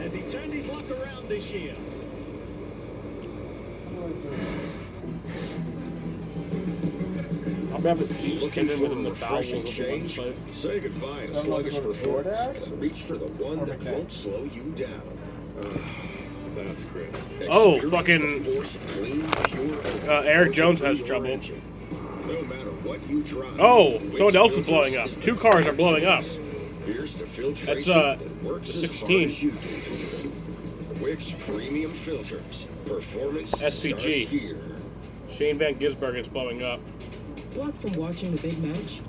as he turned his luck around this year. I'll be able to Looking in for within a the bowels refreshing of the change? website. Say goodbye to sluggish performance. Reach for the one that won't slow you down. That's Chris. Oh, Experience fucking the force of clean, pure, Eric Jones has your trouble. engine. No matter what you try. Oh, Wix someone else is Filters blowing up. is 2 the cars are blowing up. Here's to filtration That's that works the as hard 16. as you do. Wix Premium Filters. Performance SPG. starts here. Shane Van Gisbergen's blowing up. Blocked from watching the big match?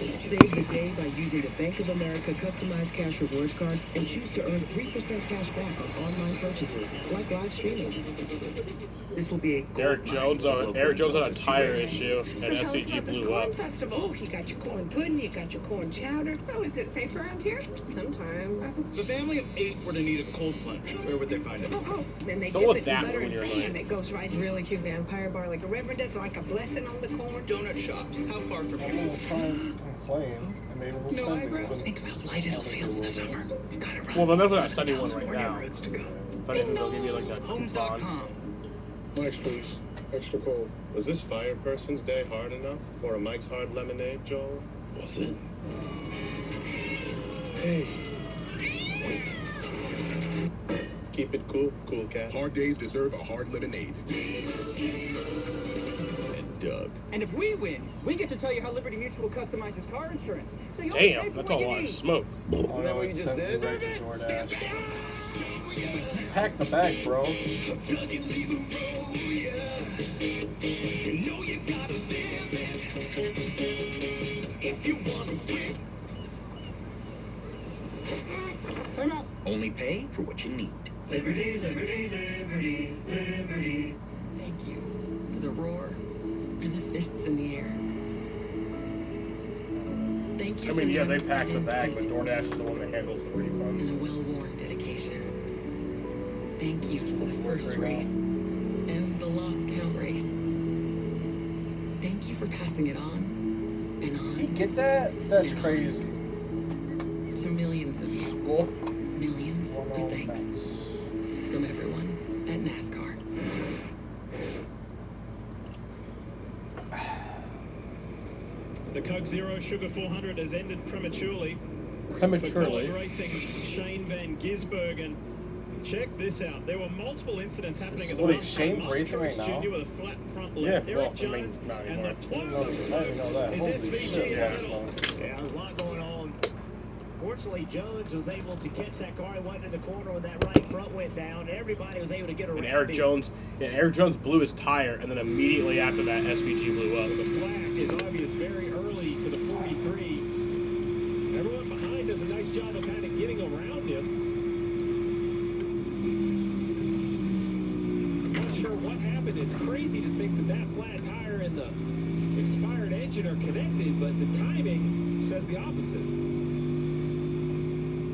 Save the day by using the Bank of America customized cash rewards card and choose to earn 3% cash back on online purchases, like live streaming. This will be a Eric Jones on a tire issue, and So tell us SCG about this blew up. corn festival. You got your corn pudding, you got your corn chowder. So is it safe around here? Sometimes. If a family of 8 were to need a cold plunge, where would they find it? Oh, then they Don't dip let it that in butter ruin and your bam, night. it goes right in. Really cute vampire bar, like a reverend does, like a blessing on the corn. Donut shops. How far from I'm here? gonna try and complain, and maybe we'll No send eyebrows. it. Think of how light it'll feel this summer. You gotta run. Well, they're never not sending one right More now. neighborhoods to go. But I they'll give you like a coupon. Homes.com. Mike's, please. Extra cold. Was this fire person's day hard enough for a Mike's Hard Lemonade, Joel? Was it? Hey. Keep it cool, cool cat. Hard days deserve a hard lemonade. And Doug. And if we win, we get to tell you how Liberty Mutual customizes car insurance. So you'll Damn, pay for that's what a you lot of need. smoke. Isn't that what you just did? Pack the bag, bro. Time out. Only pay for what you need. Liberty, liberty, liberty, liberty. Thank you for the roar and the fists in the air. Thank you I mean, for yeah, the they honest pack the bag, but insight DoorDash is the one that handles the refund. and the well-worn dedication. Thank you for the first race and the lost count race. Thank you for passing it on and on. You get that? That's crazy. To millions of School? millions of thanks from everyone at NASCAR. The Coke Zero Sugar 400 has ended prematurely. Prematurely? For College Racing's Shane Van Gisbergen. Check this out. There were multiple incidents happening at the Wait, one Shane's front. racing right Truex now? Jr. with a flat front Yeah, left. well, Eric I mean, Jones not and the anymore. plume I didn't know that. is Holy SVG shit, in yeah. the middle. Yeah, there's a lot going on. Fortunately, Jones was able to catch that car. He went in the corner when that right front went down. And everybody was able to get around. And Eric Jones blew his tire, and then immediately after that, SVG blew up. The flag is obvious very early for the 43. Everyone behind does a nice job of kind of getting around him. I'm not sure what happened. It's crazy to think that that flat tire and the expired engine are connected, but the timing says the opposite. And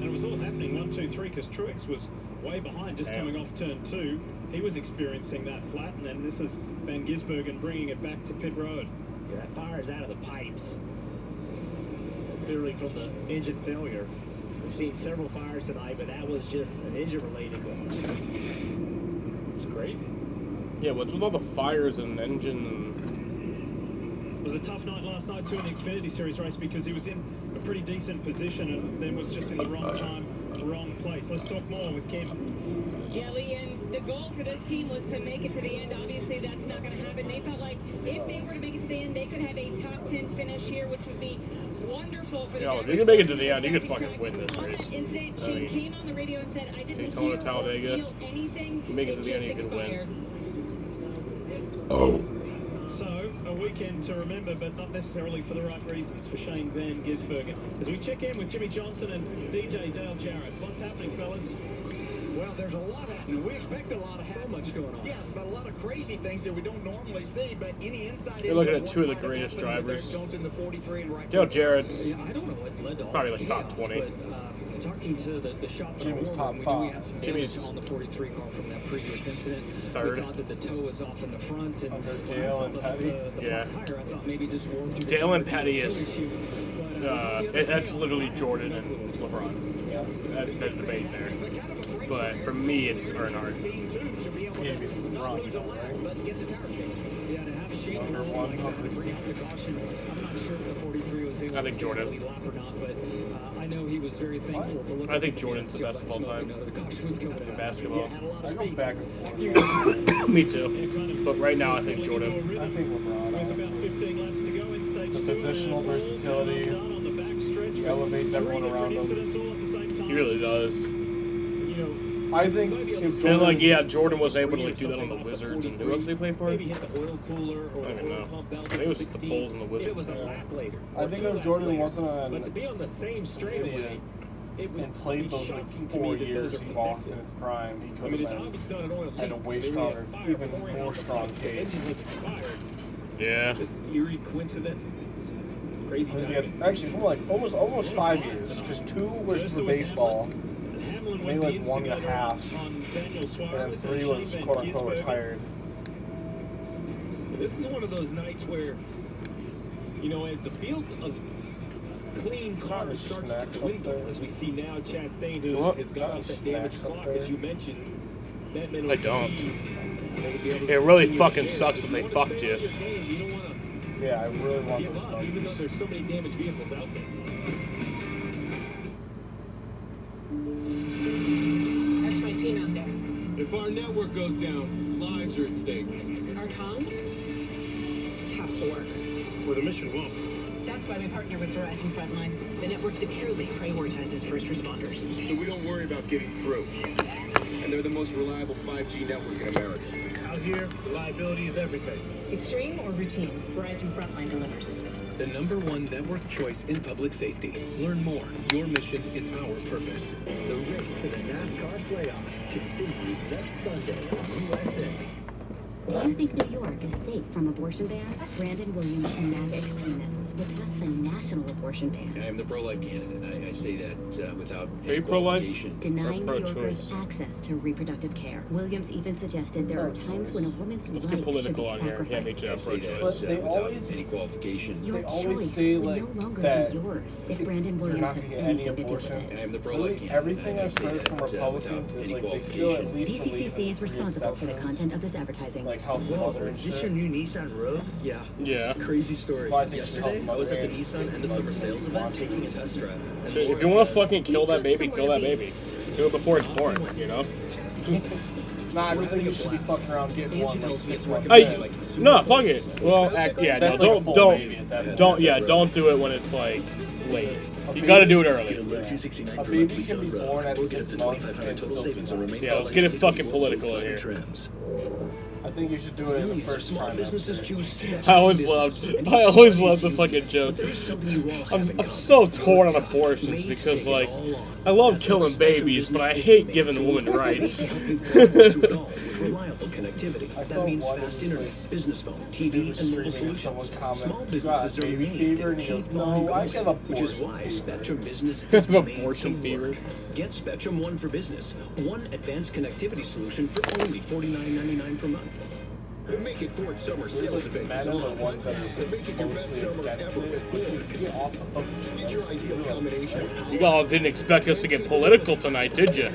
it was all happening 1, 2, 3 because Truex was way behind, just coming off turn 2. He was experiencing that flat, and then this is Van Gisbergen bringing it back to pit road. Yeah, that fire is out of the pipes. Clearly from the engine failure. We've seen several fires tonight, but that was just an engine-related one. It's crazy. Yeah, what's with all the fires and engine and... It was a tough night last night too in the Xfinity Series race because he was in a pretty decent position and then was just in the wrong time, wrong place. Let's talk more with Kim. Yeah, Lee, and the goal for this team was to make it to the end. Obviously, that's not going to happen. They felt like if they were to make it to the end, they could have a top 10 finish here, which would be wonderful for the Yo, if you can make it to the end, you could fucking win this race. On that incident, she came on the radio and said, I didn't Daytona, hear or Talladega. feel anything. You make it to the just end, you can win. expired. So, a weekend to remember, but not necessarily for the right reasons for Shane Van Gisbergen. As we check in with Jimmy Johnson and DJ Dale Jarrett. What's happening, fellas? Well, there's a lot happening. We expect a lot of So much going on. Yes, but a lot of crazy things that we don't normally see. But any insight You're looking at two of the greatest drivers. Jones in the 43 and right. Dale Jarrett's Yeah, I don't know what led to all probably the like top chaos, 20. But, talking to the shop Jimmy's owner, top we knew we 5. had some Jimmy's damage on the 43 car from that previous incident. third. We thought that the toe was off in the front, and Under when I Dale saw and the Petty? front tire, I thought maybe just wore through the Dale and tire, Petty toe is, issue. But, that's literally Jordan and LeBron. There's debate there. But for me, it's Earnhardt. To be able to not lose a lap, but get the tire change. Yeah, to have Shane Number Earl one, like that to bring out the caution. I'm not sure if the 43 was able I think to Jordan. lead lap or not, but I know he was very thankful to look I at think the Jordan's the field, best see of all that time. smoke, the caution was coming In out. basketball. I go back and forth. Me too. But right now, I think Jordan. I think LeBron. With about 15 laps to go in stage The 2, positional and versatility done on the back stretch. He elevates everyone around him. Incidents all at the same time. He really does. You know, I think if And Jordan, like, yeah, Jordan was able to like do that on the Wizards. And who else did he play for? maybe hit the oil cooler or I don't the oil know. pump belt I think it was at just the 16. Bulls and the It Wizards. was a lap later. I or think 2 if laps Jordan later. wasn't But to an be on the same straightaway, idiot it would and played be those like shocking to 4 me that years those are he lost in connected. his prime, he I could mean, have it's been obviously not an oil had a leak. way Maybe stronger, fire even pouring more out the strong front. The cage. engine was expired. Yeah. Just eerie coincidence. Crazy Because he timing. had, actually, it's more like almost 5 years. Just 2 was First for it was baseball, Hamlin was maybe the like 1.5, instigator on Daniel and Suarez, then 3 Shane was Van quote unquote Gisbergen. retired. This is one of those nights where, you know, as the field of clean cars starts to dwindle, as we see now Chastain, who has got off that damaged clock, as you mentioned, that meant I don't. It really fucking sucks that they fucked you. Yeah, I really want give those up, bugs. even though there's so many damaged vehicles out there. That's my team out there. If our network goes down, lives are at stake. Our comms have to work. Or the mission won't. That's why we partner with Verizon Frontline, the network that truly prioritizes first responders. So we don't worry about getting through. And they're the most reliable 5G network in America. Out here, reliability is everything. Extreme or routine, Verizon Frontline delivers. The #1 network choice in public safety. Learn more. Your mission is our purpose. The race to the NASCAR playoffs continues next Sunday on USA. Do you think New York is safe from abortion bans? Brandon Williams and MAGA extremists would pass the national abortion ban. I am the pro-life candidate. I say that without Are you pro-life? Denying Or New Yorkers pro-choice? access to reproductive care. Williams even suggested there are times when a woman's Let's life get should be political on here. Yeah, me sacrificed. too. I say that Pro-choice. But they without always- any qualification. Your They always choice say, would like, no longer that be yours if it's- Brandon you're Williams not has gonna get any anything to do with abortions. it. I am the Really, pro-life candidate. everything I I've say heard that from without Republicans any is like they still qualification. at least DCCC is believe in responsible for the exceptions, content of this advertising. like health Whoa, mother and is this shit. your new Nissan Rogue? Yeah. Yeah. Crazy story. Well, I think Yesterday, she's I was at the helping Nissan end of summer sales event taking a test drive. And If Laura you want to says, fucking kill that baby, kill that baby. Do it before it's born, you know? Nah, I don't think you should be fucking around getting one like tells me 6 it's months Hey, in. no, fuck it. Well, yeah, no, That's like a full baby at that point. don't do it when it's like late. You gotta do it early. A baby can be born at 6 months and still survive. Yeah, let's get it fucking political in here. I think you should do it in the first trimester. I always loved the fucking joke. I'm so torn on abortions because, like, I love killing babies, but I hate giving women rights. Reliable connectivity. That means fast internet, business phone, TV, and mobile solutions. Small businesses are made to keep on going, which is why Spectrum Business is made abortion fever. Get Spectrum One for Business, one advanced connectivity solution for only $49.99 per month. The Make It Ford summer sales event is on. To make it your best summer ever with Ford. Get your ideal combination. You all didn't expect us to get political tonight, did you?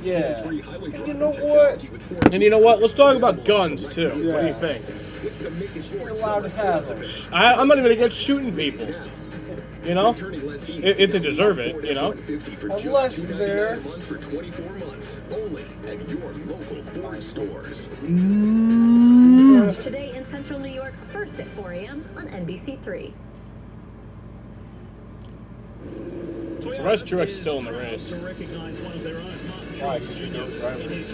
Yeah. And you know what? And you know what? Let's talk about guns, too. Yeah. What do you think? You're allowed to have them. I'm not even against shooting people. You know? If they deserve it, you know? Unless they're... For 24 months, only at your local Ford stores. Today in Central New York, first at 4 a.m. on NBC3. So Russ Truex still in the race. Why? Because we know driving.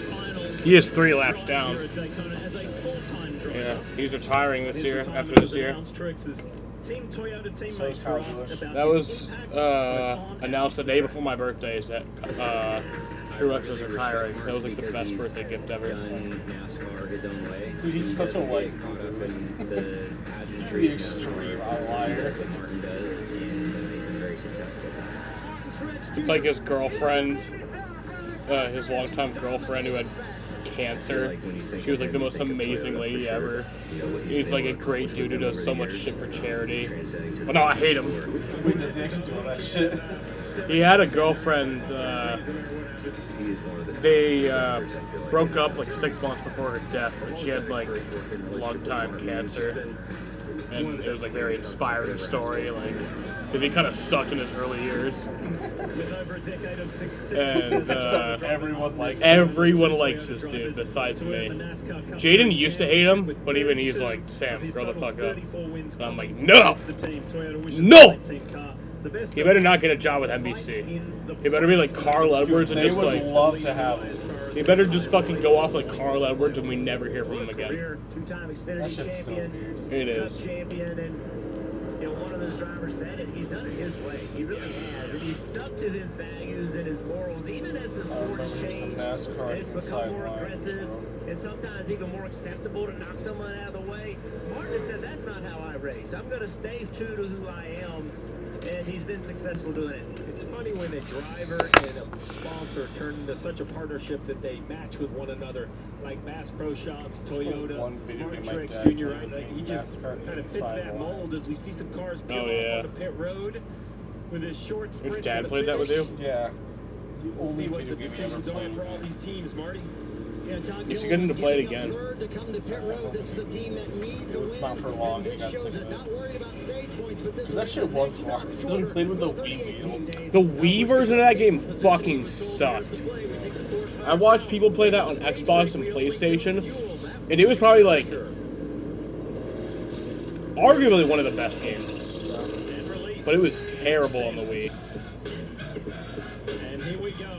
He is 3 laps down. Yeah, he's retiring this year, after this year. That was announced the day before my birthday, is that Truex was retiring. That was like the best birthday gift ever. Dude, he's such a white the extreme outlier. It's like his girlfriend, his longtime girlfriend who had cancer. She was like the most amazing lady ever. He's like a great dude who does so much shit for charity. But no, I hate him. Wait, does he actually do all that shit? He had a girlfriend, they broke up like 6 months before her death, but she had like long time cancer. And it was like a very inspiring story, like, because he kind of sucked in his early years. And everyone likes this dude besides me. Jaden used to hate him, but even he's like, Sam, grow the fuck up. And I'm like, no! No! He better not get a job with NBC. He better be like Carl Edwards and They just would like... love to have him. He better just fucking go off like Carl Edwards and we never hear from him again. That shit's so weird. It is. Champion, and one of those drivers said it. He's done it his way. He really has, and he's stuck to his values and his morals, even as the sport has changed. And it's become more aggressive and sometimes even more acceptable to knock someone out of the way. Martin has said, "That's not how I race. I'm going to stay true to who I am." And he's been successful doing it. It's funny when a driver and a sponsor turn into such a partnership that they match with one another, like Bass Pro Shops, Toyota, Martin Truex Jr. Right? Like, he just kind of fits that mold as we see some cars peel off on the pit road with his short sprint. Your dad played that with you? Yeah. We'll see what the decisions are for all these teams, Marty. You should get him to play it again. It was not for long. He got sick of it. That shit was fun. Because when he played with the Wii wheel. The Wii version of that game fucking sucked. I watched people play that on Xbox and PlayStation, and it was probably like arguably one of the best games. But it was terrible on the Wii. And here we go.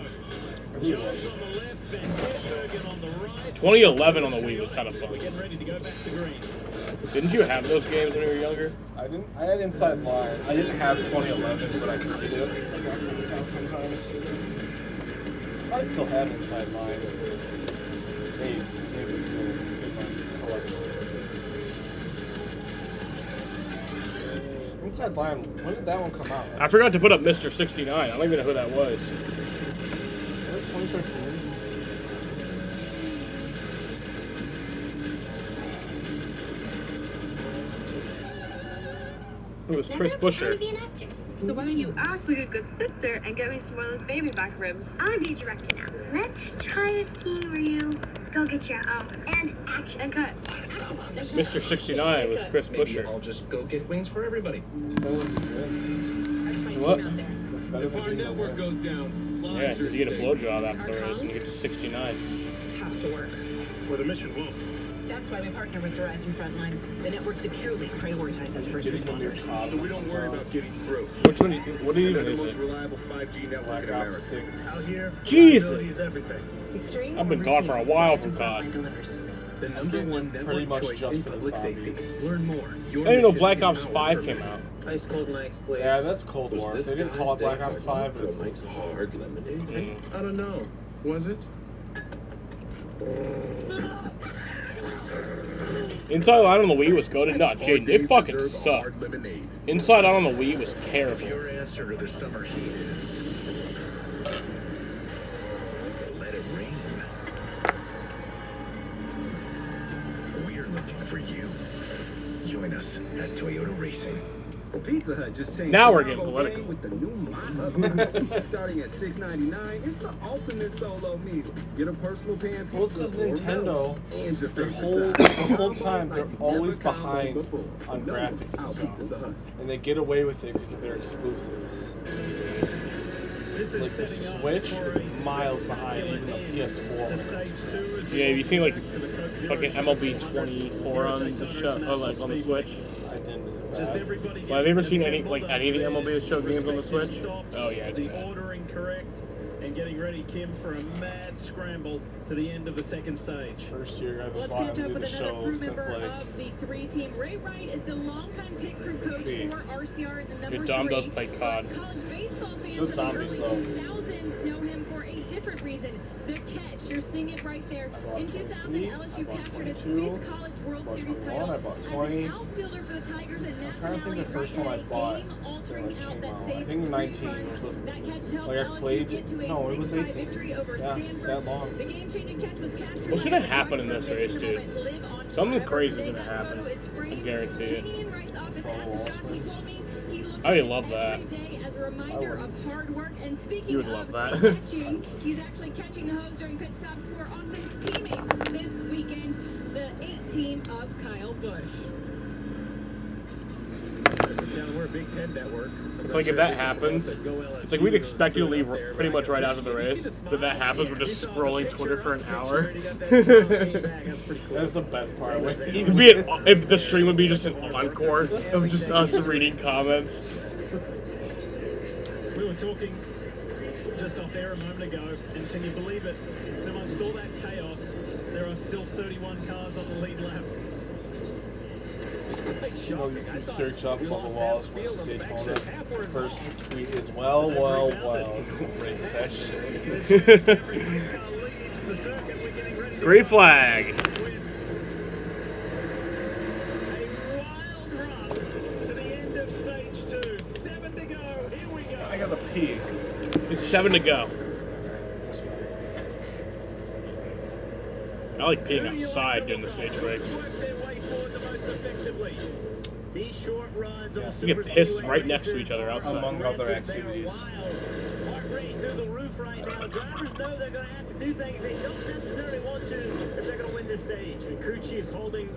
2011 on the Wii was kind of fun. Getting ready to go back to green. Didn't you have those games when you were younger? I didn't. I had Inside Line. I didn't have 2011, but I played it. I got from his house sometimes. I still have Inside Line. Maybe it's still in my collection. Inside Line. When did that one come out? I forgot to put up Mr. 69. I don't even know who that was. 2013. It was Chris Buescher. So why don't you act like a good sister and get me some more of those baby back ribs? I'll be a director now. Let's try a scene where you go get your own. And action. And cut. Mr. 69 was Chris Buescher. I'll just go get wings for everybody. What? If our network goes down, Yeah, you get a blowjob after the race and you get to 69. Have to work. Well, the mission won't. That's why we partner with Verizon Frontline, the network that truly prioritizes first responders. So we don't worry about getting through. Which one? What even The is most it? reliable 5G network in America. Out here, Jesus. reliability is everything. Extreme I've been gone for a while from COD. The number one Pretty network much choice just in for the public safety. zombies. Learn more. Your I didn't know mission Black is Ops our 5 came purpose. out. Ice cold Mike's place. Yeah, that's Cold War. They didn't call it Black Ops 5, but it's Mike's hard lemonade. I don't know. Was it? Inside Out on the Wii was good. No, Jaden, it fucking sucked. Hard lemonade. Inside Out on the Wii was terrible. Your answer to the summer heat is let it rain. We're looking for you. Join us at Toyota Racing. Pizza Hut just changed. Now the we're getting combo political. game with the new Mott starting at $6.99. It's the ultimate solo meal. Get a personal pan Well, it's pizza because or Nintendo, melts and your the favorite whole side. time, they're Like always never combo behind before. on No, graphics our and Pizza's the stuff. Hut. And they get away with it because of their exclusives. This is Like the setting up Switch for is a miles behind even the to PS4. stage 2 as we Yeah, have you seen like to the Coke Zero fucking MLB 24 on the show, or like on the Switch? I didn't. Just everybody Well, have you ever seen any assembled like any of the up MLB show games on the respective Switch? stops, Oh yeah, it's the bad. ordering correct and getting ready, Kim, for a mad scramble to the end of the second stage. First year I've been Let's catch up buying with the another show crew since member like of the three-team. Ray Wright is the longtime pit crew coach See. for RCR and the number Your Dom 3. does play COD. But college baseball fans Just of the zombies, early though. 2000s know him for a different reason. The catch. You're seeing it right there. In 2000, LSU captured its 5th College World Series title I bought as 20. an outfielder for the Tigers, and I'm trying to think the first one I bought game-altering that out came that out. I saved think 3 19 runs. was the That catch helped like I LSU played. get to a No, it was 6-5 18. victory over Yeah, Stanford. that long. The game-changing catch was captured. What's by gonna the happen in Tigers. this race, dude? Live on Something forever. crazy is Today, gonna that happen. photo is I framed guarantee it. hanging in Wright's office at the shop. He told me he looks I at love that. every day as a reminder of hard work. And speaking You would of love that. catching, he's actually catching the hose during pit stops for Austin's teammate this weekend, the 8 team of Kyle Busch. We're a Big Ten network. It's like if that happens, it's like we'd expect you to leave pretty much right after the race. But if that happens, we're just scrolling Twitter for an hour. That's the best part. It'd be the stream would be just an encore of just us reading comments. We were talking just off air a moment ago, and can you believe it? Amongst all that chaos, there are still 31 cars on the lead lap. You know, you can search up Bubba Wallace with Daytona. First tweet is well. Race that shit. Green flag. I gotta pee. It's 7 to go. I like peeing outside during the stage breaks. These short runs on You get pissed right next to each other outside. Among other activities. Heart rate through the roof right now. Drivers know they're going to have to do things they don't necessarily want to if they're going to win this stage. And crew chief's holding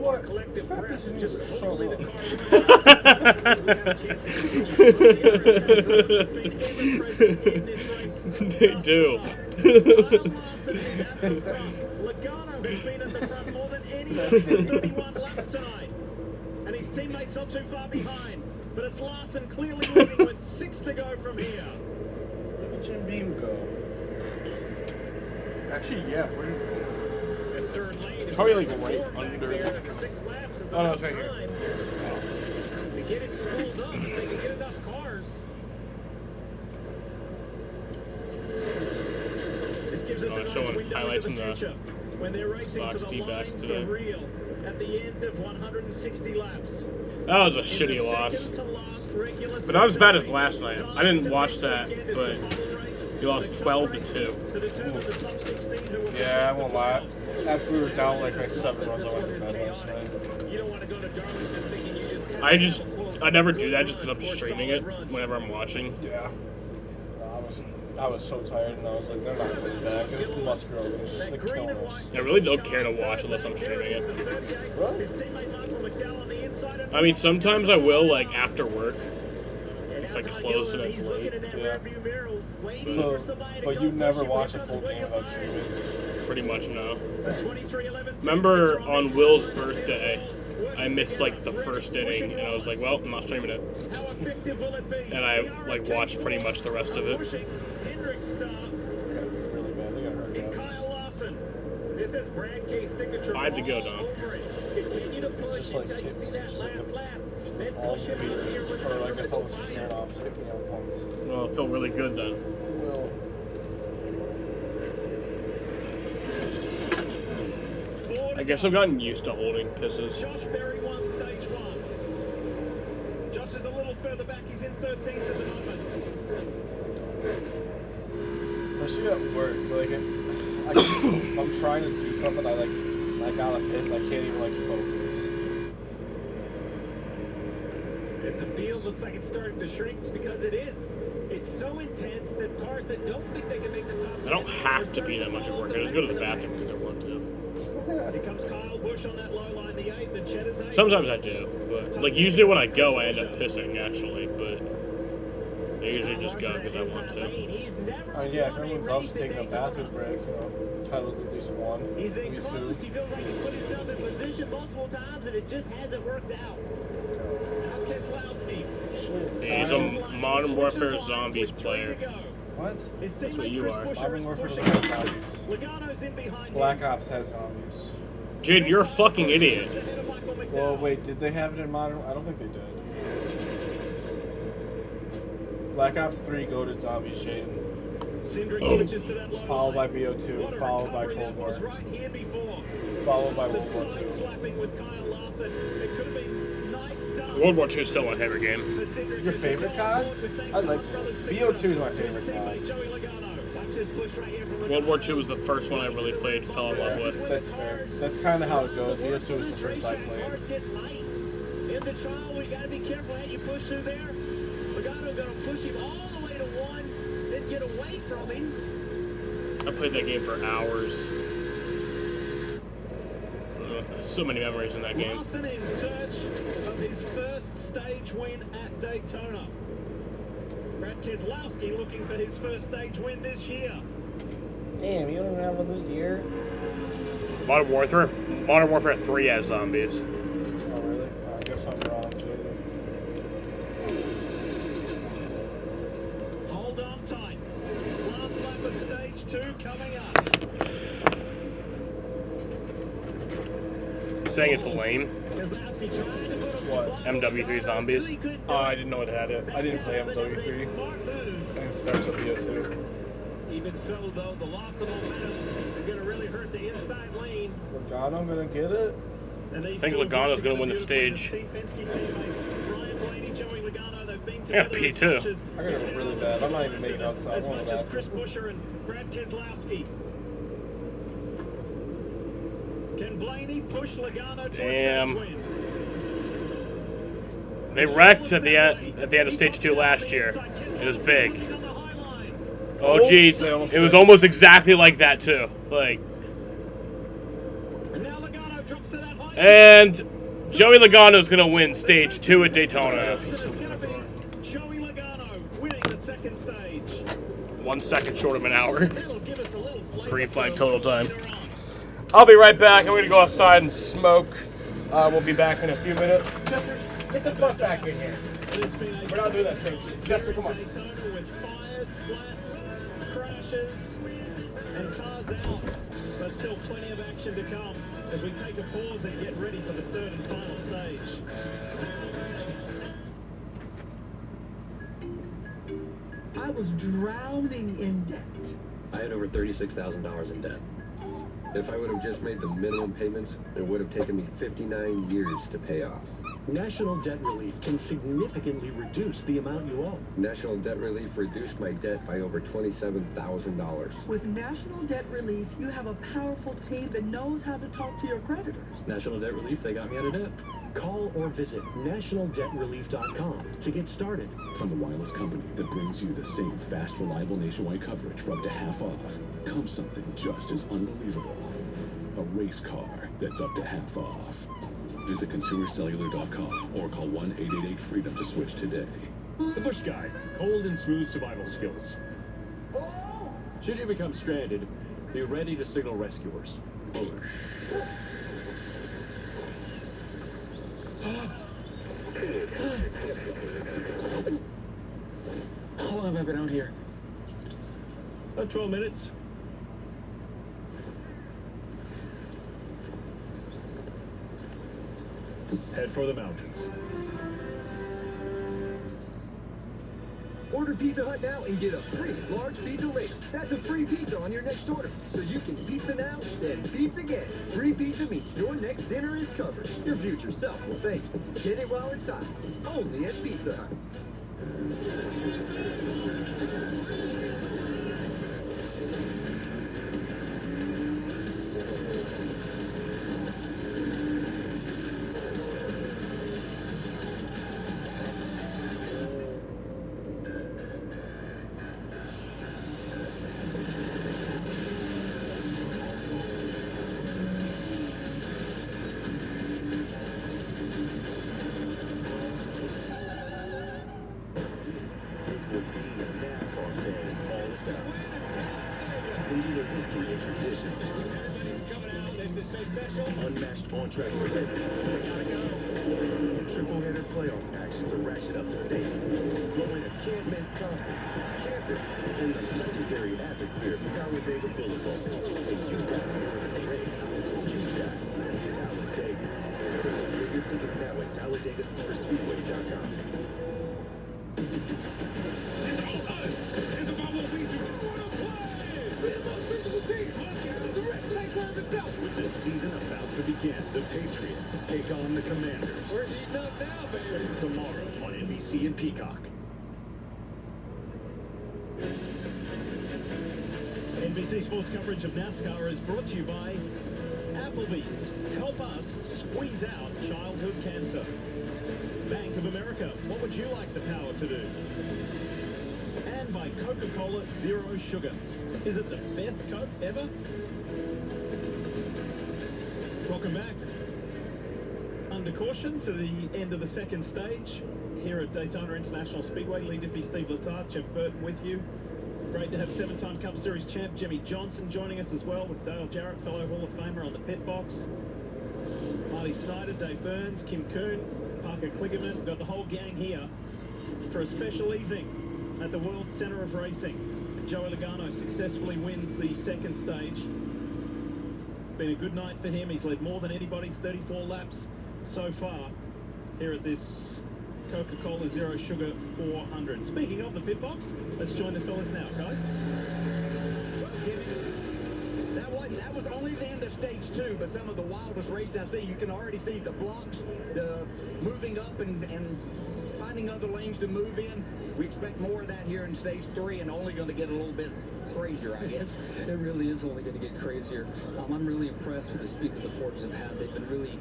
our collective breath. Just hopefully the They do. Logano has been at the front more than any of the 31 laps tonight. And his teammates not too far behind. But it's Larson clearly leading with 6 to go from here. Where did Jim Beam go? Actually, yeah. Where did And third lane is Probably like right under. there. 6 laps is Oh no, enough it's right here. time to get it spooled up if they can get enough cars. This gives us a nice showing window highlights into the from the future when they're racing Fox to the D-backs line today. for real at the end of 160 laps. That was a shitty loss. But not as bad as last night. I didn't watch that, but you lost 12 to 2. Yeah, I won't lie. After we were down like 7 runs, I went to bed last night. I never do that just because I'm streaming it whenever I'm watching. Yeah. I was so tired, and I was like, they're not coming back. It's Musgrove, and it's just like killing us. I really don't care to watch unless I'm streaming it. I mean, sometimes I will, like, after work. It's like close and it's late. Yeah. So, but you never watch a full game without streaming? Pretty much no. Remember on Will's birthday, I missed like the first inning, and I was like, well, I'm not streaming it. And I like watched pretty much the rest of it. I have to go, Don. Just like, all the beat, or I guess all the snare offs hit me at once. Well, it felt really good then. Well, I guess I've gotten used to holding pisses. Josh Berry won stage 1. Josh is a little further back. He's in 13th at the moment. especially at work, like if I'm trying to do something, I gotta piss. I can't even like focus. If the field looks like it's starting to shrink, it's because it is. It's so intense that cars that don't think they can make the top 10. I don't have to be that much at work. I just go to the bathroom because I want to. Here comes Kyle Busch on that low line, the 8th, the Cheddar's 8th. Sometimes I do, but like usually when I go, I end up pissing actually. But I usually just go because I want to. Yeah, if everyone's else taking a bathroom break, entitled to at least one. He's been close. He feels like he put himself in position multiple times, and it just hasn't worked out. He's a Modern Warfare Zombies player. What? That's what you are. Modern Warfare doesn't have zombies. Black Ops has zombies. Jaden, you're a fucking idiot. Well, wait, did they have it in Modern? I don't think they did. Black Ops 3 goated zombies, Jaden. Followed by BO2, followed by Cold War, followed by World War II. World War II is still my favorite game. Your favorite COD? I like BO2 is my favorite COD. World War II was the first one I really played, fell in love with. That's fair. That's kind of how it goes. BO2 is the first I played. In the trial, we got to be careful how you push through there. Logano going to push him all the way to 1, then get away from him. I played that game for hours. So many memories in that game. Lawson in search of his first stage win at Daytona. Brad Keselowski looking for his first stage win this year. Damn, you don't even have one this year? Modern Warfare 3 has zombies. Oh, really? I guess I'm wrong, too. Hold on tight. Last lap of stage 2 coming up. Saying it's lame. What? MW3 Zombies. Oh, I didn't know it had it. I didn't play MW3. And it starts with BO2. Even so, though, the loss of momentum is going to really hurt the inside lane. Logano gonna get it? I think Logano's gonna win the stage. I got P2. I got it really bad. I'm not even making outside. As much as Chris Buescher and Brad Keselowski. Can Blaney push Logano to a stage win? They wrecked at the end of stage 2 last year. It was big. Oh jeez, it was almost exactly like that too. Like, and Joey Logano's gonna win stage 2 at Daytona. Joey Logano winning the second stage. 1 second short of an hour. Green flag total time. I'll be right back. I'm gonna go outside and smoke. We'll be back in a few minutes. Chester, get the fuck back in here. We're not doing that same shit. Chester, come on. With fires, flats, crashes, and cars out. But still plenty of action to come as we take a pause and get ready for the third and final stage. I was drowning in debt. I had over $36,000 in debt. If I would have just made the minimum payments, it would have taken me 59 years to pay off. National Debt Relief can significantly reduce the amount you owe. National Debt Relief reduced my debt by over $27,000. With National Debt Relief, you have a powerful team that knows how to talk to your creditors. National Debt Relief, they got me out of debt. Call or visit nationaldebtrelief.com to get started. From the wireless company that brings you the same fast, reliable nationwide coverage for up to half off, comes something just as unbelievable. A race car that's up to half off. Visit consumercellular.com or call 1-888-FREEDOM to switch today. The Bush Guide, cold and smooth survival skills. Should you become stranded, be ready to signal rescuers. Bush. How long have I been out here? About 12 minutes. Head for the mountains. Order Pizza Hut now and get a free large pizza later. That's a free pizza on your next order. So you can pizza now, then pizza again. Free pizza means your next dinner is covered. Your future self will thank you. Get it while it's hot. Only at Pizza Hut. Unmatched on-track intensity. And triple-header playoff action to ratchet up the stakes. Throw in a can't-miss concert, camping, and the legendary atmosphere of Talladega Boulevard. And you got more than a race. You got Talladega. Get your tickets now at TalladegaSuperspeedway.com. With the season about to begin, the Patriots take on the Commanders. We're heating up now, baby. Tomorrow on NBC and Peacock. NBC Sports coverage of NASCAR is brought to you by Applebee's. Help us squeeze out childhood cancer. Bank of America. What would you like the power to do? And by Coca-Cola Zero Sugar. Is it the best Coke ever? Welcome back. Under caution for the end of the second stage here at Daytona International Speedway. Lee Diffie, Steve Letarte, Jeff Burton with you. Great to have seven-time Cup Series champ Jimmy Johnson joining us as well, with Dale Jarrett, fellow Hall of Famer, on the pit box. Marty Snyder, Dave Burns, Kim Kuhn, Parker Kligerman. We've got the whole gang here for a special evening at the World Center of Racing. Joey Logano successfully wins the second stage. Been a good night for him. He's led more than anybody, 34 laps so far here at this Coca-Cola Zero Sugar 400. Speaking of the pit box, let's join the fellas now, guys. Well, Jimmy, that was only the end of stage 2, but some of the wildest racing I've seen. You can already see the blocks, the moving up and finding other lanes to move in. We expect more of that here in stage 3, and only going to get a little bit crazier, I guess. It really is only going to get crazier. I'm really impressed with the speed that the Fords have had. They've been really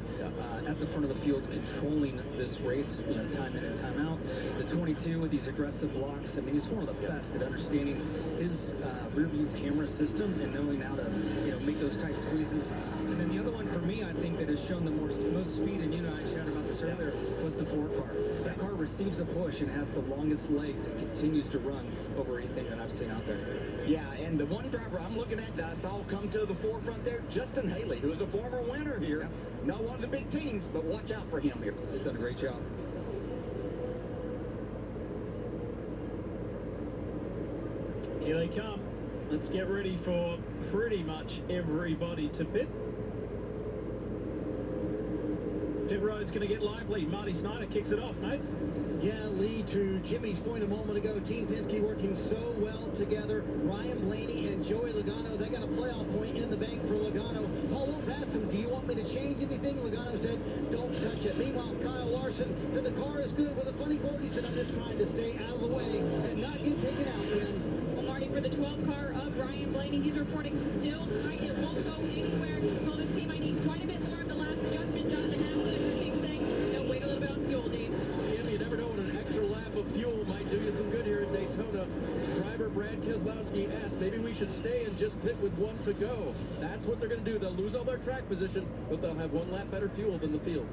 at the front of the field controlling this race, time in and time out. The 22 with these aggressive blocks, I mean, he's one of the best at understanding his rear view camera system and knowing how to, make those tight squeezes. And then the other one for me, I think, that has shown the most speed, and you and I chatted about this earlier, was the Ford car. That car receives a push and has the longest legs and continues to run over anything that I've seen out there. Yeah, and the one driver I'm looking at that I saw come to the forefront there, Justin Haley, who is a former winner here. Yeah. Not one of the big teams, but watch out for him here. He's done a great job. Here they come. Let's get ready for pretty much everybody to pit. Pit road's going to get lively. Marty Snyder kicks it off, mate. Yeah, Lee, to Jimmy's point a moment ago, Team Penske working so well together. Ryan Blaney and Joey Logano, they got a playoff point in the bank for Logano. Paul Wolf asked him, do you want me to change anything? Logano said, don't touch it. Meanwhile, Kyle Larson said the car is good with a funny quote. He said, I'm just trying to stay out of the way and not get taken out, Lynn. Well, Marty, for the 12 car of Ryan Blaney, he's reporting still tight. It won't go anywhere. Told his team I need quite a bit more of the last adjustment. Jonathan Hamilton and crew chief saying, no, wait a little bit on fuel, Dave. Yeah, you never know what an extra lap of fuel might do you some good here at Daytona. Driver Brad Keselowski asked, maybe we should stay and just pit with one to go. That's what they're going to do. They'll lose all their track position, but they'll have one lap better fuel than the field.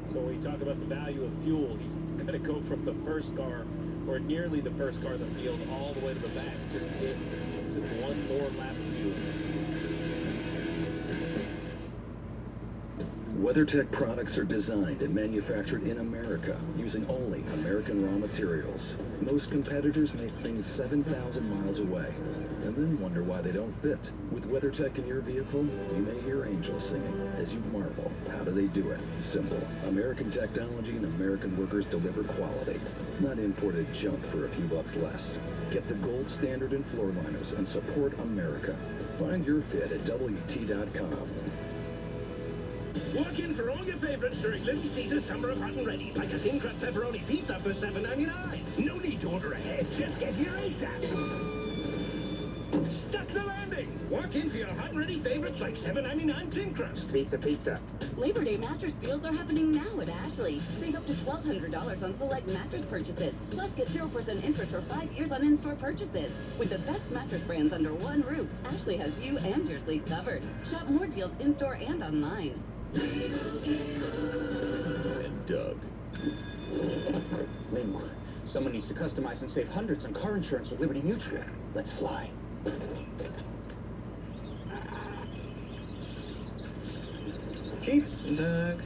So when we talk about the value of fuel, he's going to go from the first car or nearly the first car in the field, all the way to the back. Just one more lap of fuel. WeatherTech products are designed and manufactured in America using only American raw materials. Most competitors make things 7,000 miles away and then wonder why they don't fit. With WeatherTech in your vehicle, you may hear angels singing as you marvel. How do they do it? Simple. American technology and American workers deliver quality, not imported junk for a few bucks less. Get the gold standard in floor liners and support America. Find your fit at WT.com. Walk in for all your favorites during Little Caesar's Summer of Hot and Ready, like a thin crust pepperoni pizza for $7.99. No need to order ahead, just get here ASAP. Stuck the landing! Walk in for your hot and ready favorites like $7.99 thin crust. Pizza. Labor Day mattress deals are happening now at Ashley. Save up to $1,200 on select mattress purchases. Plus get 0% interest for 5 years on in-store purchases. With the best mattress brands under one roof, Ashley has you and your sleep covered. Shop more deals in-store and online. And Doug. Lynn, someone needs to customize and save hundreds on car insurance with Liberty Mutual. Let's fly. Chief, Doug.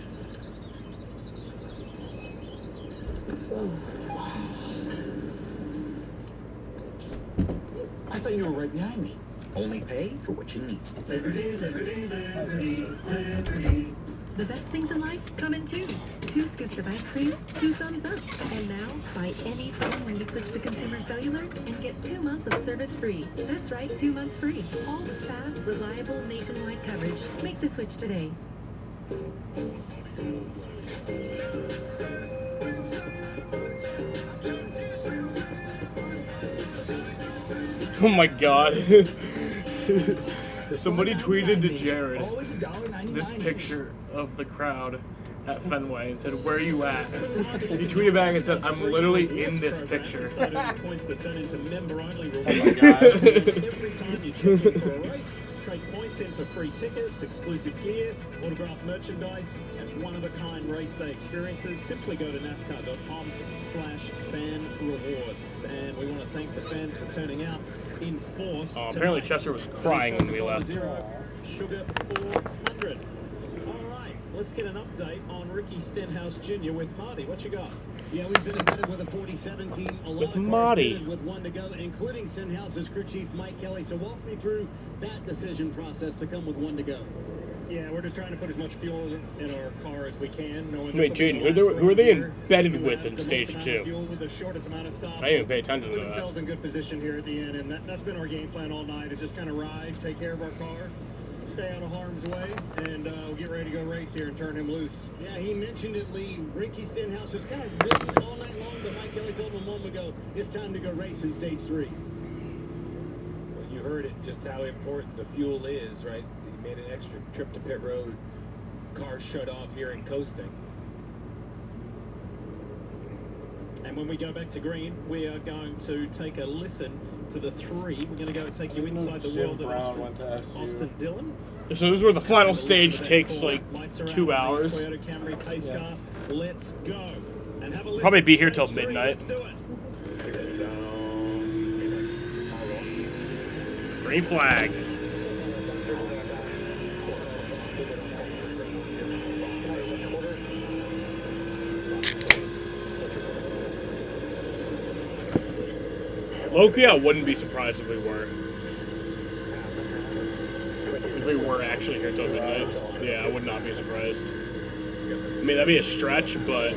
I thought you were right behind me. Only pay for what you need. Liberty, liberty, liberty, liberty. The best things in life come in twos. 2 scoops of ice cream, 2 thumbs up. And now, buy any phone when you switch to Consumer Cellular and get 2 months of service free. That's right, 2 months free. All fast, reliable, nationwide coverage. Make the switch today. Oh my god. Somebody tweeted to Jared this picture of the crowd at Fenway and said, "Where are you at?" He tweeted back and said, "I'm literally in this picture." Points that turn into member-only rewards. Oh my god. Every time you check in for a race, trade points in for free tickets, exclusive gear, autographed merchandise, and one-of-a-kind race day experiences. Simply go to NASCAR.com/fan-rewards. And we want to thank the fans for turning out in force. Oh, apparently Chester was crying when we left. Sugar 400. All right, let's get an update on Ricky Stenhouse Jr. with Marty. What you got? Yeah, we've been embedded with a 4017 team. A lot With of cars Marty. embedded with one to go, including Stenhouse's crew chief Mike Kelly. So walk me through that decision process to come with one to go. Yeah, we're just trying to put as much fuel in our car as we can. Wait, Jaden, who are they embedded with in stage 2? With the shortest amount of stops. I didn't even pay attention to Put that. themselves in good position here at the end, and that's been our game plan all night. Is just kind of ride, take care of our car, stay out of harm's way, and we'll get ready to go race here and turn him loose. Yeah, he mentioned it, Lee. Ricky Stenhouse was kind of ripped all night long, but Mike Kelly told him a moment ago, it's time to go race in stage 3. Well, you heard it, just how important the fuel is, right? He made an extra trip to pit road. Cars shut off here and coasting. And when we go back to green, we are going to take a listen to the 3. We're going to go take you inside the world of Austin Dillon. So this is where the final stage takes like 2 hours. Toyota Camry pace car. Let's go. And have a Probably be here till midnight. Let's do it. Green flag. Loki, I wouldn't be surprised if we were. If we were actually here till midnight. Yeah, I would not be surprised. I mean, that'd be a stretch, but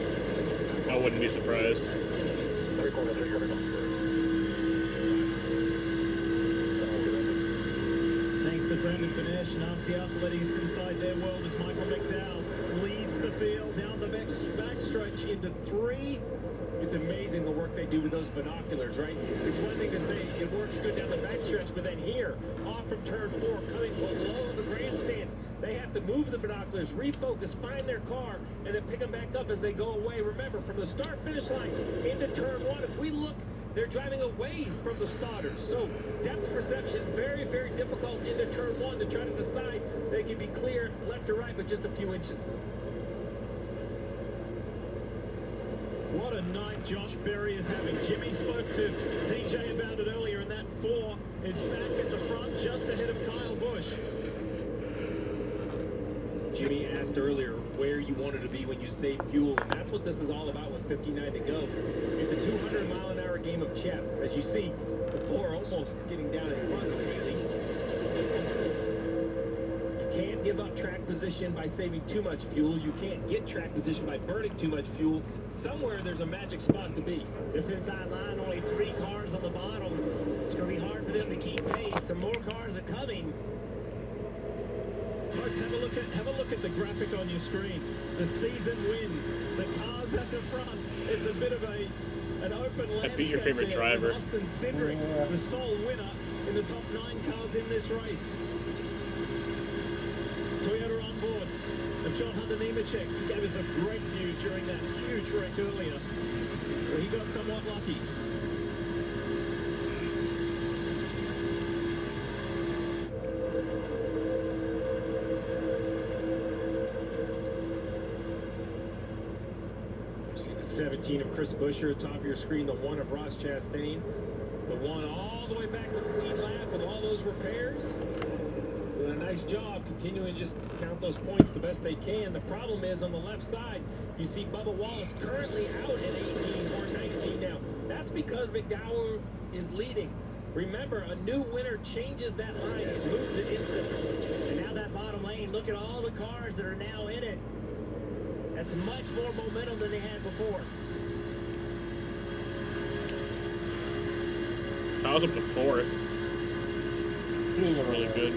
I wouldn't be surprised. Thanks to Brendan Ganesh and RCR for letting us inside their world as Michael McDowell leads the field down the backstretch into 3. It's amazing the work they do with those binoculars, right? It's one thing to say it works good down the backstretch, but then here, off from turn 4, coming below the grandstands, they have to move the binoculars, refocus, find their car, and then pick them back up as they go away. Remember, from the start-finish line into turn 1, if we look, they're driving away from the starters. So depth perception, very, very difficult into turn 1 to try to decide they can be clear left or right, but just a few inches. What a night Josh Berry is having. Jimmy spoke to DJ about it earlier, and that 4 is back at the front just ahead of Kyle Busch. Jimmy asked earlier where you wanted to be when you save fuel, and that's what this is all about with 59 to go. It's a 200-mile-an-hour game of chess. As you see, the 4 almost getting down in front immediately. You can't give up track position by saving too much fuel. You can't get track position by burning too much fuel. Somewhere there's a magic spot to be. This inside line, only 3 cars on the bottom. It's going to be hard for them to keep pace. Some more cars are coming. Folks, have a look at the graphic on your screen. The season wins. The cars at the front. It's a bit of an open landscape. I beat your favorite driver. Austin Cindric, the sole winner in the top 9 cars in this race. Toyota on board. And John Hunter Nemechek gave us a great view during that huge wreck earlier, where he got somewhat lucky. The 17 of Chris Buescher atop your screen, the 1 of Ross Chastain, the 1 all the way back to the lead lap with all those repairs. Doing a nice job continuing to just count those points the best they can. The problem is on the left side, you see Bubba Wallace currently out at 18 or 19 now. That's because McDowell is leading. Remember, a new winner changes that line. It moves it instantly. And now that bottom lane, look at all the cars that are now in it. That's much more momentum than they had before. I was up to 4th. He was really good.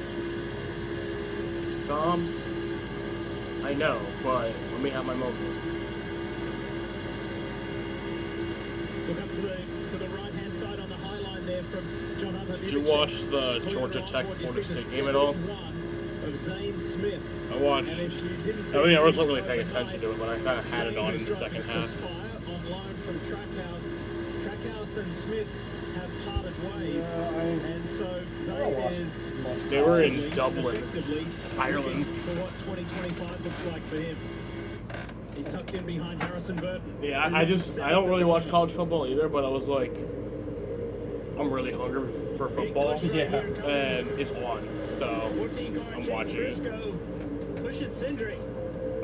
I know, but let me have my moment. Look up to the right-hand side on the high line there from John Hunter. Did you watch the Georgia Tech Florida State game at all? I watched. I mean, I wasn't really paying attention to it, but I kind of had it on in the second half. On loan from Trackhouse and Smith have parted ways, and so Zane is. They were in Dublin, Ireland. For what 2025 looks like for him. He's tucked in behind Harrison Burton. Yeah, I don't really watch college football either, but I was like, I'm really hungry for football. Yeah. And it's on, so I'm watching it. Pushing Cindric.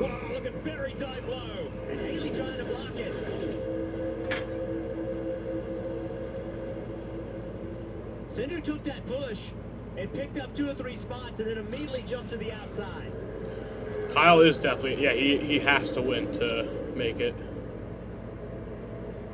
Oh, look at Berry dive low. And Haley trying to block it. Cindric took that push and picked up 2 or 3 spots and then immediately jumped to the outside. Kyle is definitely, yeah, he has to win to make it.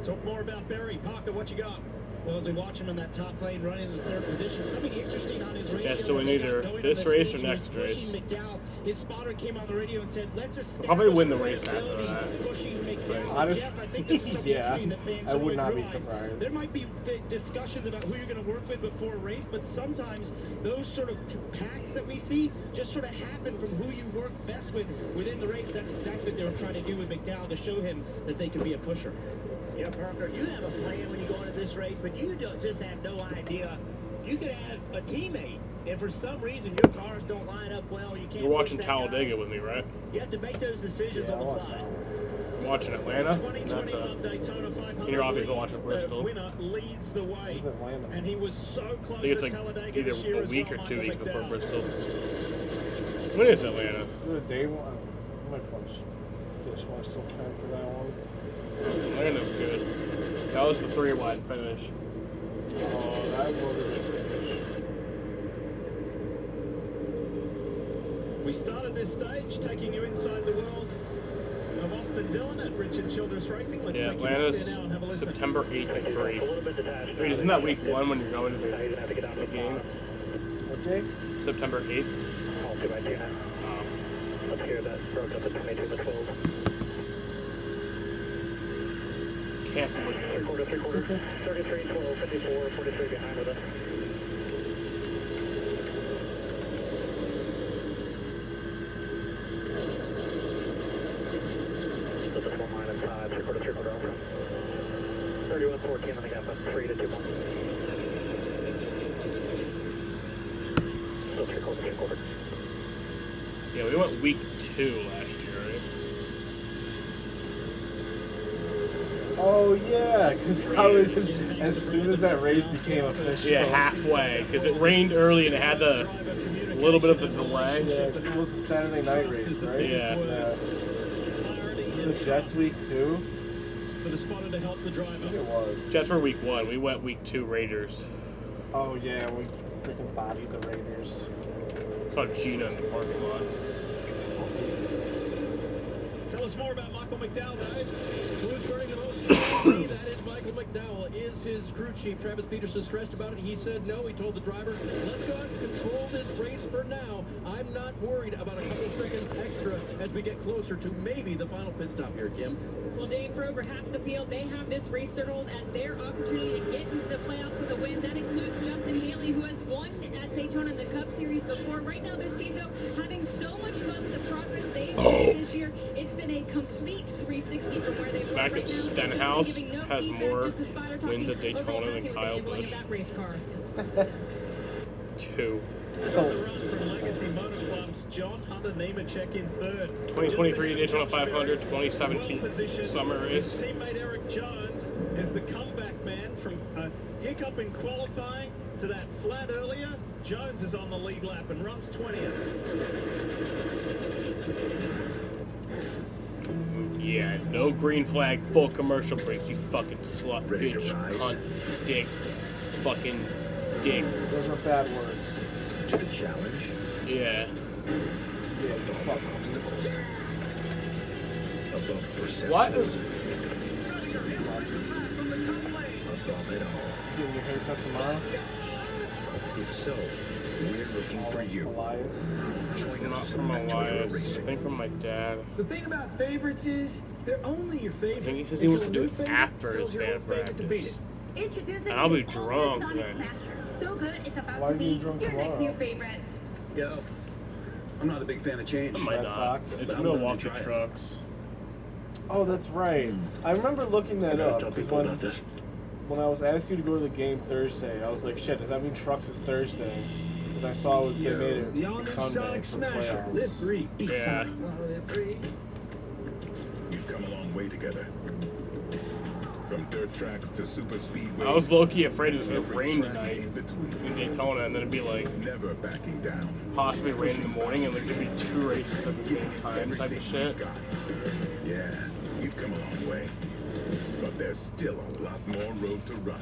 Talk more about Berry. Parker, what you got? Well, as we watch him in that top lane running in the 3rd position, something interesting on his radio. Yeah, so in either this race or next race. McDowell, his spotter came on the radio and said, let's establish I'll probably win the race after that. pushing McDowell. Honest, Jeff, I think this is something yeah, interesting that fans I would always not be realize. surprised. There might be discussions about who you're going to work with before a race, but sometimes those sort of packs that we see just sort of happen from who you work best with within the race. That's exactly what they were trying to do with McDowell to show him that they could be a pusher. Yeah, Parker, you have a plan when you go into this race, but you don't just have no idea. You could have a teammate, and for some reason your cars don't line up well. You can't. You're watching Talladega with me, right? You have to make those decisions on the fly. I'm watching Atlanta. 2021 Daytona 500. And you're obviously watching Bristol. The winner leads the way, and he was so close. I think it's at like Talladega either this year a as week well, or 2 Michael weeks before McDowell. Bristol. When is Atlanta? Is it a day one? I might want to fish while I still can for that one. Atlanta's good. That was the 3-wide finish. Oh, that was We started this stage taking you inside the world of Austin Dillon at Richard Childress Racing. Let's Yeah, take you back Atlanta's there now and have a listen. September 8th at 3. Wait, isn't that week 1 when you're going to the game? What day? September 8th. Let's hear that broke up at 22 to 12. Can't believe it. 3/4, 33, 12, 54, 43 behind with us. Still the 4 minus 5, 3/4 off. 31-14 on the gap up 3 to 2 more. Still 3/4. Yeah, we went week 2 last year, right? Oh yeah, because I was as soon as that race became official. Yeah, halfway, because it rained early and it had a little bit of the delay. Yeah, it was a Saturday night race, right? Yeah. The Jets week 2. For the spotter to help the driver. I think it was. Jets were week 1. We went week 2 Raiders. Oh yeah, we freaking bodied the Raiders. Saw Gina in the parking lot. Tell us more about Michael McDowell, guys. Who's burning the most calories? That is Michael McDowell. Is his crew chief, Travis Peterson, stressed about it? He said no. He told the driver, let's go out and control this race for now. I'm not worried about a couple seconds extra as we get closer to maybe the final pit stop here, Kim. Well, Dave, for over half of the field, they have this race circled as their opportunity to get into the playoffs with a win. That includes Justin Haley, who has won at Daytona in the Cup Series before. Right now, this team, though, having so much fun with the progress they've made this year, it's been a complete 360 from where they've Back right at now. Stenhouse No has feedback, more just the spotter talking wins at Daytona over than how Kyle they Busch. that race car. 2. From Legacy Motor Club's John Hunter Nemechek in third. 2023 Daytona 500, 2017 summer race. His teammate Eric Jones is the comeback man from a hiccup in qualifying to that flat earlier. Jones is on the lead lap and runs 20th. Yeah, no green flag, full commercial breaks, you fucking slut, Ready to bitch, rise? cunt, dick, fucking dick. Those are bad words. To the challenge. Yeah. Yeah, you fuck Obstacles. Above perception. What? Above it all. Getting your haircut tomorrow? If so, we're looking for you. Elias. Join Not us from at Toyota Elias, I Racing. think from my dad. The thing about favorites is they're only your favorite. I think he says he wants to do it after his band practice. Introducing And I'll be the drunk Sonic then. Smasher. So good, it's about Why to are be you drunk your next tomorrow? new favorite. Yo, I'm not a big fan of change. I might Red not. Sox? It's But I'm Milwaukee gonna try it. Trucks. Oh, that's right. I remember looking that gotta up tell because people when about this. I was asked you to go to the game Thursday, I was like, shit, does that mean Trucks is Thursday? But I saw they made it The all-new Sunday Sonic for Smasher. playoffs. Live free. Beat Yeah. Sonic. Live free. We've come a long way together. From dirt tracks to super speedways. I was low-key afraid it was going to every rain track tonight in between. in Daytona, and then it'd be like Never backing down. possibly rain in the morning, and there'd just be 2 races at the same time type of shit. Yeah, you've come a long way. But there's still a lot more road to run.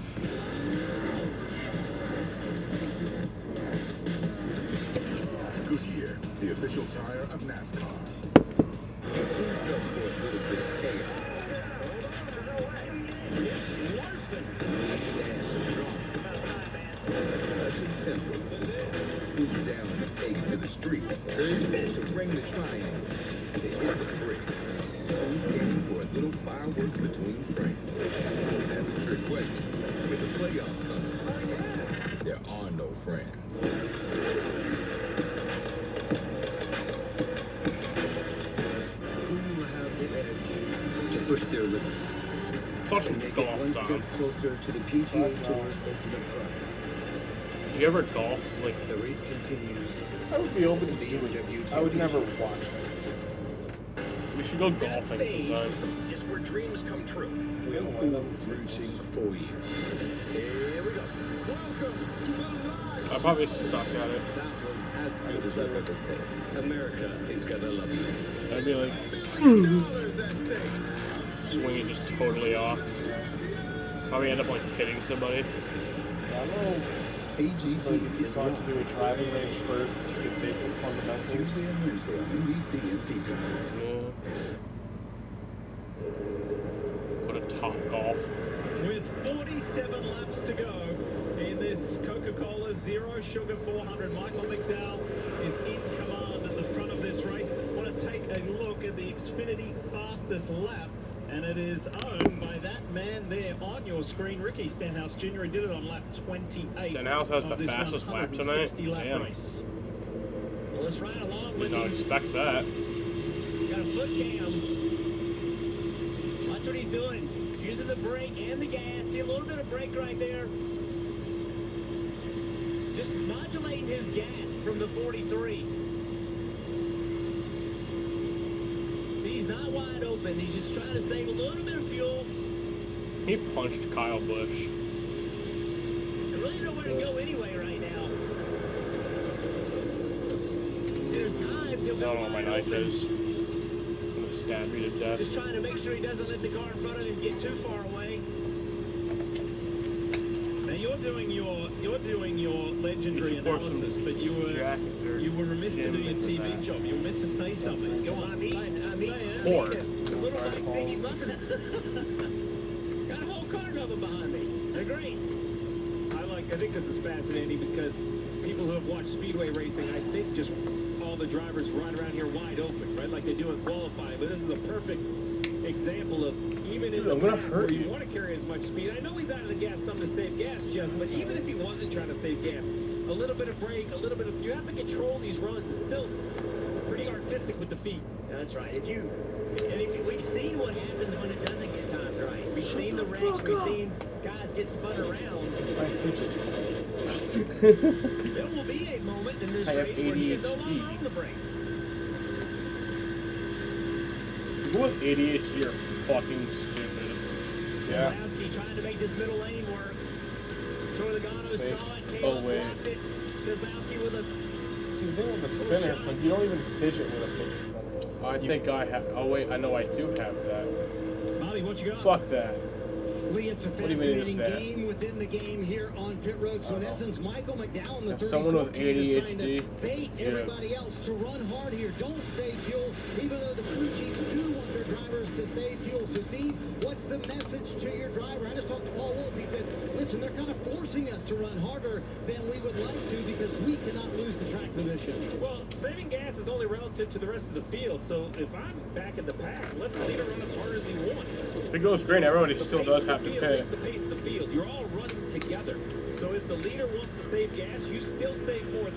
Goodyear, the official tire of NASCAR. Sergeant Temple. Who's down to take it to the streets? To ring the triangle. To hit the bricks. Who's game for a little fireworks between friends? That's a trick question. With the playoffs coming, there are no friends. Who will have the edge to push their limits? Saw some And make it golf one down. step closer to the PGA Tour's ultimate prize. Did you ever golf? Like, The race continues. I would be open to doing it. I would never watch it. we should go golfing sometime. Is where dreams come true. We're all rooting for you. Here we go. Welcome to the live. I probably suck at it. That was as good as I've ever said. America is gonna love you. I'd be like, $2 at stake. swinging just totally off. Probably end up like hitting somebody. I know. AGT But it's is fun live. to do a driving range first, just get basic fundamentals. Tuesday and Wednesday on NBC and Peacock. Yeah. What a top golf. With 47 laps to go in this Coca-Cola Zero Sugar 400, Michael McDowell is in command at the front of this race. Want to take a look at the Xfinity fastest lap, and it is owned by that man there on your screen, Ricky Stenhouse Jr. He did it on lap 28. Stenhouse has of the this fastest lap tonight? 160-lap Damn. race. Well, let's ride along Did with not him. expect that. Got a foot cam. Watch what he's doing. Using the brake and the gas. See a little bit of brake right there. Just modulating his gap from the 43. See, he's not wide open. He's just trying to save a little bit of fuel. He punched Kyle Busch. I really don't know where to go anyway right now. There's times he'll I don't know where my knife is. It's gonna stab me to death. just trying to make sure he doesn't let the car in front of him get too far away. Now you're doing your legendary analysis, but you were remiss to do your TV job. You were meant to say something. Go on, Four. a little like Biggie Muffin. Got a whole car over behind me. They're great. I think this is fascinating because people who have watched speedway racing, I think just all the drivers ride around here wide open, right? Like they do in qualifying. But this is a perfect example of even in the pack where you want to carry as much speed. I know he's out of the gas some to save gas, Jeff, but even if he wasn't trying to save gas, a little bit of brake, a little bit of, you have to control these runs. It's still pretty artistic with the feet. That's right. We've seen what happens when it doesn't get timed right. We've seen the wrecks. We've seen guys get spun around. There will be a moment in this race where he is no longer on the brakes. People with ADHD are fucking stupid. Yeah. Keselowski trying to make this middle lane work. Torlogano saw it. Oh, wait. Keselowski with a... See, the thing with the spinner, it's like you don't even fidget with a fidget spinner. I think I have. Oh, wait. I know I do have that. Molly, what you got? Fuck that. Lee, it's a fascinating game within the game here on pit road. So in essence, Michael McDowell, the 34 with team, is trying ADHD, to bait everybody else to run hard here. Don't save fuel, even though the crew chiefs do want their drivers to save fuel. So Steve, what's the message to your driver? I just talked to Paul Wolf. He said, listen, they're kind of forcing us to run harder than we would like to because we cannot lose the track position. Well, saving gas is only relative to the rest of the field. So if I'm back in the pack, let the leader run as hard as he wants. If it goes green, everybody still does have to pay. It's the pace of the field. You're all running together. So if the leader wants to save gas, you still save more.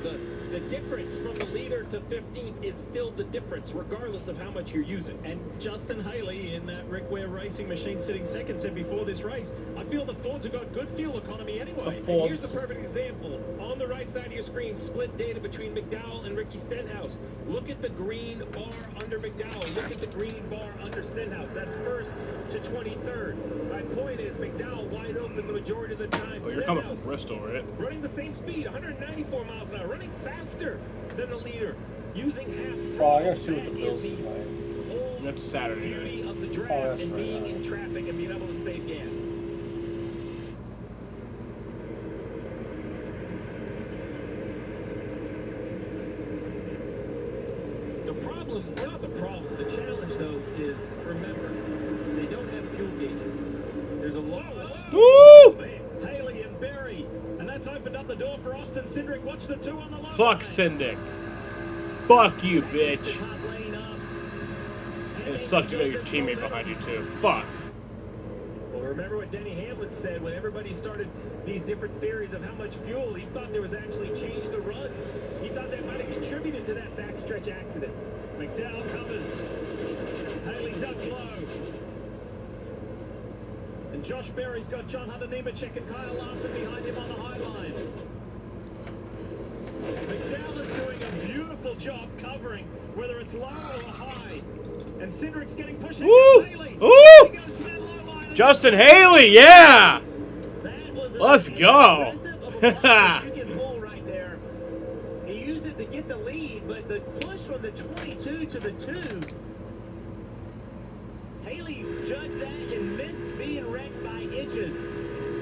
The difference from the leader to 15th is still the difference, regardless of how much you're using. And Justin Haley in that Rick Ware racing machine sitting second said before this race, I feel the Fords have got good fuel economy anyway. And here's the perfect example. On the right side of your screen, split data between McDowell and Ricky Stenhouse. Look at the green bar under McDowell. Look at the green bar under Stenhouse. That's first to 23rd. My point is McDowell wide open the majority of the time. Oh, you're coming from Bristol, right? Running the same speed, 194 miles an hour, running faster than the leader, using half. Oh, I gotta see what the Bills play. That's Saturday Beauty night. of the draft and being in traffic and being able to save gas. The challenge, though, is remember, they don't have fuel gauges. There's a lot of... Woo! Haley and Berry. And that's opened up the door for Austin Cindric. Watch the two on the line. Fuck Cindric. Fuck you, bitch. And it sucks you got your teammate behind you, too. Fuck. Well, remember what Denny Hamlin said when everybody started these different theories of how much fuel, he thought there was actually change the runs. He thought that might have contributed to that backstretch accident. McDowell covers. Haley ducks low. And Josh Berry's got John Hunter Nemechek and Kyle Larson behind him on the high line. McDowell is doing a beautiful job covering, whether it's low or high. And Cindric's getting pushed. Woo! Woo! Justin Haley, yeah! Let's go! He used it to get the lead, but the push from the 22 to the 2. Haley judged that and missed being wrecked by inches.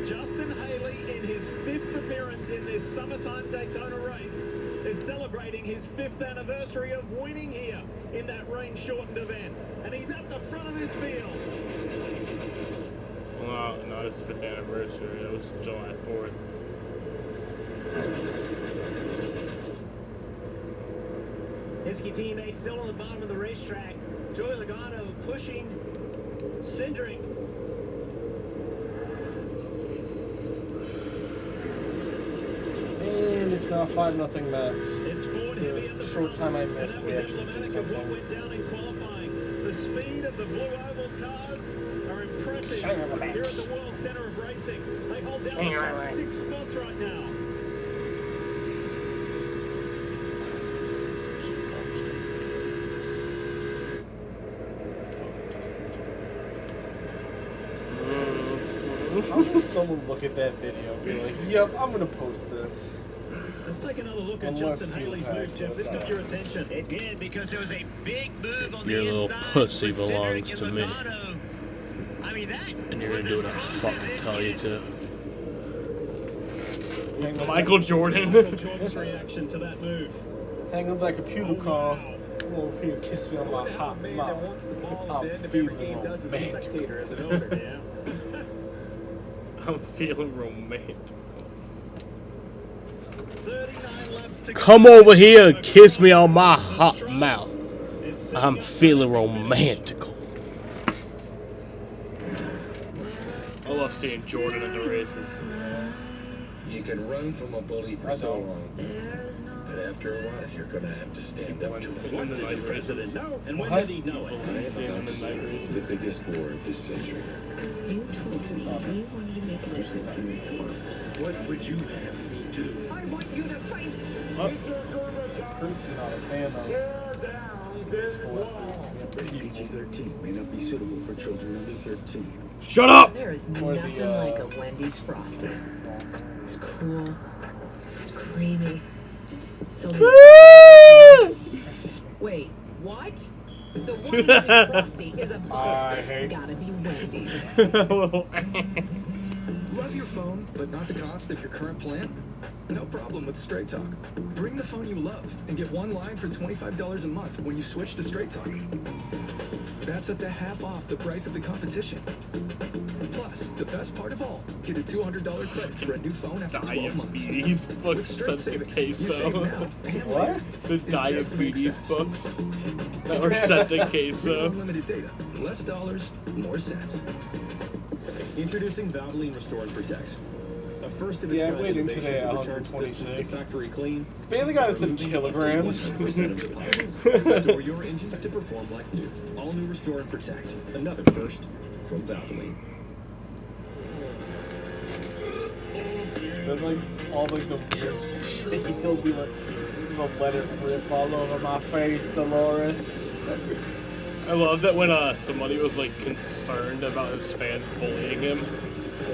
Justin Haley, in his 5th appearance in this summertime Daytona race, is celebrating his 5th anniversary of winning here in that rain-shortened event. And he's at the front of this field. Well, no, it's 5th anniversary. It was July 4th. Penske teammate still on the bottom of the racetrack. Joey Logano pushing Cindric. And it's now 5-0 Mets. It's Ford heavy at the short time I missed, and we that was actually did emblematic of what something. went down in qualifying. The speed of the Blue Oval cars are impressive here at the World Center of Racing. They hold down the top 6 spots right now. How will someone look at that video and be like, yep, I'm gonna post this? Let's take another look at Unless Justin he was Haley's move, hacked, Jeff. This but, got your attention. It did, because there was a big move on Your the little inside. pussy belongs to me. I mean, that And you're gonna do what I fucking tell you to. Hang on Michael Jordan. Michael Jordan's reaction to that move. Hang on that computer call. Come over here and kiss me on my hot mouth. I'm feeling romantic. As an owner, yeah. I'm feeling romantic. 39 laps to Come over here and kiss me on my hot mouth. I'm feeling romantical. I love seeing Jordan at the races. You can run from a bully for so long, but after a while, you're gonna have to stand up to him. What did the president know, and when did he know it? The biggest war of this century. You told me you wanted to make a difference in this world. What would you have me do? I want you to fight. Bruce is not a fan of this PG-13 may not be suitable for children under 13. Shut up! There is nothing like a Wendy's Frosty. It's cool. It's creamy. It's only. Wait, what? The one Wendy's Frosty is a gotta be Wendy's. Love your phone, but not the cost of your current plan? No problem with Straight Talk. Bring the phone you love and get one line for $25 a month when you switch to Straight Talk. That's up to half off the price of the competition. Plus, the best part of all, get a $200 credit for a new phone after 12 months. Diabetes books With Straight sent to Savings, you save Queso. now and What? later. The It just diabetes makes sense. books that were sent to Real Queso. unlimited data, less dollars, more sense. Introducing Valvoline Restore and Protect. A first of its Yeah, kind waiting innovation today at that returns pistons to 126. factory clean. Bailey got us in kilograms. 100% of deposits. Restore your engine to perform like new. All new Restore and Protect. Another first from Valvoline. Then like all like the weird shit, he'll be like, he'll let it rip all over my face, Dolores. I love that when somebody was like concerned about his fans bullying him,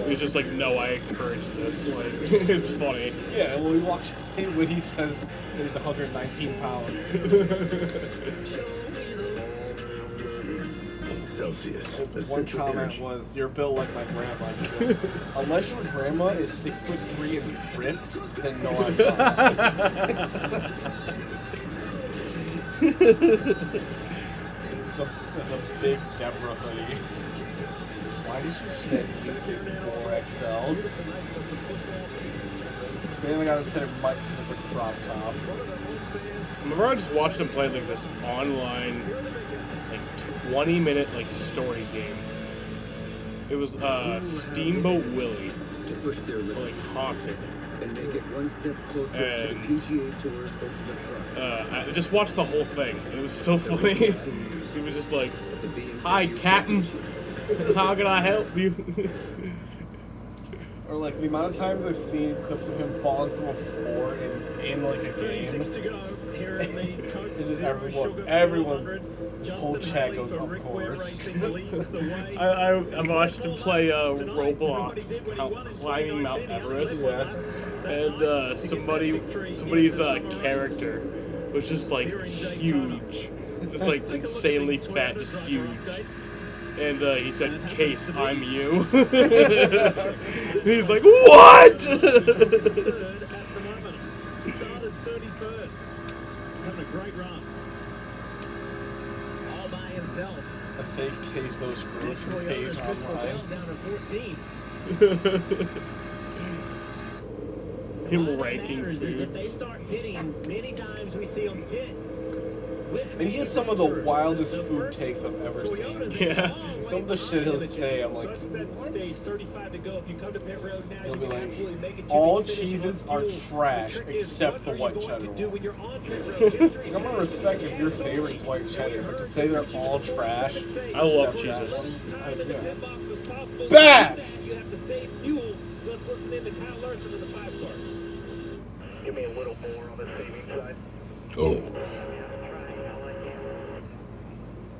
he was just like, "No, I encourage this." Like, it's funny. Yeah, well, we watched when he says he's 119 pounds. One comment was, "You're built like my grandma." He goes, unless your grandma is 6'3" and ripped, then no, I'm not. the big Deborah hoodie. Why did you send me 4XL? Then I got to send Mike as a crop top. Remember, I just watched him play like this online, like 20-minute like story game. It was Steamboat Willie, like Haunted. And make it one step closer to the PGA Tour's ultimate prize. I just watched the whole thing. It was so funny. He was just like, "Hi, Captain. How can I help you?" Or like the amount of times I've seen clips of him falling through a floor in like a game. 36 to go here in the Coke And then Zero Sugar everyone, 400. this whole Justin chat Haley goes, for of Rick Ware course. Racing leads the way. I watched him play Roblox, climbing Mount Everest, and somebody's character was just like huge, just like insanely fat, just huge. And he said, "Case, I'm you." He's like, "What?" Started 31st. Having a great run. All by himself. A fake case those screws from Page online. Down to 14. Him ranking Is if foods. they start pitting, many times we see them pit. And he has some of the wildest food takes I've ever seen. Yeah. Some of the shit he'll say, I'm like, So that's that stage 35 to go. If you come to pit road now, he'll you be can like, absolutely make it to all the finish cheeses on are fuel. trash The trick is, except the what are white you going cheddar to do one. when you're on pit road? History I'm gonna respect if your favorite's white cheddar, but to say they're all trash, I love except cheeses. that, Bad! You have to save fuel. Let's listen in to Kyle Larson in the 5 car. Give me a little more on the saving side. Oh.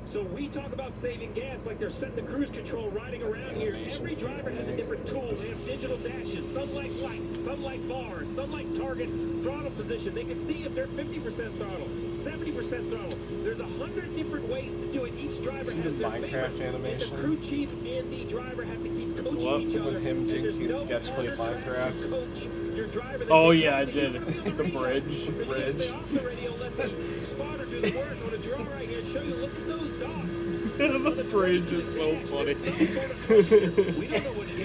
So we talk about saving gas like they're setting the cruise control riding around here. Every driver has a different tool. They have digital dashes. Some like lights, some like bars, some like target throttle position. They can see if they're 50% throttle, 70% throttle. There's 100 different ways to do it. Each driver has their Minecraft favorite. animation. And the crew chief and the driver have to keep coaching each other. With him, And there's Jinxie, no and Sketch played harder time to Minecraft. coach your driver than Oh to yeah, I coach did. you. The bridge. Stay off the radio, let the spotter do the work on a draw right here. Show you, look at those dots. The bridge is so funny.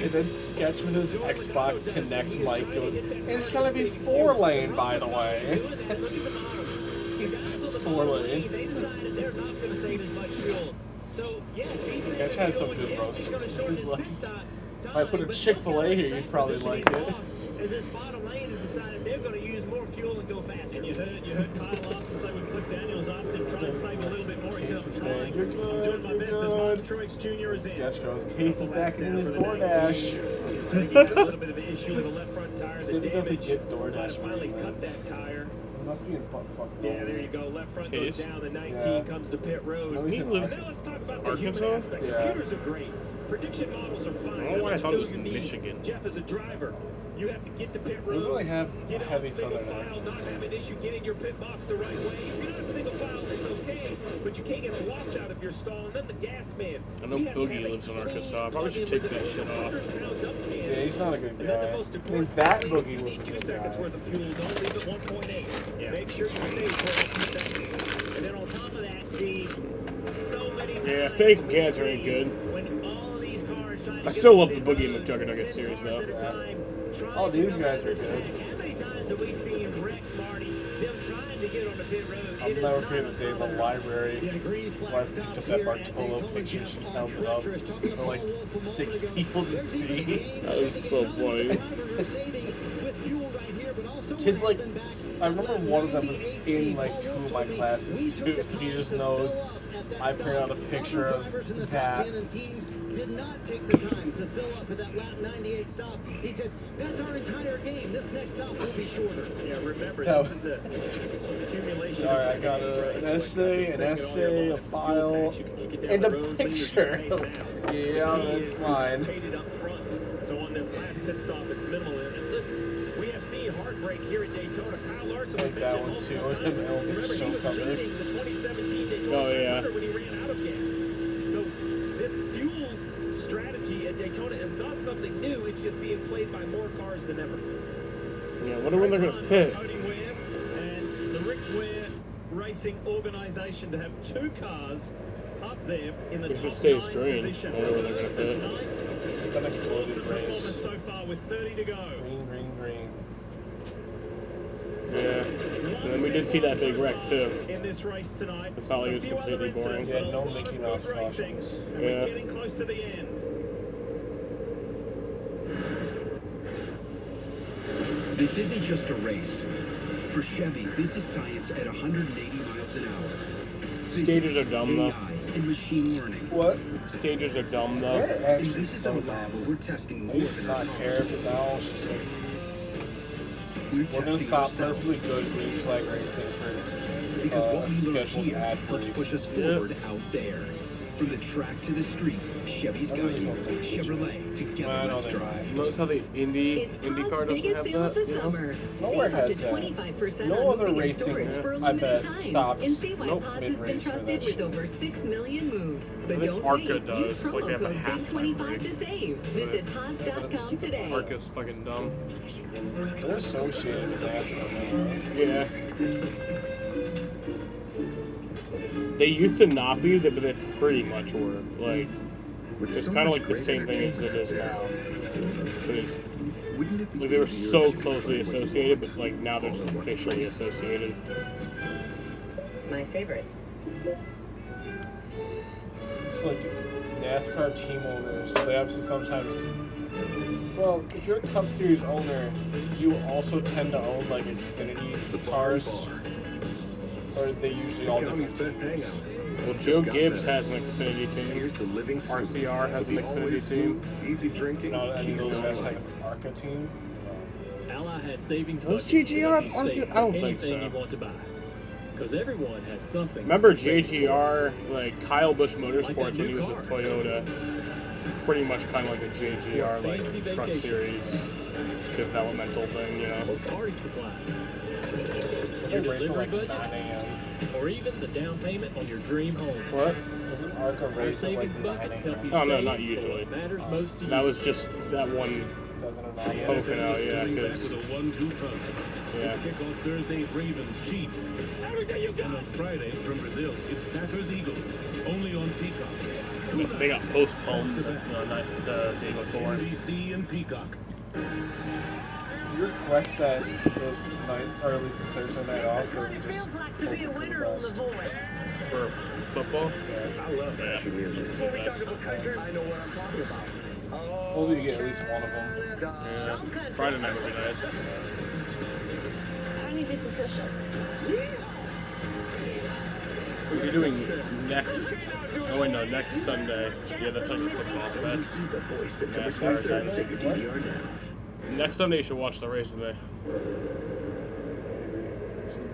And then Sketch with his Xbox Connect mic goes, and it's gonna be 4-lane, by the way. 4-lane. They decided they're not going to save as much fuel. So, yes, Sketch has some good roasts. If I put a Chick-fil-A here, you'd probably like it. As this bottom lane has decided they're going to use more fuel and go faster. And you heard Kyle Larson say when Cliff Daniels asked him try and save a little bit more. He said, I'm trying. I'm doing my best as Martin Truex Jr. is in. Sketch goes, Case is back in his DoorDash. I think he's got a little bit of an issue with the left front tire. The See if he doesn't damage get DoorDash finally cut that tire. He must be in butt fuck. Yeah, there you go. Left front goes down. The 19 Yeah. comes to pit road. No, he's in Now Arkansas. let's talk about the human Arkansas? aspect. Yeah. Computers are great. Prediction models are fine. I don't know why I thought it was How in much fuel you Michigan. need. Jeff, as a driver, you have to get to pit We road. really have Get a out heavy single southern file, accent. not have an issue getting your pit box the right way. If you're not single file, it's okay, but you can't get blocked out if you're stalling. Then the gas man. I know Boogie lives in Arkansas. I probably should take that shit off. Yeah, he's not a good And then guy. the most I mean, important that thing, Boogie you was need a 2 good seconds guy. worth of fuel. Don't leave at 1.8. Yeah. Make sure you stay for 2 seconds. And then on top of that, Steve, so many Yeah, times fake we cats see ain't good. when all of these cars trying to I get still on love the the pit Boogie road, McJuggerNugget 10 series, cars though. at a time, trying Oh, to these come guys out of are this good. pack. How many times have we seen Rex, Marty, them trying to get on the pit road? I'll It is never not forget the day in the uncommon. library Yeah, green where I flag picked stops up that here at Bartolo Daytona, picture Jeff, and on held it up treacherous, talking to for like Paul Wolf a moment 6 ago. people to There's even a see. game That was so not funny. only the drivers are saving with fuel right here, but also Kids what like, happened back I remember at one of them was 98, in Steve. like Paul 2 Wolf of my told me, classes "We too, took the so he time just to knows fill up at that I printed out a stop. picture Other of drivers in the top that. 10 and teams did not take the time to fill up at that lap 98 stop. He said, that's our entire game. This next stop will be shorter. Yeah, remember, No. this is a accumulation. Alright, I got an essay, a file, and a picture. Yeah, that's mine. Painted up front. So on this last pit stop, it's minimal. And look, we have seen heartbreak here at Daytona. Kyle Larson Like we that mentioned one too, multiple and times. Elvis Remember, show he was cover. leading the 2017 Daytona Oh, yeah. 500 when he ran out of gas. So this fuel strategy at Daytona is not something new. It's just being played by more cars than ever. Yeah, I wonder when they're gonna pit. Cody Ware and the Rick Ware Racing Organisation to have 2 cars up there in the If top it stays 9 green, position. I wonder when they're gonna pit. It's been a closed race. Performance so far with 30 to go. Green, green, green. Yeah. And then we did see that big wreck, too. In this race tonight. It's not like it was A few other completely boring. incidents, Yeah, but a no lot Mickey of Mouse good racing, cautions. and Yeah. we're getting close to the end. This isn't just a race. For Chevy, this is science at 180 miles an hour. Stages are dumb, though. AI, and machine learning. What? Stages are dumb, though. Yeah, And actually, this is our lab where we're testing I more used to than our not care, cars. but now it's just like, We're we're gonna testing stop ourselves. perfectly good green flag racing Because what for we learn scheduled here ad helps break. push us forward out there. From the track to the street, Chevy's got you. Chevrolet, together let's drive. Notice how the IndyCar It's doesn't Pod's biggest have sale of that? the You know? summer. Nowhere Save up to has that. 25% No on other moving and racing, storage for a I limited bet, time. stops. And see why Nope, Pods has been mid-race for trusted that with shit. over 6 million moves. But think don't Arca wait. does. Use Like, promo they have a code halftime BIG25 to save. Visit pods.com today. Arca's fucking dumb. They're associated with NASCAR now. Yeah. They used to not be, but they pretty much were. Like, With it's so kind of much like the great same thing as it entertainment is out now. But it's, Wouldn't it be like, they were easier so if you could closely play what you associated, want, but like now they're all just in one officially place? associated. My favorites. It's like NASCAR team owners, they obviously sometimes. Well, if you're a Cup Series owner, you also tend to own like Xfinity cars, or they usually all do. County's best hangout. Well, Joe Just got Gibbs better. has an Xfinity team. Here's the living RCR has an It'll be always Xfinity team. smooth, easy drinking. Not any of those Keystone guys Light. have an ARCA team. Ally has savings Those budgets to GGR let you aren't save good. I don't think anything so. you want to buy. Because everyone has something. Remember JGR, like Kyle Busch Motorsports when he was with Toyota? Pretty much kind of like a JGR, like truck series developmental thing, you know? Party supplies. They Your race at delivery like budget, 9 a.m. or even the down payment on your dream home. What? Doesn't ARCA Our race at savings like 9 buckets a.m.? help you Oh, no, save not on usually. what matters most to you. That was just that one poking out, yeah, Back because, with a 1-2 punch. yeah. Let's kick off Thursday, Ravens, Chiefs. Everything you got. And on Friday from Brazil, it's Packers, Eagles. Only on Peacock. They got postponed the day before. NBC and Peacock. You request that those nights, or at least the Thursday night off, or What it just feels like to be a winner on The Voice. For football? I love country music. When we talk about country, I know what I'm talking about. hopefully you get at least one of them. Yeah. Friday night would be nice. I need to do some push-ups. What are you doing next? Oh wait, no, next Sunday. Yeah, that's like football. That's This is the voice of NASCAR. Set your DVR now. Next Sunday you should watch the race with me.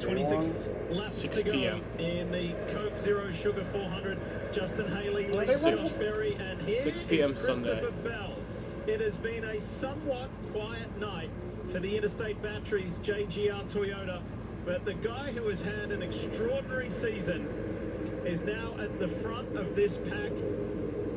26 laps 6 to go p.m. in the Coke Zero Sugar 400. Justin Haley, Well, Lee they went Josh Berry, and here 6 p.m. is Christopher Sunday. Bell. It has been a somewhat quiet night for the Interstate Batteries JGR Toyota, but the guy who has had an extraordinary season is now at the front of this pack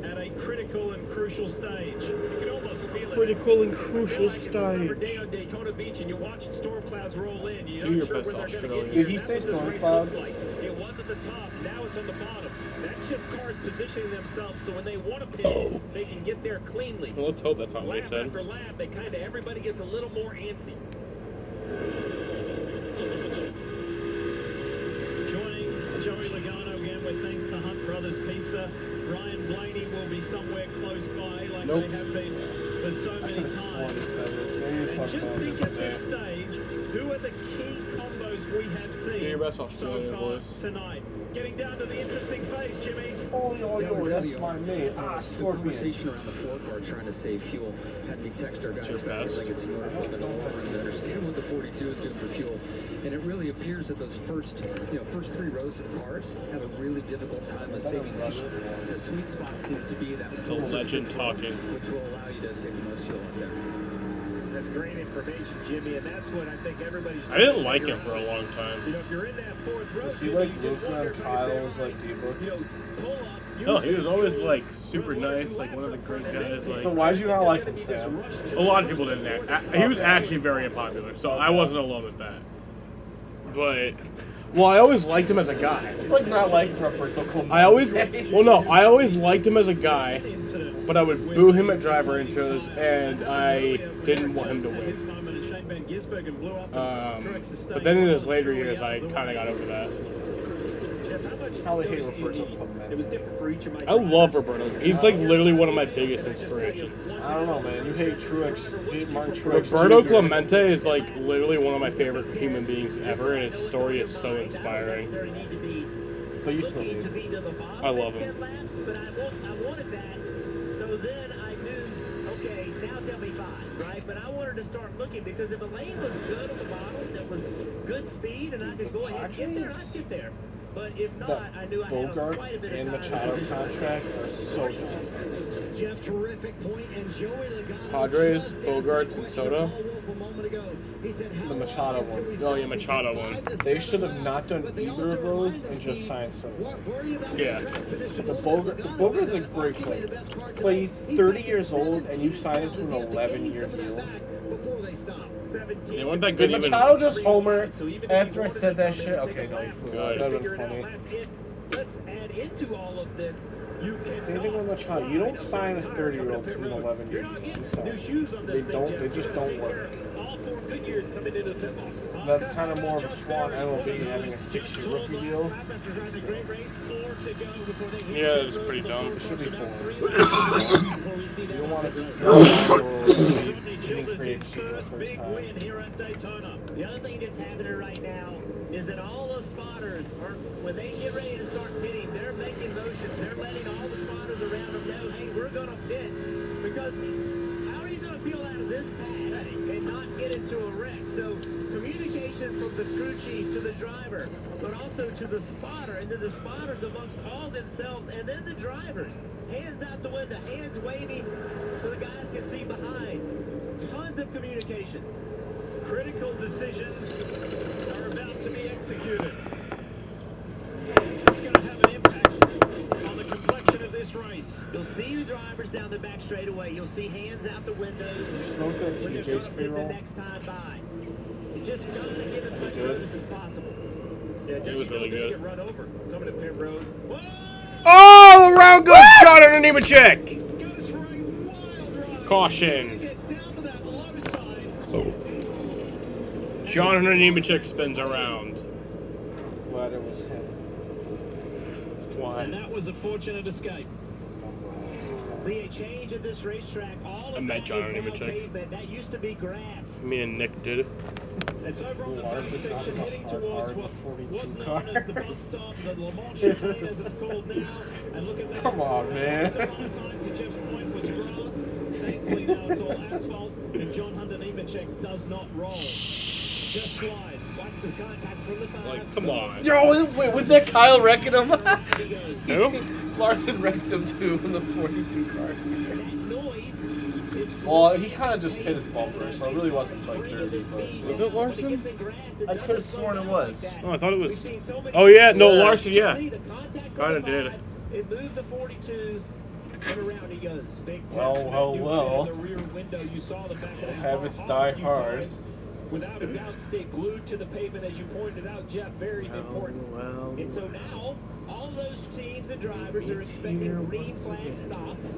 at a critical and crucial stage. You can almost feel it. Critical and crucial It's like a summer stage. day on Daytona Beach and you're watching storm clouds roll in. You're Do not your sure best when they're gonna Australian. get here. Did he That's say what this storm race clouds? looks like. It was at the top, now it's on the bottom. That's just cars positioning themselves so when they want to pit, they can get there cleanly. Well, let's hope that's not what he Lap said. after lap, they kind of everybody gets a little more antsy. Joining Joey Logano again with thanks to Hunt Brothers Pizza. Ryan Blaney will be somewhere close by like Nope. they have been for so I many could have sworn he times. said it. Maybe it's And fucking just on a think different at this day. stage, who are the key combos we have Do your seen best so Australian far voice. tonight? Getting down to the interesting phase, Jimmy. Oh, that's my mate. Ah, The Scorpion. conversation around the four car trying to save fuel had me text our guys Your back at best. Legacy Motor Club and over and understand what the 42 is doing for fuel. And it really appears that those first 3 rows of cars have a really difficult time of saving fuel. The sweet spot seems to be that It's a full legend distance, talking. which will allow you to save the most fuel out there. That's great information, Jimmy, and that's what I think everybody's I didn't like him for a long time. You know, if you're in that fourth row, Is he Jimmy, like you just Luca wonder and if Kyle's like D-book? you know, pull up, No, he was always like super nice, like one of the great guys. So Like why'd you not like him, Sam? a lot of people didn't act. He was actually very unpopular, so I wasn't alone with that. But well, I always liked him as a guy. It's like not liking Roberto Clemente. I always liked him as a guy, but I would boo him at driver intros, and I didn't want him to win. But then in his later years, I kind of got over that. Probably hate Roberto Clemente. it was different for each of my I love Roberto. He's like literally one of my biggest inspirations. I don't know, man. You hate Truex. You hate Martin Truex. Roberto Jr. Clemente is like literally one of my favorite human beings ever, and his story is so inspiring. But you still do. I love him. But I wanted that, so then I knew, okay, now tell me 5, right? But I wanted to start looking because if a lane was good on the bottom, that was good speed, and I could go ahead and get there, I'd get there. But if not, That I knew I had quite a Bogarts bit and of time. Machado contract are so dumb. Jeff, terrific point, and Joey Logano Padres, just Bogarts, and asked Soto. Paul Wolf a moment ago. He said, how The Machado long until one. we Oh start? yeah, Machado He said one. 5 to They 7 should have laps, not done but they either also of those remind and us, just Steve, signed Soto. worry about Yeah. the track position. The Wolf Bogart Logano is a is great arguably player. the best car But today. he's He's 30 making years old, and you 17 signed him to an fouls. He have to gain 11-year some of that deal. back before they stop. 17. It wasn't that good Did even. Machado just homer So even if after you I wanted said to that come in shit? and take Okay, a no, he lap, flew Good. out. That figure would it out. have been funny. Let's add into all of this. You can Same thing with Machado. You don't sign a 30-year-old to an 11-year deal. I'm sorry. new shoes on this They thing, don't. Jeff. They just don't work. All 4 good years coming into the pit box. That's kind of more of a swan MLB having a 6-year rookie deal. Yeah, it's pretty dumb. It should be 4. You don't want to getting free agency for the first time. Here at Daytona. The other thing that's happening right now is that all the spotters are, when they get ready to start pitting, they're making motions. They're letting all the spotters around them know, hey, we're going to pit. Because how are you going to peel out of this pad and not get into a wreck? So communication from the crew chief to the driver, but also to the spotter, and then the spotters amongst all themselves, and then the drivers. Hands out the window, hands waving so the guys can see behind. Tons of communication. Critical decisions are about to be executed. It's going to have an impact on the complexion of this race. You'll see the drivers down the back straightaway. You'll see hands out the windows when they're trying to fit the next time by. You just got to give as much notice as possible. Yeah, It was really good. Get run over. Coming to pit road. Oh, around goes John on a Nemechek. Caution. John Nemechek spins around. Glad it was him. Why? And that was a fortunate escape. The change at this racetrack, all of that is now pavement. That used to be grass. Me and Nick did. It's over on the back section, heading towards what was known as the bus stop, the Le Mans chicane as it's called now. And look at that. Come on, man. A lot of time to Jeff's point was grass. Thankfully now it's all asphalt, and John Hunter Nemechek does not roll. Just slides. Watch the contact from the five. Like, come on. Yo, wait, was that Kyle wrecking him? Who? Larson wrecked him too in the 42 car. That noise is Well, he kind of just hit his bumper, so it really wasn't like dirty. Was it Larson? I could have sworn it was. Oh, I thought it was. Oh, yeah. No, Larson, yeah. Kind of did. It moved the 42, and around he goes. Big Well. The rear window, you saw the back of that Habits car die a few hard. times. Without a doubt, stay glued to the pavement, as you pointed out, Jeff. Very important. And so now, all those teams and drivers are expecting green flag stops.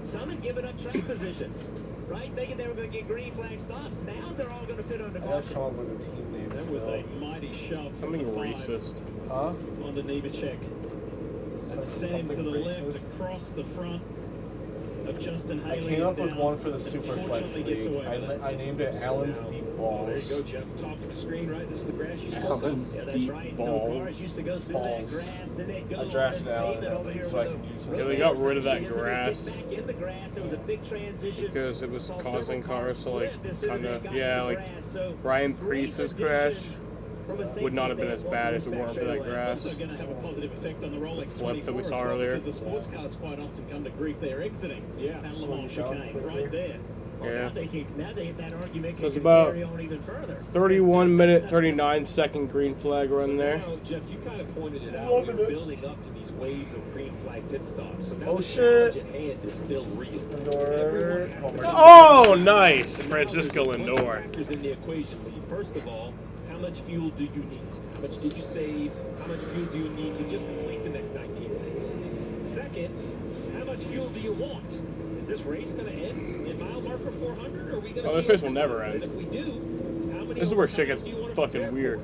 Some have given up track position, right? Thinking they were going to get green flag stops. Now they're all going to pit under I gotta caution. come up with a team name. That was a mighty shove from Something the five racist. Huh? onto Nemechek. And sent him to the left across the front of Justin I Haley. came up with down. one for the Superflex League. I named it Allen's Deep There Balls. you go, Jeff. Top of the screen, right? This is the grass you spoke of. Allen's Yeah, that's Deep right. Balls. So cars used to go through that grass, then they'd go I over drafted this Allen pavement over here so I with can use the it. Yeah, they got rid of that As they get grass back in the grass, there was a big transition. because it was Saw causing several cars to, like, flip as soon as kind they of, got yeah, in the like, grass. So Ryan great Priest's addition crash from a safety would not have been as standpoint bad to if it this weren't for that back straightaway. grass. It's also going to have a positive effect on the Rolex flip that we 24 saw as well, earlier. because the sports cars quite often come to grief. They're exiting Yeah. that Le Mans chicane right there. Well, Yeah. now that argument So it's can about carry on even further. 31-minute, 39-second green flag run there. Now, Jeff, you kind of pointed it out. Loving We were it. building up to these waves of green flag pit stops. So now Oh, the shit. challenge at hand is still real. Lindor. Oh, nice. Francisco Lindor. Factors in the equation, Lee. First of all, how much fuel do you need? How much did you save? How much fuel do you need to just complete the next 19 laps? Second, how much fuel do you want? Is this race going to end in mile marker 400? Or are we going to Oh, this race will never end. And if we do, how many This is where shit overtimes gets do you want to fucking prepare weird.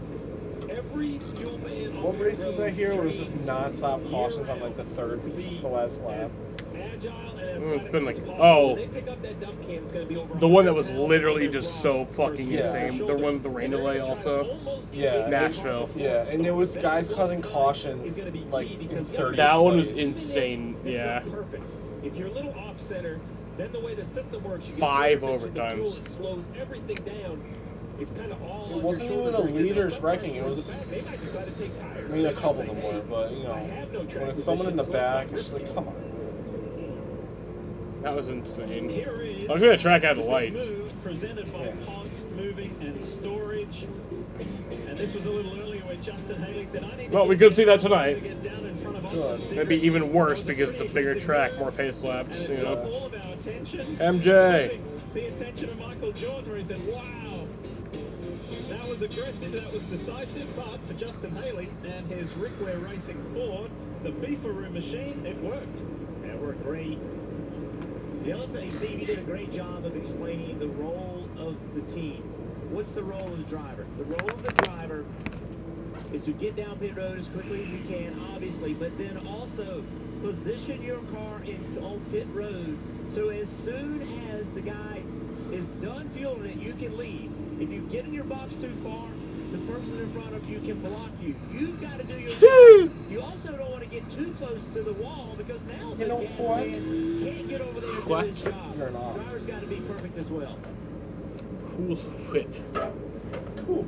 for? Every fuel man on What the race was that road here? Where it was just trains non-stop year cautions on like the round third to last lap. as agile and as It's been like, possible. oh, When they pick up that dump can, it's going to be over the one that was 100 pounds literally on their just so front fucking versus insane. their The one with the shoulder. rain And they're delay gonna try to also. almost Yeah. evade Nashville. Yeah, and there was guys causing cautions like in 30. That one was insane. It's Yeah. not perfect. If you're a little off center, then the way the system works, you get 5 benefits with the fuel, overtimes. it slows everything down. It's kind of all It on wasn't your even shoulders. the right there. leaders Some wrecking, it cars was- towards the back, they might decide to take tires. I mean, a They might couple say, of them "Hey, were, but you know, I have no track when it's someone in the position, so back, let's it's not like, risk come on. That was insane. Here is I was gonna track out the lights. move presented by Yeah. Ponce Moving and Storage. And this was a little earlier when Justin Haley said, I need to Well, we get could see that tonight. to get down in front of Good. Austin Secret. It'd be even worse because it's a bigger track, more pace laps, And you it took know. all of our attention. MJ. The attention of Michael Jordan, where he said, wow. That was aggressive, that was decisive, but for Justin Haley and his Rickware Racing Ford, the Beefaroo machine, it worked. It worked great. The other thing, Steve, you did a great job of explaining the role of the team. What's the role of the driver? The role of the driver is to get down pit road as quickly as you can, obviously, but then also position your car on pit road so as soon as the guy is done fueling it, you can leave. If you get in your box too far, the person in front of you can block you. You've got to do your job. You also don't want to get too close to the wall because now the gas man can't get over there and do his job. You're not. Driver's got to be perfect as well. Cool whip. Cool.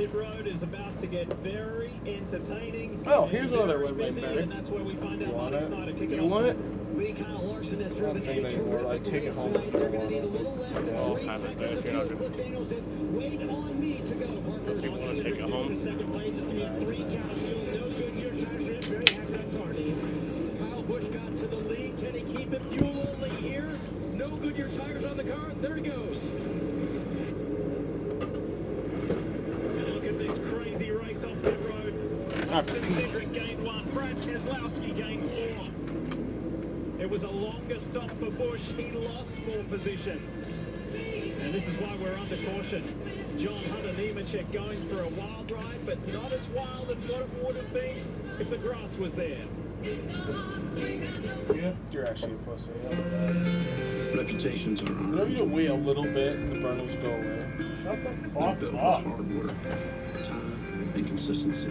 pit road is about to get very entertaining. Oh, here's another very red light busy, bag. and that's where we find out You want Marty it? Snyder kicking You off. want it? Lee Kyle Larson has driven I'm not a taking it anymore. I terrific take it race home tonight. if They're I going to need a want it. little less than I'll 3 have it seconds there to if you're not fuel. gonna- Cliff Daniels said, "Wait on me to go." Parker If you want to take it For home. second place, it's going to be 3 count of fuel. No good gear tires. Very happy with that car, Dave. Kyle Busch got to the lead. Can he keep it fuel only here? No Goodyear tires on the car. There he goes. And look at this crazy race off pit road. Austin Cindric gained 1. Brad Keselowski gained 4. It was a longer stop for Busch. He lost 4 positions. And this is why we're under caution. John Hunter Nemechek going for a wild ride, but not as wild as what it would have been if the grass was there. Yeah, you're actually a pussy. Reputations are Whenever earned. you wait a little bit, the burns go away. Shut the They're fuck built with up. hard work, time, and consistency.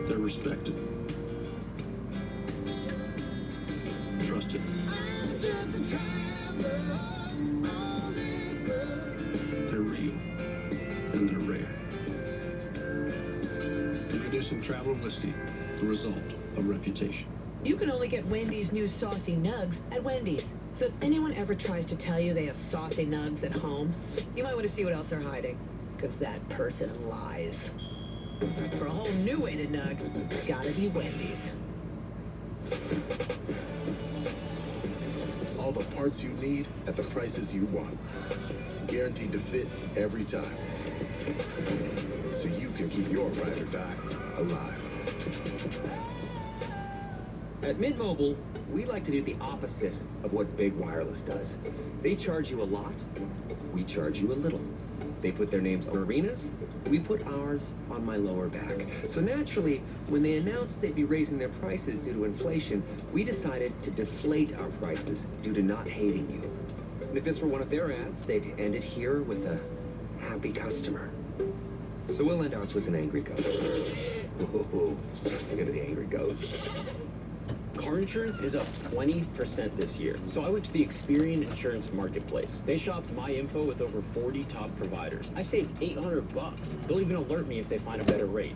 They're respected. Trusted. They're real. And they're rare. Introducing Traveler Whiskey, the result of reputation. You can only get Wendy's new saucy nugs at Wendy's. So if anyone ever tries to tell you they have saucy nugs at home, you might want to see what else they're hiding. Because that person lies. For a whole new way to nug, gotta be Wendy's. All the parts you need at the prices you want. Guaranteed to fit every time. So you can keep your ride or die alive. At Mint Mobile, we like to do the opposite of what Big Wireless does. They charge you a lot, we charge you a little. They put their names on arenas, we put ours on my lower back. So naturally, when they announced they'd be raising their prices due to inflation, we decided to deflate our prices due to not hating you. And if this were one of their ads, they'd end it here with a happy customer. So we'll end ours with an angry goat. Whoa, look at the angry goat. Car insurance is up 20% this year. So I went to the Experian Insurance Marketplace. They shopped my info with over 40 top providers. I saved $800. They'll even alert me if they find a better rate.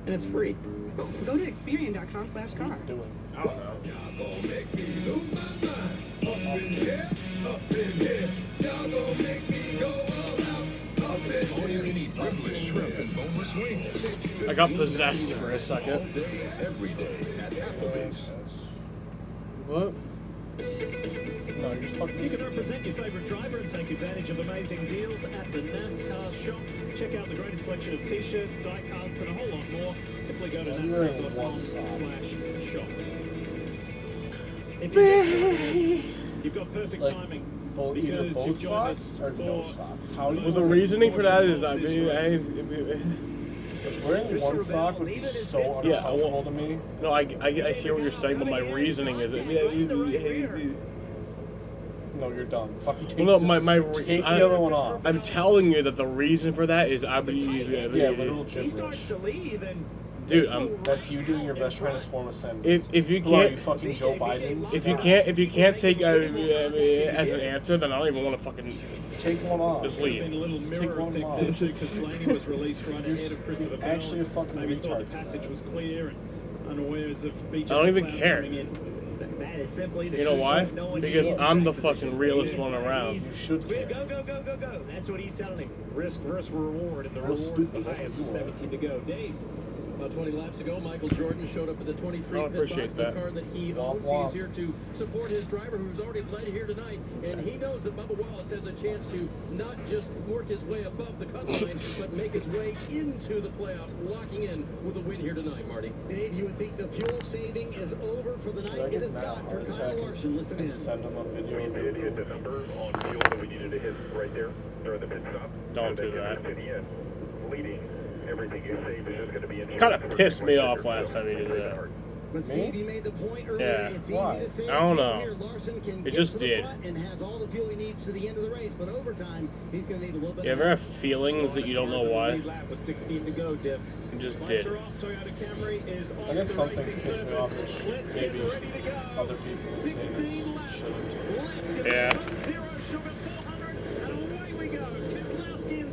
And it's free. Go to Experian.com/car. I don't know. I got possessed for a second. Every day at Applebee's. What? No, you're just fucking. You can represent your favorite driver and take advantage of amazing deals at the NASCAR shop. Check out the greatest selection of t-shirts, die-casts, and a whole lot more. Simply go to NASCAR.com/shop. If you get you've got perfect timing. Either Because both you've joined socks us or no for socks. How do you Well, the reasoning for that is wearing one sock would be so uncomfortable to me. No, I hear what you're saying, but my reasoning is No, you're done. Fucking take, well, no, take the other one off. I'm telling you that the reason for that is literal gibberish. to leave and dude, that's you doing your best trying to form a sentence. if you Who are can't, you, fucking Joe Biden? if you can't take as an answer, then I don't even want to fucking take one off. Just a leave. little mirror effect because Blaney was released right ahead of Christopher Bell. Actually a fucking Maybe thought the retard. passage was clear and unawares of BJ I don't even McLeod care. coming in. That is simply the You know why? truth of knowing Because he is I'm the in fucking realest one around. You should care. Go, go, go, go, go. That's what he's telling him. Risk versus reward, and the Real reward is the stupid, highest that's with what 17 to go. Dave. About 20 laps ago, Michael Jordan showed up at the 23 I pit appreciate box, the that. car that he owns. He's here to support his driver who's already led here tonight, and he knows that Bubba Wallace has a chance to not just work his way above the cut line, but make his way into the playoffs, locking in with a win here tonight, Marty. Dave, you would think the fuel saving is over for the night. It is not for Kyle Larson. Listen in. Send him a video. We did hit the number on fuel that we needed to hit right there during the pit stop. Don't do that. To the end. Leading, everything you save is just going to be in. Kind of pissed me off last time you did that. But Steve, you made the point earlier. Yeah. It's easy Why? to say I don't fuel know. here. Larson can It get just to the did. front and has all the fuel he needs to the end of the race, but overtime he's going to need a little bit. You ever have feelings that you don't know why? Lap with 16 to go, Diff. You just Lights did. are off. Toyota Camry is I off guess the some things racing piss me off surface. that Let's get maybe ready to go. other people say 16 laps. shouldn't. Left in Yeah. the front, 0 sugar 400, and away we go. Keselowski in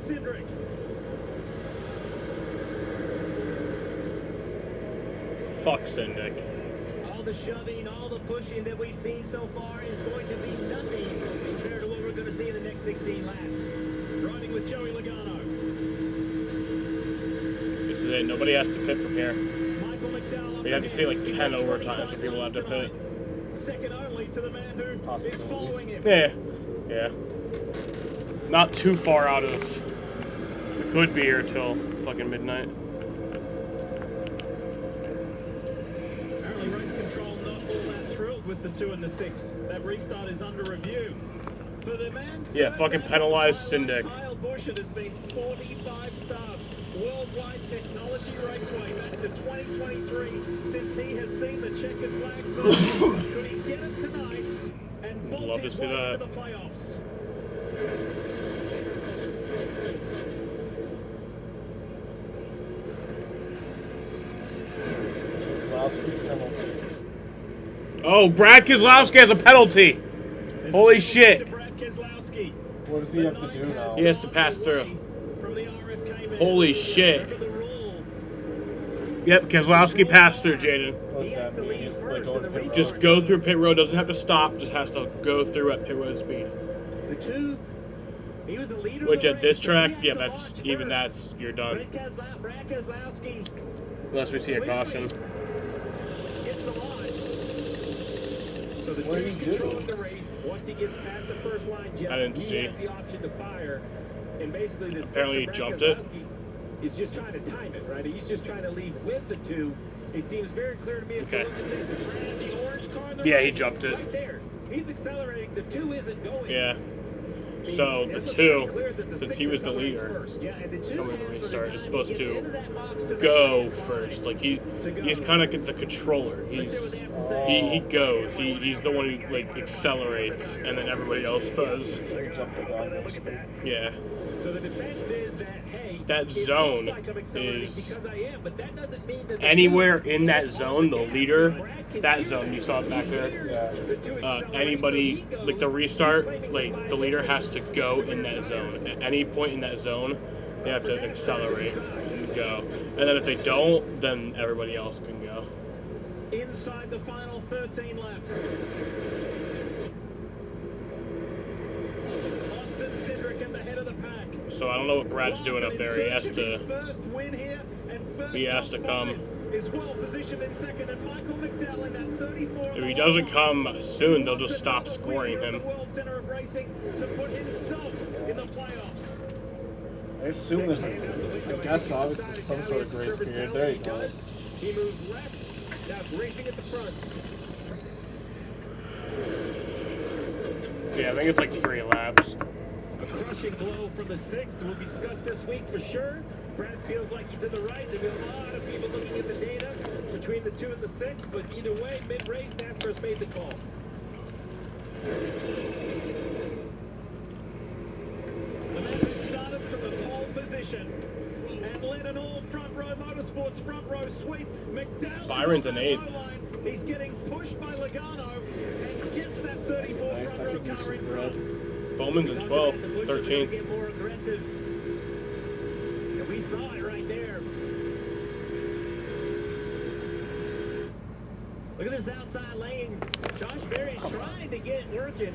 Fuck Syndic. All the shoving, all the pushing that we've seen so far is going to be nothing compared to what we're going to see in the next 16 laps. Riding with Joey Logano. This is it. Nobody has to pit from here. Michael McDowell. We have to see like 10 overtimes if people have to pit. Second only to the man who is following him. Yeah. Yeah. Not too far out of. It could be here till fucking midnight. Apparently race control not all that thrilled with the 2 and the 6. That restart is under review. For the man. Yeah, fucking penalize Syndic. Kyle Busch, it has been 45 starts. Worldwide Technology Raceway back to 2023 since he has seen the checkered flag. Could he get it tonight and vault his way into the playoffs? Oh, Brad Keselowski has a penalty. Holy shit. What does he have to do now? He has to pass through. Holy shit. Yep, Keselowski passed through, Jaden. What does that mean? He's like going to pit road. Just go through pit road. Doesn't have to stop. Just has to go through at pit road speed. The 2, he was the leader. Which at this track, yeah, that's even that's you're done. Brad Keselowski Unless we see a caution. gets the launch. So the What did he do? controlling the race. Once he gets past the first line, Jeff, I didn't he see. has the option to fire. And basically, this Apparently he jumped it. Is just trying to time it, right? He's just trying to leave with the 2. It seems very clear to me. If you look at this, the orange car in the Yeah, he race, jumped it. right there. He's accelerating. The 2 isn't going. Yeah. So the 2, since he was the leader, coming to restart, is supposed to go first. Like he's kind of the controller. He goes. He's the one who like accelerates, and then everybody else does. Yeah. So the defense is that hey, that zone is anywhere in that zone. The leader, that zone you saw it back there. Anybody like the restart, like the leader has to go in that zone. At any point in that zone, they have to accelerate and go. And then if they don't, then everybody else can go. Inside the final 13 laps. Austin Cindric in the head of the pack. So I don't know what Brad's doing up there. He has to. He has to come. Is well positioned in second, and Michael McDowell in that 34. If he doesn't come soon, they'll just stop scoring him. Center of racing to put himself in the playoffs. I assume there's I guess obviously some sort of grace period. There he goes. He moves left. Now it's racing at the front. Yeah, I think it's like 3 laps. A crushing blow from the 6th will be discussed this week for sure. Brad feels like he's in the right. There'll be a lot of people looking at the data between the 2 and the 6, but either way, mid-race, NASCAR's made the call. The man who started from the pole position and led an all-front row motorsports front row sweep. McDowell Byron's an 8th. He's getting pushed by Logano and gets that 34 front row car in front. Bowman's in 12th, 13th. Get more aggressive. And we saw it right there. Look at this outside lane. Josh Berry's trying to get it working.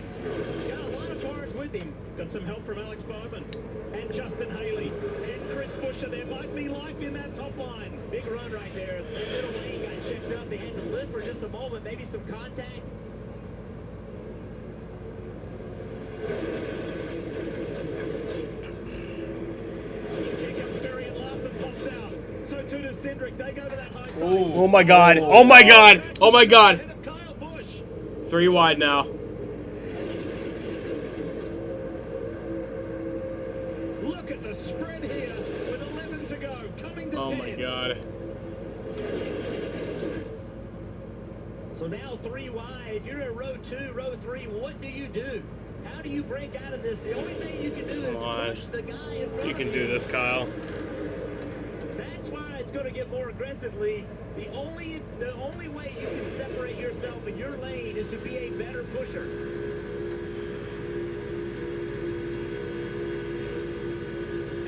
Got a lot of cars with him. Got some help from Alex Bowman and Justin Haley and Chris Buescher. There might be life in that top line. Big run right there. The middle lane got checked up. They had to lift for just a moment. Maybe some contact. Here comes Berry and Larson pops out. So too does Cindric. They go to that high side. Oh my god. Oh my god. Oh my god. 3 wide now. Look at the spread here with 11 to go. Coming to 10. Oh my god. So now 3 wide. If you're in row 2, row 3, what do you do? How do you break out of this? The only thing you can do is push the guy in front You can of do this, Kyle. That's why it's going to get more aggressively. The only way you can separate yourself in your lane is to be a better pusher.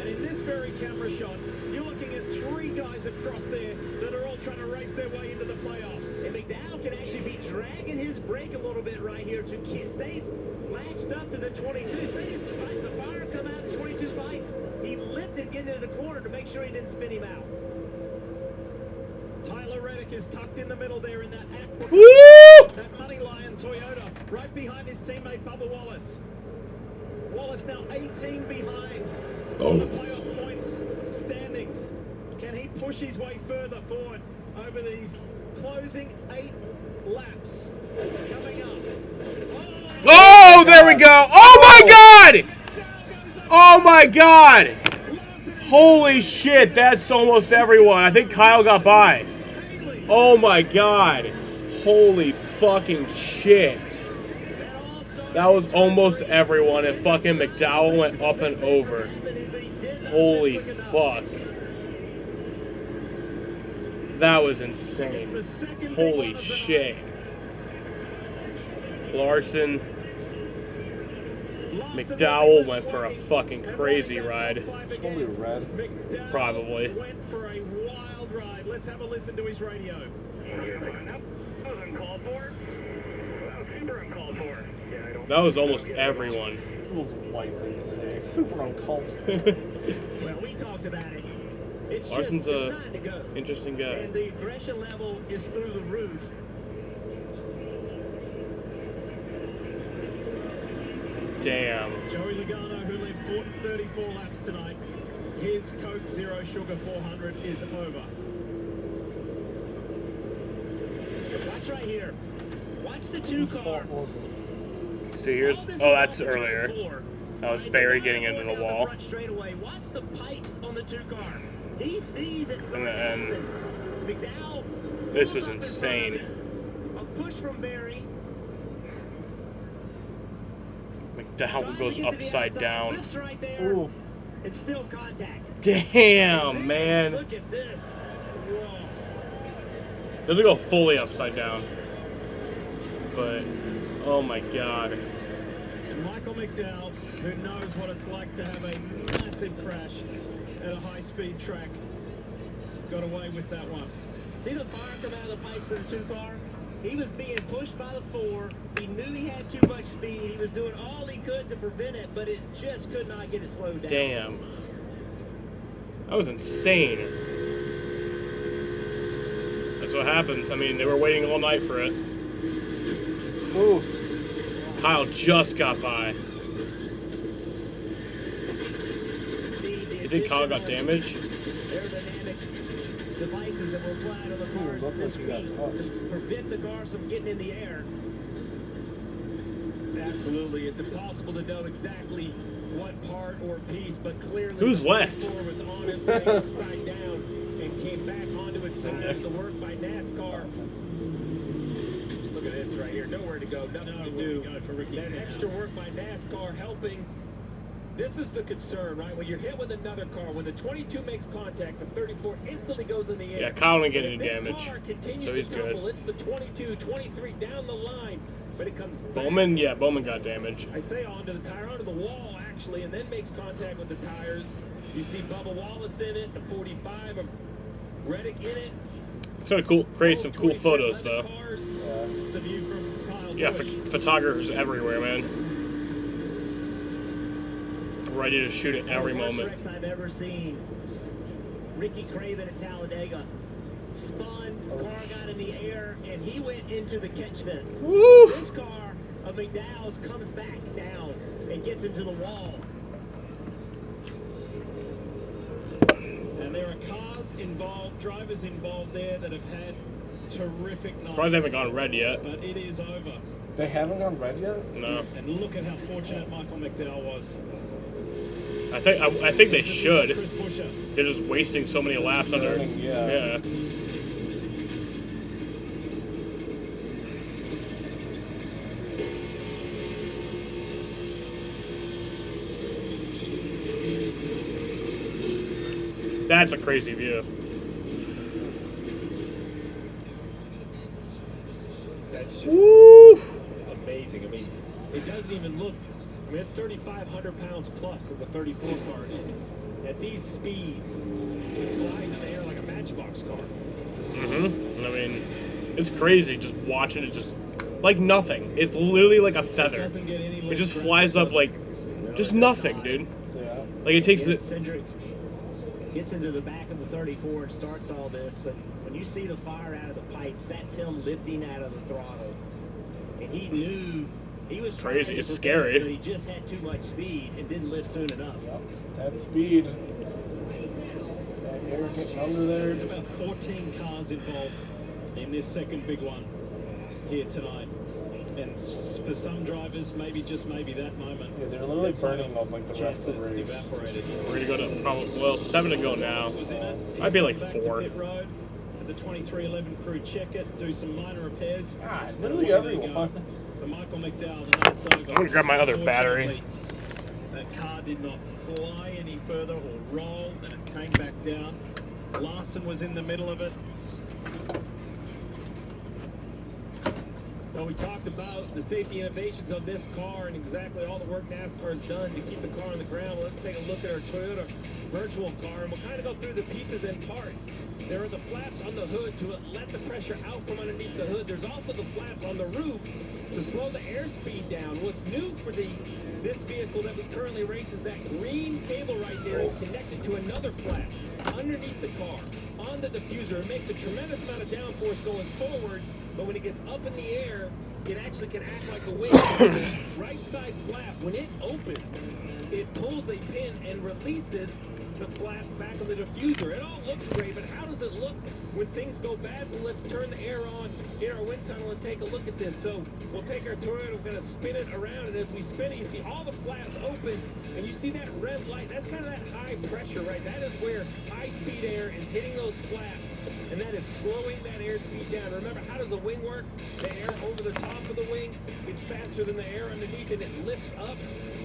And in this very camera shot, you're looking at 3 guys across there that are all trying to race their way into the playoffs. And McDowell can actually be dragging his brake a little bit right here to stay latched up to the 22. Despite the fire come out, the 22 spikes, he lifted getting into the corner to make sure he didn't spin him out. Tyler Reddick is tucked in the middle there in that aqua. Woo! That Money Lion Toyota right behind his teammate Bubba Wallace. Wallace now 18 behind on the playoff points standings. Can he push his way further forward over these closing 8 laps? Coming up. Oh, there we go. Oh my God! Oh my God! Holy shit, that's almost everyone. I think Kyle got by. Oh my God. Holy fucking shit. That was almost everyone, and fucking McDowell went up and over. Holy fuck. That was insane. Holy shit. Larson, McDowell went for a fucking crazy ride. It's gonna be red. Probably. Went for a wild ride. Let's have a listen to his radio. That was uncalled for. That was super uncalled for. Yeah, I don't. That was almost everyone. This was a white thing to say. Super uncalled for. Well, we talked about it. It's Larson's just, a it's time to go. interesting guy. And the aggression level is through the roof. Damn. Joey Logano, who led 34 laps tonight, his Coke Zero Sugar 400 is over. Watch right here. Watch the 2 car. See, here's. Oh, that's earlier. That was Barry getting into the wall. Watch the pipes on the 2 car. He sees it. And then McDowell. this was insane. A push from Barry. McDowell goes upside down. Right there. Ooh. It's still contact. Damn, man. Look at this. Whoa. Doesn't go fully upside down. But, oh my God. And Michael McDowell, who knows what it's like to have a massive crash at a high-speed track, got away with that one. See the fire come out of the pipes of the 2 car? He was being pushed by the 4. He knew he had too much speed. He was doing all he could to prevent it, but it just could not get it slowed down. Damn. That was insane. That's what happens. I mean, they were waiting all night for it. Ooh. Kyle just got by. You think Kyle got damaged? Aerodynamic devices that were applied on the cars this week to prevent the cars from getting in the air. Absolutely. It's impossible to know exactly what part or piece, but clearly Who's the left? 34 was on his way upside down and came back onto his tires. The work by NASCAR. Look at this right here. Nowhere to go. Nothing to do. That extra work by NASCAR helping. This is the concern, right? When you're hit with another car, when the 22 makes contact, the 34 instantly goes in the air. Yeah, Kyle didn't get any If damage, this car continues so he's to tumble, good. it's the 22, 23 down the line, but it comes back. Bowman, yeah, Bowman got damage. I say onto the tire, onto the wall actually, and then makes contact with the tires. You see Bubba Wallace in it, the 45 of Reddick in it. It's gonna cool, create some cool photos though. The view from Kyle Yeah, Busch. photographers everywhere, man. Ready to shoot at every Worst moment. wrecks I've ever seen. Ricky Craven at Talladega. Spun, car got in the air, and he went into the catch fence. Woo! This car of McDowell's comes back down and gets into the wall. And there are cars involved, drivers involved there that have had terrific nights. Probably haven't gone red yet. But it is over. They haven't gone red yet? No. And look at how fortunate Michael McDowell was. I think they should. They're just wasting so many laps under. Yeah. That's a crazy view. That's just Woo! amazing. I mean, it doesn't even look. I mean, it's 3,500 pounds plus in the 34 cars. at these speeds, it flies in the air like a matchbox car. I mean, it's crazy just watching it just like nothing. It's literally like a feather. It just flies up like just nothing, dude. Yeah. Like it takes it. Cindric gets into the back of the 34 and starts all this, but when you see the fire out of the pipes, that's him lifting out of the throttle. And he knew he was crazy. It's prepare, scary. but he just had too much speed and didn't lift soon enough. That speed. That air getting under there. There's about 14 cars involved in this second big one here tonight. And for some drivers, maybe just maybe that moment. Yeah, they're literally burning up like the rest of the race. Evaporated. We're gonna go to probably 7 to go now. Might be like 4. Pit road. The 2311 crew check it, do some minor repairs. Literally everyone. For Michael McDowell, the night's over. I'm gonna grab my other battery. That car did not fly any further or roll, and it came back down. Larson was in the middle of it. Well, we talked about the safety innovations of this car and exactly all the work NASCAR has done to keep the car on the ground. Let's take a look at our Toyota virtual car, and we'll kind of go through the pieces and parts. There are the flaps on the hood to let the pressure out from underneath the hood. There's also the flaps on the roof to slow the airspeed down. What's new for this vehicle that we currently race is that green cable right there is connected to another flap underneath the car on the diffuser. It makes a tremendous amount of downforce going forward, but when it gets up in the air, it actually can act like a wing. The right side flap, when it opens, it pulls a pin and releases the flap back of the diffuser. It all looks great, but how does it look when things go bad? Well, let's turn the air on in our wind tunnel and take a look at this. So we'll take our Toyota, we're going to spin it around, and as we spin it, you see all the flaps open, and you see that red light. That's kind of that high pressure, right? That is where high-speed air is hitting those flaps, and that is slowing that airspeed down. Remember, how does a wing work? The air over the top of the wing is faster than the air underneath, and it lifts up.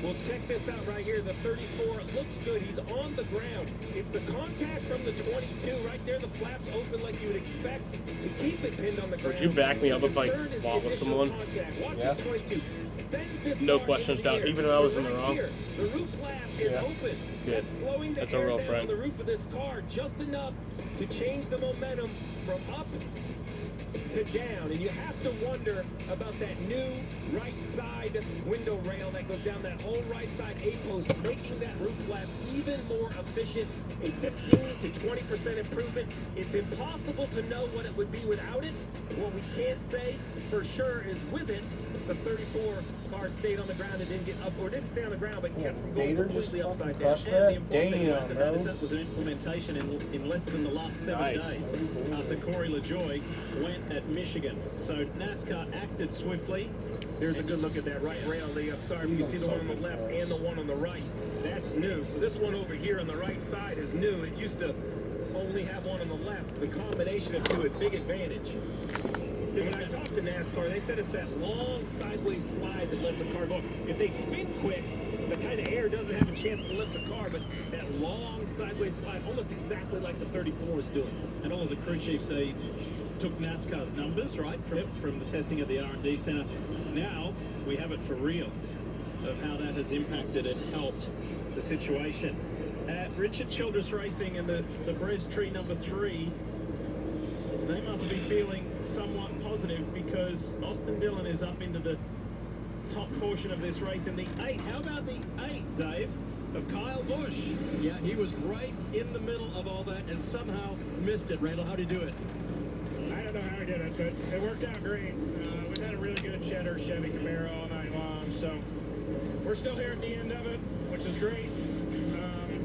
Well, check this out right here. The 34 looks good. He's on the ground. It's the contact from the 22 right there. The flaps open like you would expect to keep it pinned on the ground. Would you back me up if I fought with someone? Yeah. 22. No questions out, even though I was in the wrong. The roof flap is open. Good. That's slowing the That's a air real down friend. on the roof of this car just enough to change the momentum from up to down, and you have to wonder about that new right side window rail that goes down that whole right side A-post, making that roof flap even more efficient, a 15 to 20% improvement. It's impossible to know what it would be without it. What we can't say for sure is with it, the 34 car stayed on the ground and didn't get up, or didn't stay on the ground, but kept from going completely upside down. And the important thing about that is that was an implementation in less than the last 7 days after Corey LaJoy went at Michigan. So NASCAR acted swiftly. There's a good look at that right rail, Lee. I'm sorry, but you see the one on the left and the one on the right. That's new. So this one over here on the right side is new. It used to only have one on the left. The combination of two, a big advantage. See, when I talked to NASCAR, they said it's that long sideways slide that lets a car go. If they spin quick, the kind of air doesn't have a chance to lift the car, but that long sideways slide, almost exactly like the 34 is doing. And all of the crew chiefs say took NASCAR's numbers, right, from the testing at the R&D center. Now we have it for real of how that has impacted and helped the situation. At Richard Childress Racing in the Brez Tree number 3, they must be feeling somewhat positive because Austin Dillon is up into the top portion of this race in the 8. How about the 8, Dave, of Kyle Busch? Yeah, he was right in the middle of all that and somehow missed it. Randall, how did he do it? I don't know how he did it, but it worked out great. We've had a really good Cheddar Chevy Camaro all night long, so we're still here at the end of it, which is great.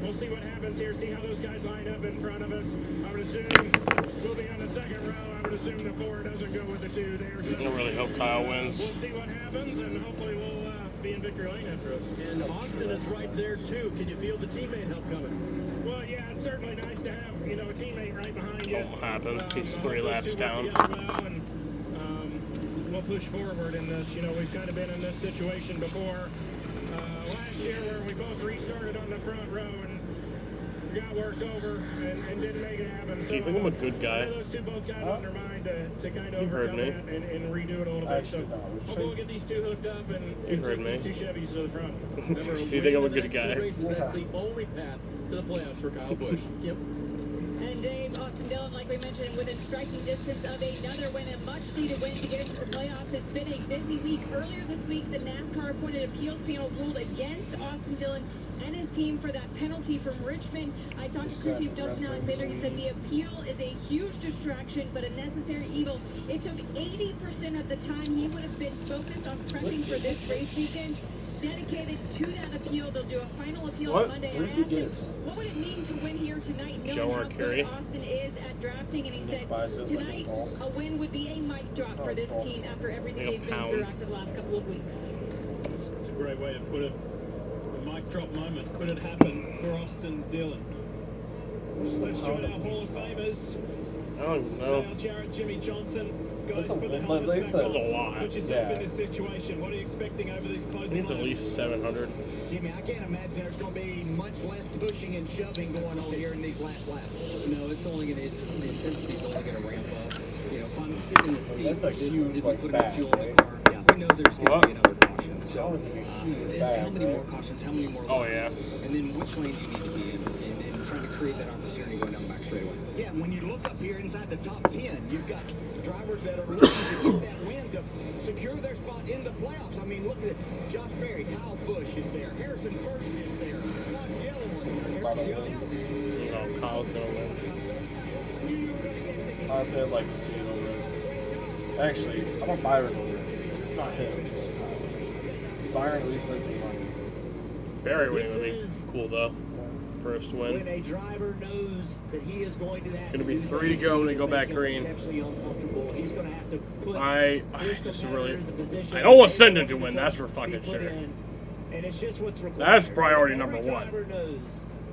We'll see what happens here, see how those guys line up in front of us. I would assume we'll be on the second row. I would assume the 4 doesn't go with the 2 there. So I don't really hope Kyle wins. We'll see what happens, and hopefully we'll be in victory lane after us. And Austin is right there, too. Can you feel the teammate help coming? Well, yeah, it's certainly nice to have, a teammate right behind you. Won't happen. He's 3 laps down. Well, and we'll push forward in this. We've kind of been in this situation before. Last year where we both restarted on the front row and got worked over and didn't make it happen. Do you think I'm a good guy? Those two both got on their mind to kind of overcome that and redo it a little bit. So hopefully we'll get these two hooked up and take these two Chevys to the front. Do you think I'm a good guy? Races, that's the only path to the playoffs for Kyle Busch. Yep. And Dave, Austin Dillon, like we mentioned, within striking distance of another win, a much-needed win to get into the playoffs. It's been a busy week. Earlier this week, the NASCAR-appointed appeals panel ruled against Austin Dillon and his team for that penalty from Richmond. I talked to crew chief Justin Alexander. He said the appeal is a huge distraction, but a necessary evil. It took 80% of the time he would have been focused on prepping for this race weekend, dedicated to that appeal. They'll do a final appeal on Monday. I asked him, what would it mean to win here tonight, knowing how good Austin is at drafting? And he said, tonight, a win would be a mic drop for this team after everything they've been through after the last couple of weeks. It's a great way to put it. A mic drop moment. Could it happen for Austin Dillon? Let's join our Hall of Famers. I don't know. Dale Jarrett, Jimmy Johnson. Guys, That's put the a helmets back on. lot. Put yourself in this situation. What are you expecting over these closing It's at least 700. Jimmy, I can't imagine there's going to be much less pushing and shoving going on here in these last laps. No, it's only going to, the intensity's only going to ramp up. You know, if I'm sitting in the seat, did we put enough fuel in the car? Yeah, we know there's going to be another caution. So, how many more cautions? How many more laps? Oh, yeah. And then which lane do you need to be in? And trying to create that opportunity going down the back straightaway. Yeah, when you look up here inside the top 10, you've got drivers that are looking to get that win to secure their spot in the playoffs. I mean, look at it. Josh Berry, Kyle Busch is there. Harrison Burton is there. Todd Gilliland is there. Oh, Kyle's gonna win. Honestly, I'd like to see it over. Actually, I want Byron to win. It's not him. Byron at least wins the money. Barry winning would be cool though. First win. When a driver knows that he is going to have Gonna be 3 to go when they go back green. He's going to have to put I don't want Sender to win. That's for fucking sure. and it's just what's required. That's priority number Every 1. driver knows,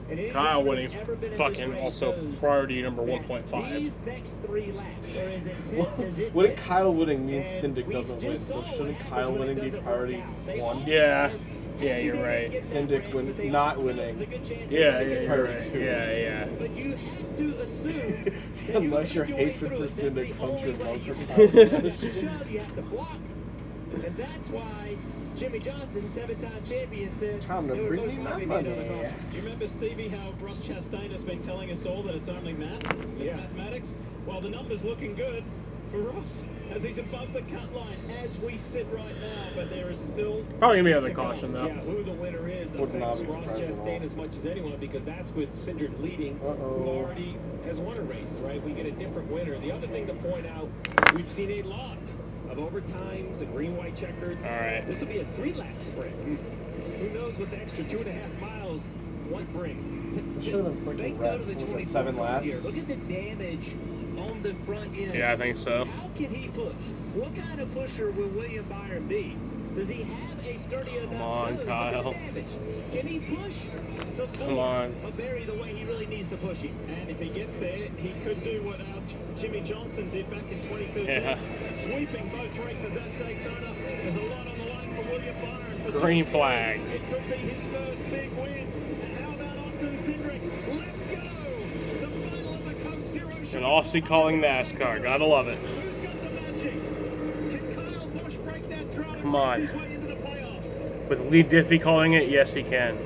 and any Kyle driver winning that's ever been in fucking this race also knows priority number that 1.5. These next 3 laps are as intense as it Wouldn't gets. Kyle winning mean And Syndic we doesn't just win? So saw shouldn't what Kyle happens when it winning be doesn't priority work out. They 1? Yeah, you're right. Syndic not winning. Yeah, you're priority right. 2. Yeah. But you have to assume that Unless your you're going hatred through for it. That's Syndic the comes only from way love for you Kyle can Busch. shove, you have to block. And that's why Jimmy Johnson, 7-time champion, said Time to there bring was me most my likely money. another caution. Do you remember, Stevie, how Ross Chastain has been telling us all that it's only math? Mathematics? Well, the number's looking good for Ross as he's above the cut line as we sit right now, but there is still Probably gonna be another caution though. Yeah, who the winner is Wouldn't affects obviously Ross surprise them Chastain all. as much as anyone because that's with Cindric leading, who already has won a race, right? We get a different winner. The other thing to point out, we've seen a lot of overtimes and green-white checkers. All right. This will be a 3-lap sprint. Who knows what the extra 2.5 miles might bring? It should have been freaking red. Was it 7 laps? Look at the damage on the front end. Yeah, I think so. How can he push? What kind of pusher will William Byron be? Does he have a sturdy enough on, nose to Kyle. get damage? Can he push the Come on. of Barry the way he really needs to push him? And if he gets there, he could do what Jimmy Johnson did back in 2013. Yeah. Sweeping both races at Daytona. There's a lot on the line for William Byron. Green flag. It could be his first big win. And how about Austin Cindric? Let's go! The final of the Coke Zero Show. And Aussie calling NASCAR. Gotta love it. Who's got the magic? Can Kyle Busch break that drought Come and on. race his way into the playoffs? With Lee Diffie calling it, yes he can.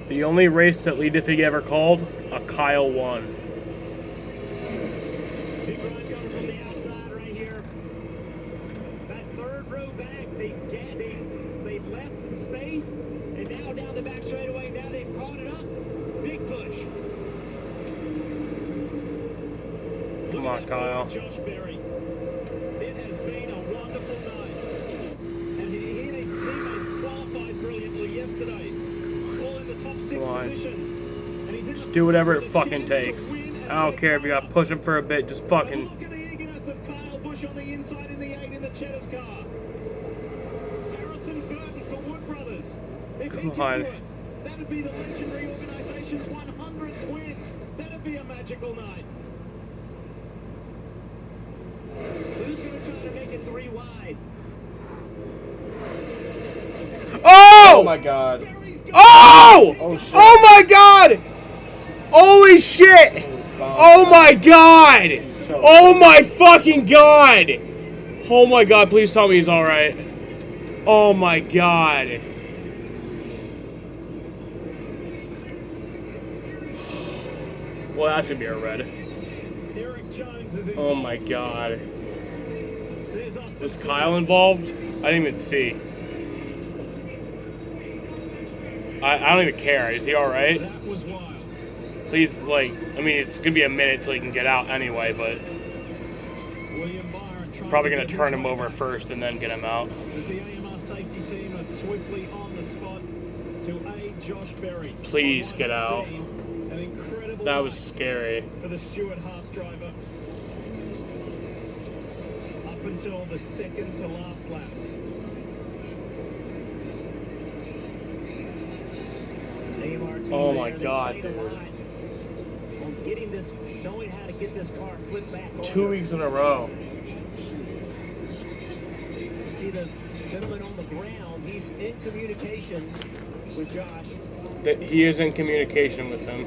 The only race that Lee Diffie ever called, a Kyle won. Big run coming from the outside right here. That third row back, they left some space, and now down the back straightaway, now they've caught it up. Big push. Come on, Kyle. Josh Berry. It has been a wonderful night. And he and his teammates qualified brilliantly yesterday. All in the top 6 Come on. positions. And he's in Just do whatever it fucking takes. I don't care if you gotta push him for a bit, just fucking. Look at the eagerness of Kyle Busch on the inside in the 8 in the Cheddars car. Harrison Burton for Wood Brothers. If he Come can on. do it, that'd be the legendary organization's 100th win. That'd be a magical night. Who's going to try to make it 3 wide? Oh! Oh my god. Oh! Oh shit. Oh my god! Holy shit! Oh my god! Oh my fucking god! Oh my god, please tell me he's alright. Oh my god. Well, that should be a red. Eric Jones is in. Oh my god. There's Austin Was Kyle involved? I didn't even see. I don't even care. Is he alright? That was wild. Please, like, I mean, it's gonna be a minute till he can get out anyway, but William Byron trying probably to gonna get turn his him way over back. first and then get him out. As the AMR safety team are swiftly on the spot to aid Josh Berry. Please get out. An incredible That was night scary. for the Stuart Haas driver. Up until the second to last lap. AMR team Oh my there, they god, played a dude. lot on getting this, knowing how to get this car flipped back over. 2 weeks in a row. You see the gentleman on the ground, he's in communication with Josh. That he is in communication with him.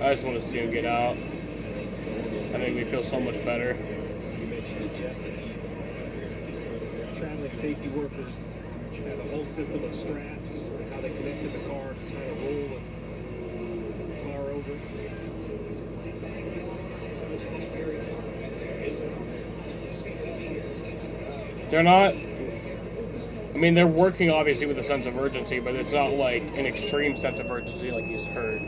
I just want to see him get out. That made me feel so much better. You mentioned it, Jess, that these traveling safety workers have a whole system of straps, how they connect to the car to kind of roll the car over. They're not. I mean, they're working obviously with a sense of urgency, but it's not like an extreme sense of urgency like he's hurt,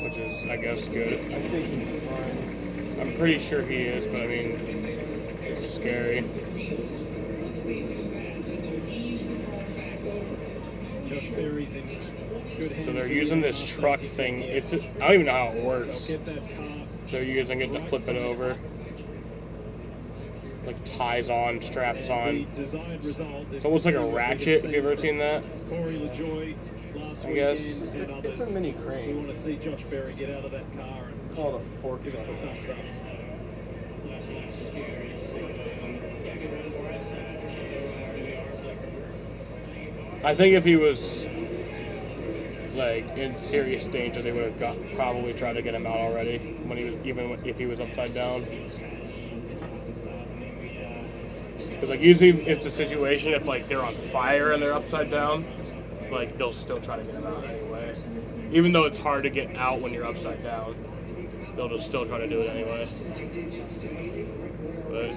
which is, I guess, good. I think he's fine. I'm pretty sure he is, but I mean, it's scary. Josh Berry's in good hands. So they're using this truck thing. It's I don't even know how it works. They'll get that car. They're using it to flip it over. Like ties on, straps on. The desired result is It's almost like a ratchet, if you've ever seen that. Corey LaJoy last I guess. weekend and others. It's a mini We crane. want to see Josh Berry get out of that car and Call it a fork give us truck. the thumbs up. I think if he was like in serious danger, they would have probably tried to get him out already when he was, even if he was upside down. Because like usually it's a situation if like they're on fire and they're upside down, like they'll still try to get him out anyway. Even though it's hard to get out when you're upside down, they'll just still try to do it anyway. But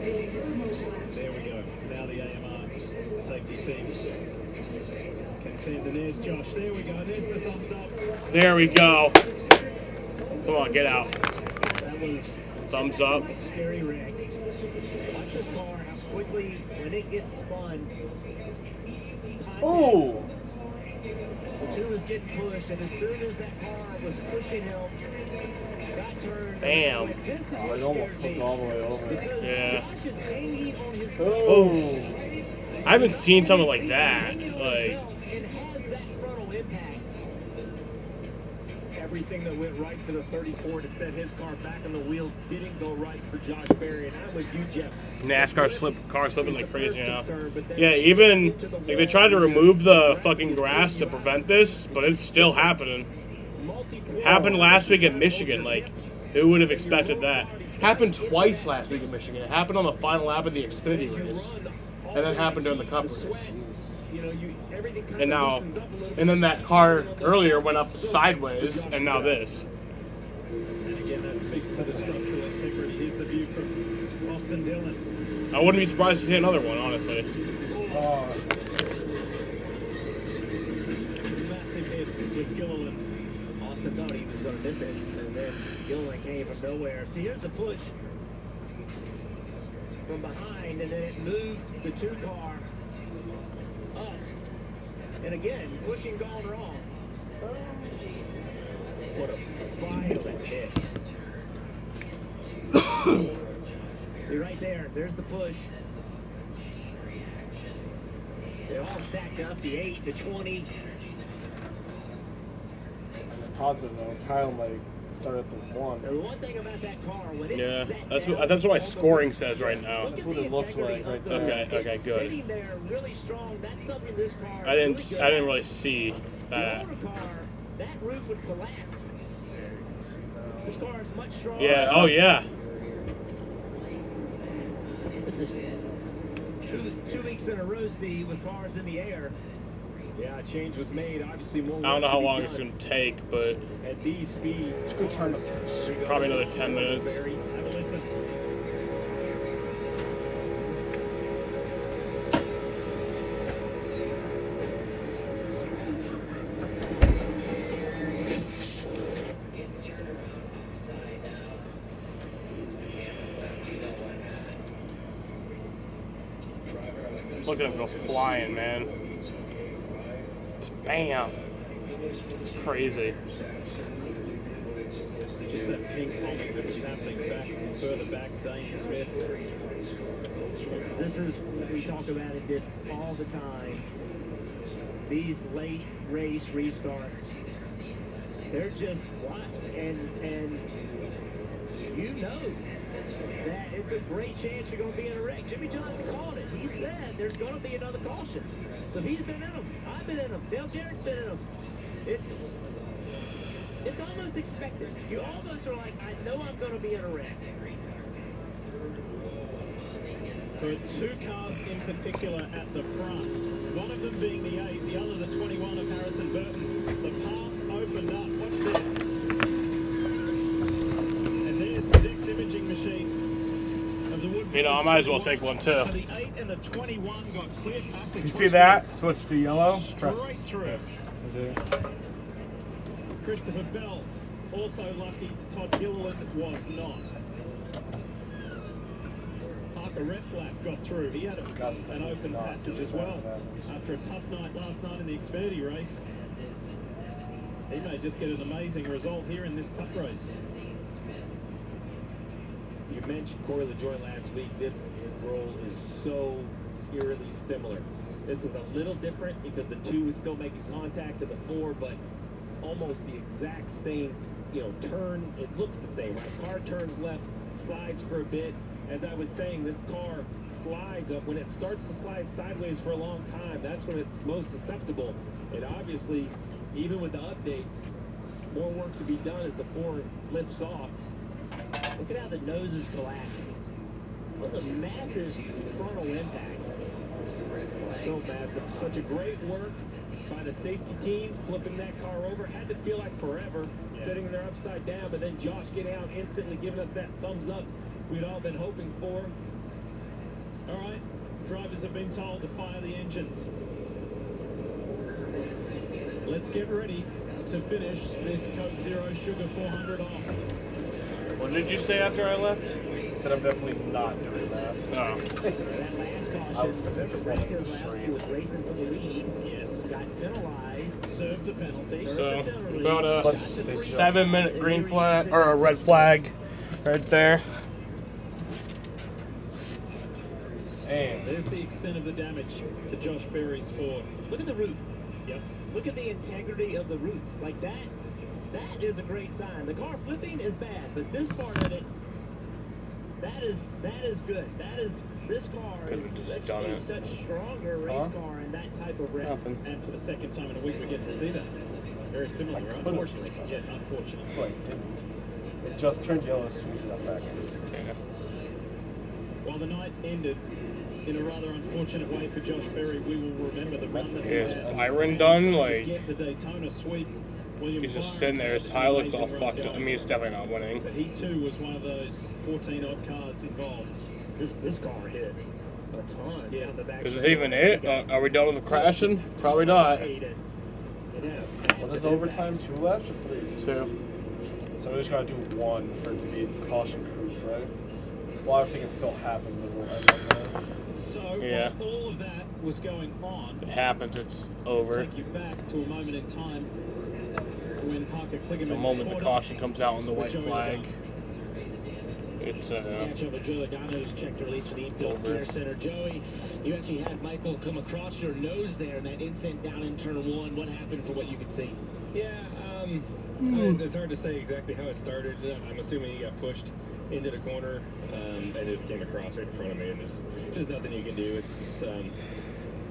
There we go. Now the AMR safety team contend. And there's Josh. There we go. There's the thumbs up. there we go. Come on, get out. That was Thumbs up. a scary wreck. Watch this car, how quickly, when it gets spun, Oh! the two was getting pushed, and as soon as that car was pushing him, got turned. Bam. This is Oh, what it almost scared flipped me, all the way over. because Yeah. Josh is hanging on his Oh. I haven't seen something like He's that. hanging on his Like, belt and has that frontal impact. Everything that went right for the 34 to set his car back on the wheels didn't go right for Josh Berry, and I'm with you, Jeff. NASCAR car slipping like crazy now. Yeah, even like they tried to remove the fucking grass to prevent this, but it's still happening. Happened last week in Michigan. Like, who would have expected that? Happened twice last week in Michigan. It happened on the final lap of the Xfinity race, and then happened during the Cup race. And now, and then that car earlier went up sideways, and now this. And again, that speaks to the structural integrity. Here's the view from Austin Dillon. I wouldn't be surprised to see another one, honestly. Massive hit with Gilliland. Austin thought he was going to miss it, and then Gilliland came from nowhere. See, here's the push from behind, and then it moved the two car up. And again, pushing gone wrong. What a violent hit. See right there, there's the push. They all stacked up, the 8, the 20. positive though. Kyle like started at the 1. The one thing about that car, when it's Yeah, set that's down, what my scoring says right now. That's what it looked like right there. Okay, it's good. sitting there really strong. That's something this car I didn't is really good I didn't at. really see that. The older car, that roof would collapse. This car is much stronger. Yeah. Oh yeah. This is two weeks in a row, Steve, with cars in the air. Yeah, a change was made. Obviously, more. I don't know work how to be long done. it's gonna take, but At these speeds, It's a good turn. probably another 10 minutes. Have a listen. Look at him go flying, man. Bam. It's crazy. Just that ping pong that was happening back further back, Zane Smith. This is what we talk about in diff all the time. These late race restarts, they're just what? And you know that it's a great chance you're going to be in a wreck. Jimmy Johnson called it. He said there's going to be another caution because he's been in them. I've been in them. Dale Jarrett's been in them. It's almost expected. You almost are like, I know I'm going to be in a wreck. For two cars in particular at the front, one of them being the 8, the other the 21 of Harrison Burton. The path opened up. Watch this. And there's the Dix imaging machine of the Wood. You know, I might as well take one too. So the 8 and the 21 got clear passage. You see that? Switch to yellow. Straight through. Christopher Bell also lucky. Todd Gilliland was not. Parker Retzlaff got through. He had an open passage as well. After a tough night last night in the Xfinity race, he may just get an amazing result here in this Cup race. You mentioned Corey LaJoie last week. This role is so eerily similar. This is a little different because the 2 is still making contact at the 4, but almost the exact same, turn. It looks the same, right? Car turns left, slides for a bit. As I was saying, this car slides up. When it starts to slide sideways for a long time, that's when it's most susceptible. And obviously, even with the updates, more work to be done as the 4 lifts off. Look at how the nose is collapsing. It was a massive frontal impact. So massive. Such a great work by the safety team, flipping that car over. Had to feel like forever, sitting there upside down, but then Josh getting out instantly, giving us that thumbs up we'd all been hoping for. All right, drivers have been told to fire the engines. Let's get ready to finish this Coke Zero Sugar 400 off. What did you say after I left? That I'm definitely not doing that. Oh. That last caution, Rick Kozlowski was racing for the lead. Yes, got penalized, served the penalty. So about a 7-minute green flag or a red flag right there. And there's the extent of the damage to Josh Berry's Ford. Look at the roof. Yep. Look at the integrity of the roof. Like that is a great sign. The car flipping is bad, but this part of it, that is good. This car is such a stronger race car in that type of wreck. And for the second time in a week, we get to see that. Very similar, right? Unfortunately. Yes, unfortunately. It just turned yellow as soon as it got back. Yeah. While the night ended in a rather unfortunate way for Josh Berry, we will remember the run that he had. Byron done, like, Get the Daytona sweep. William he's just Byron sitting there. His had tie an looks all amazing run fucked up. I going. mean, he's definitely not winning. But he too was one of those 14-odd cars involved. This car hit a ton. Yeah. On the back Is this even it? Are we done with the crashing? Probably not. Was this overtime 2 laps or 3? 2. So we just gotta do 1 for it to be caution cruise, right? Well, I think it still happened, but we'll end on that. So Yeah. while all of that was going on, It happens. It's over. take you back to a moment in time when Parker Kligerman The moment the caught caution up comes out on the with white Joey flag, Logano. it's Catch up with Joey Logano's checked release for the infield over. care center. Joey, you actually had Michael come across your nose there in that incident down in turn 1. What happened for what you could see? Yeah, It's hard to say exactly how it started. I'm assuming he got pushed into the corner and just came across right in front of me. And there's just nothing you can do. It's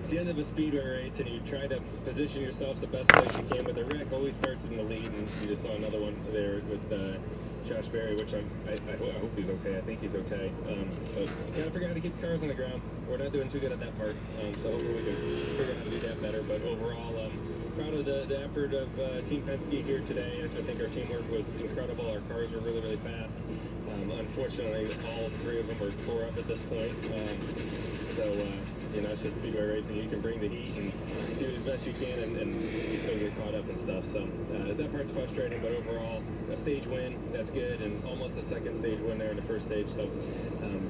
the end of a speedway race, and you try to position yourself the best place you can. But the wreck always starts in the lead, and you just saw another one there with Josh Berry, which I hope he's okay. I think he's okay. But yeah, I forgot how to keep the cars on the ground. We're not doing too good at that part. So hopefully we can figure out how to do that better. But overall, proud of the effort of Team Penske here today. I think our teamwork was incredible. Our cars were really, really fast. Unfortunately, all three of them are tore up at this point. It's just speedway racing. You can bring the heat and do the best you can, and you still get caught up and stuff. So that part's frustrating, but overall, a stage win, that's good, and almost a second stage win there in the first stage. So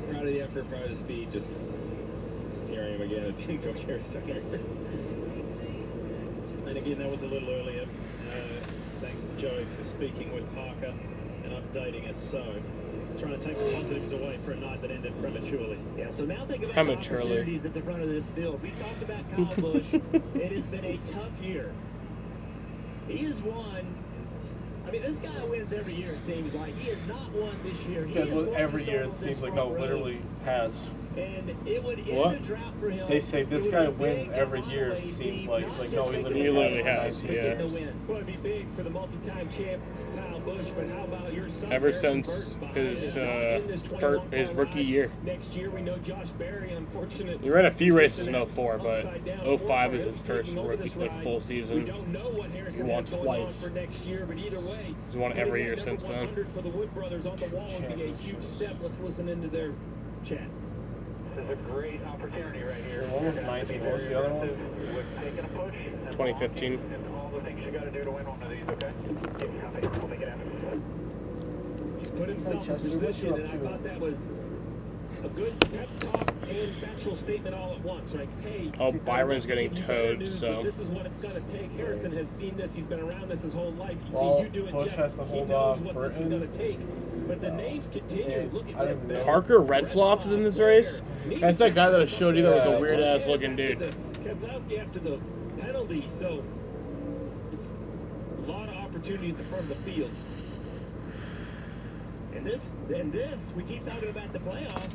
proud of the effort, proud of the speed. Just here I am again at Team Tokyo second. And again, that was a little earlier. Thanks to Joey for speaking with Parker and updating us. So, trying to take the positives away for a night that ended prematurely. Yeah, so now think about the opportunities at the front of this field. We talked about Kyle Busch. It has been a tough year. He has won. I mean, this guy wins every year, it seems like. He has not won this year. This guy wins every year, it seems like. No, literally has. And it would end a drought for him. They say this guy wins every year, it seems like. It's like, no, he literally has. Yeah. Well, it'd be big for the multi-time champ Kyle Busch, but how about your son? Ever since his rookie year. Next year, we know Josh Berry, unfortunately. He ran a few races in 04, but 05 is his first full season. He won twice. He's won every year since then. For the Wood brothers on the wall would be a huge step. Let's listen into their chat. This is a great opportunity right here. One was 19. What was the other one? With taking a push. 2015. And all the things you got to do to win one of these, okay? Yeah, copy. We'll make it happen. He's put himself in position, and I thought that was a good pep talk and factual statement all at once. Like, hey, Byron's getting towed, so. This is what it's going to take. Harrison has seen this. He's been around this his whole life. He's Well, seen you do it, Busch Jeff. has to He hold knows off what this is Burton. going to take. But the names continue. Look at that. Parker Retzlaff is in this race. That's that guy that I showed you that was a weird ass looking dude. Keselowski after the penalty, so it's a lot of opportunity at the front of the field. And this, we keep talking about the playoffs.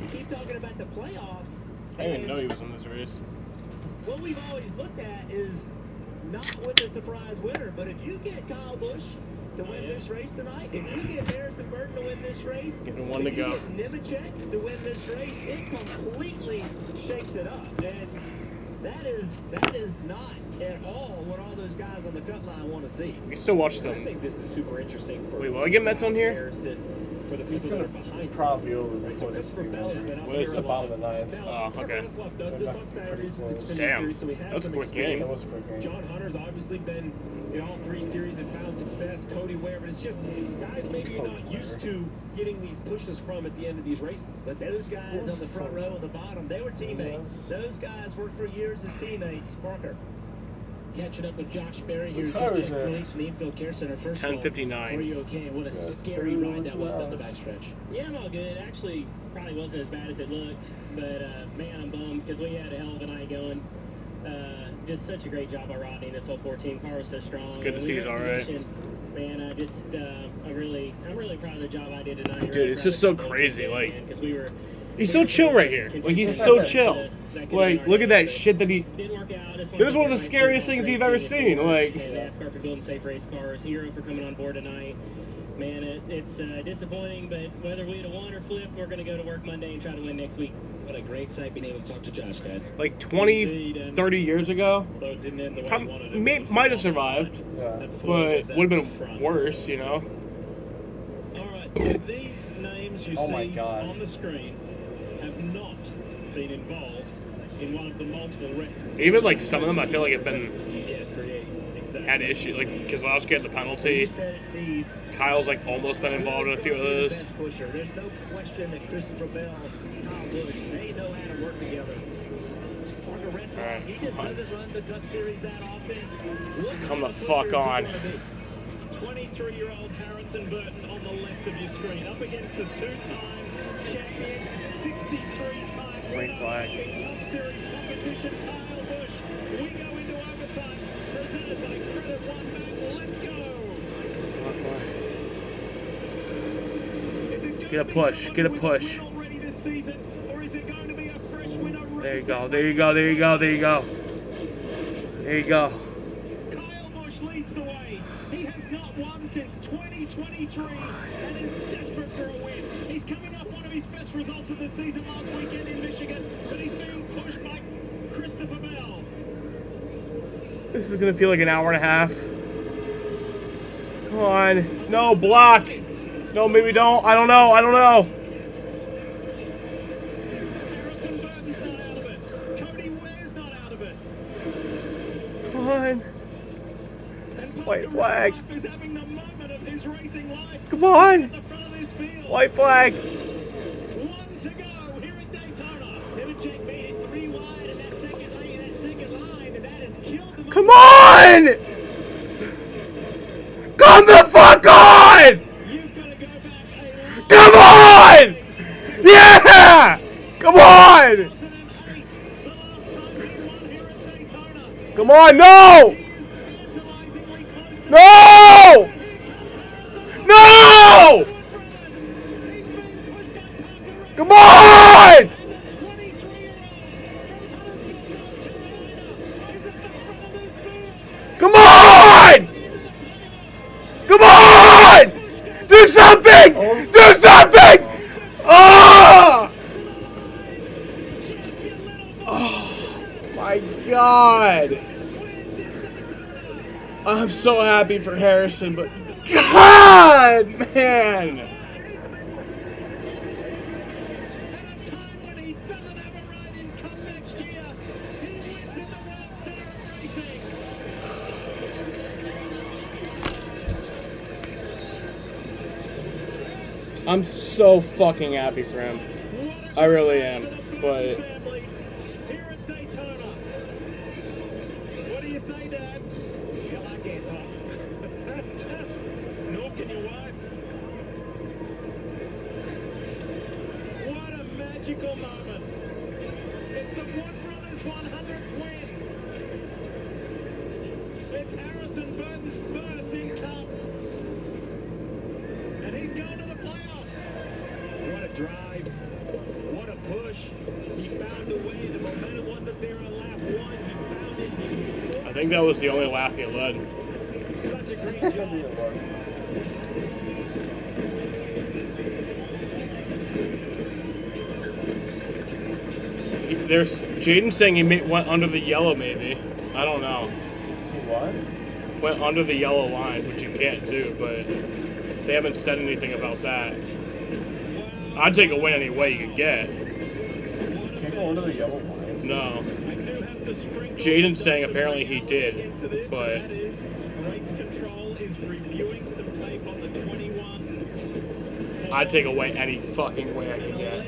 We keep talking about the playoffs. I didn't even know he was in this race. What we've always looked at is not with the surprise winner, but if you get Kyle Busch to win this race tonight, if you get Harrison Burton to win this race, Getting one to go. if you get Nemechek to win this race, it completely shakes it up. And that is not at all what all those guys on the cut line want to see. We still watch them. I think this is super interesting for Wait, will I get Mets on here? Harrison, for the people that are behind. Probably over before this Christopher Bell has been out What is there the a lot. bottom of the ninth. Oh, okay. Retzlaff does this on Saturdays. It's been Damn, series, so he has that's a some quick game. That experience. was a quick game. John Hunter's obviously been in all three series and found success. Cody Ware, but it's just guys maybe you're not used to getting these pushes from at the end of these races. But those guys on the front row and the bottom, they were teammates. Those guys worked for years as teammates. Parker. Catching up with Josh Berry here. What Just time is checked it? release from the infield care center. First of all, 10:59. were you okay? What a scary ride that was down the backstretch. Yeah, I'm all good. Actually, probably wasn't as bad as it looked. But, man, I'm bummed because we had a hell of a night going. Just such a great job by Rodney. This whole 4-team car was so strong. It's good to see he's all right. Man, I'm really proud of the job I did tonight. Dude, it's just so crazy. Like, because we were. he's so chill right here. Like, he's so chill. Like, look at that shit that he. Didn't work out. This is one of the scariest things you've ever seen. Like, NASCAR for building safe race cars. Hero for coming on board tonight. Man, it's disappointing, but whether we'd have won or flipped, we're going to go to work Monday and try to win next week. What a great sight being able to talk to Josh, guys. like 20, 30 years ago, Although it didn't end the way I wanted it. might have survived, but would have been worse, you know? All right, so these names you Oh my see God. on the screen have not been involved in one of the multiple wrecks. Even like some of them, I feel like have been Exactly. had issues. Like Keselowski had the penalty. You said it, Steve. Kyle's like almost been involved in a few of those. Best pusher. There's no question that Christopher Bell and Kyle Busch, they know how to work together. Parker Retzlaff, All right, he just doesn't run the Cup Series that often. Look Come how the pusher fuck is he on. gonna be. 23-year-old Harrison Burton on the left of your screen, up against the two-time champion, 63-time Green winner flag. in Cup Series competition, Kyle Busch. We go into overtime, presented by Credit One Bank. Let's go. Get a push. Get a push. There you go. There you go. There you go. There you go. There you go. Kyle Busch leads the way. He has not won since 2023 and is desperate for a win. He's coming off one of his best results of the season last weekend in Michigan, but he's being pushed by Christopher Bell. This is gonna feel like an hour and a half. Come on. No, block. No, maybe don't. I don't know. I don't know. Harrison Burton's not out of it. Cody Ware's not out of it. Come on. White flag. Is having the moment of his racing life. Come on. At the front of this field. White flag. One to go here at Daytona. Nemechek made it 3 wide in that second lane, and that has killed them. Come on! Come the fuck on! Come on! Yeah! Come on! Come on, no! No! No! Come on! Come on! Come on! Do something! Do something! Oh! Oh my God! I'm so happy for Harrison, but God, man! I'm so fucking happy for him. I really am, but... Here at Daytona. What do you say, Dad? Well, I can't talk. Nor can your wife. What a magical moment. It's the Wood Brothers 100th win. It's Harrison Burton's first in Cup. And he's going to the playoffs. What a drive. What a push. He found a way. The momentum wasn't there on lap 1. He found it. I think that was the only lap he led. Such a great job. There's Jaden saying he went under the yellow, maybe. I don't know. What? Went under the yellow line, which you can't do, but they haven't said anything about that. I'd take a win any way you could get. Can't go under the yellow line. No. Jaden's saying apparently he did, but Race control is reviewing some tape on the 21. I'd take away any fucking way I could get.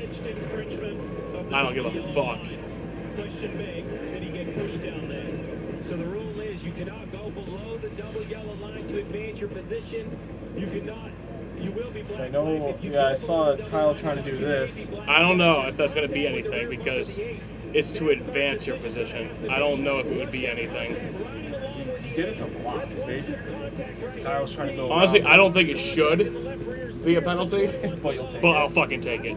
I don't give a fuck. Question begs, did he get pushed down there? So the rule is you cannot go below the double yellow line to advance your position. You cannot. You will be black. I know. Yeah, I saw Kyle trying to do this. I don't know if that's going to be anything because it's to advance your position. I don't know if it would be anything. You did it to block, basically. Kyle's trying to go. Honestly, I don't think it should be a penalty, but you'll take it. But I'll fucking take it.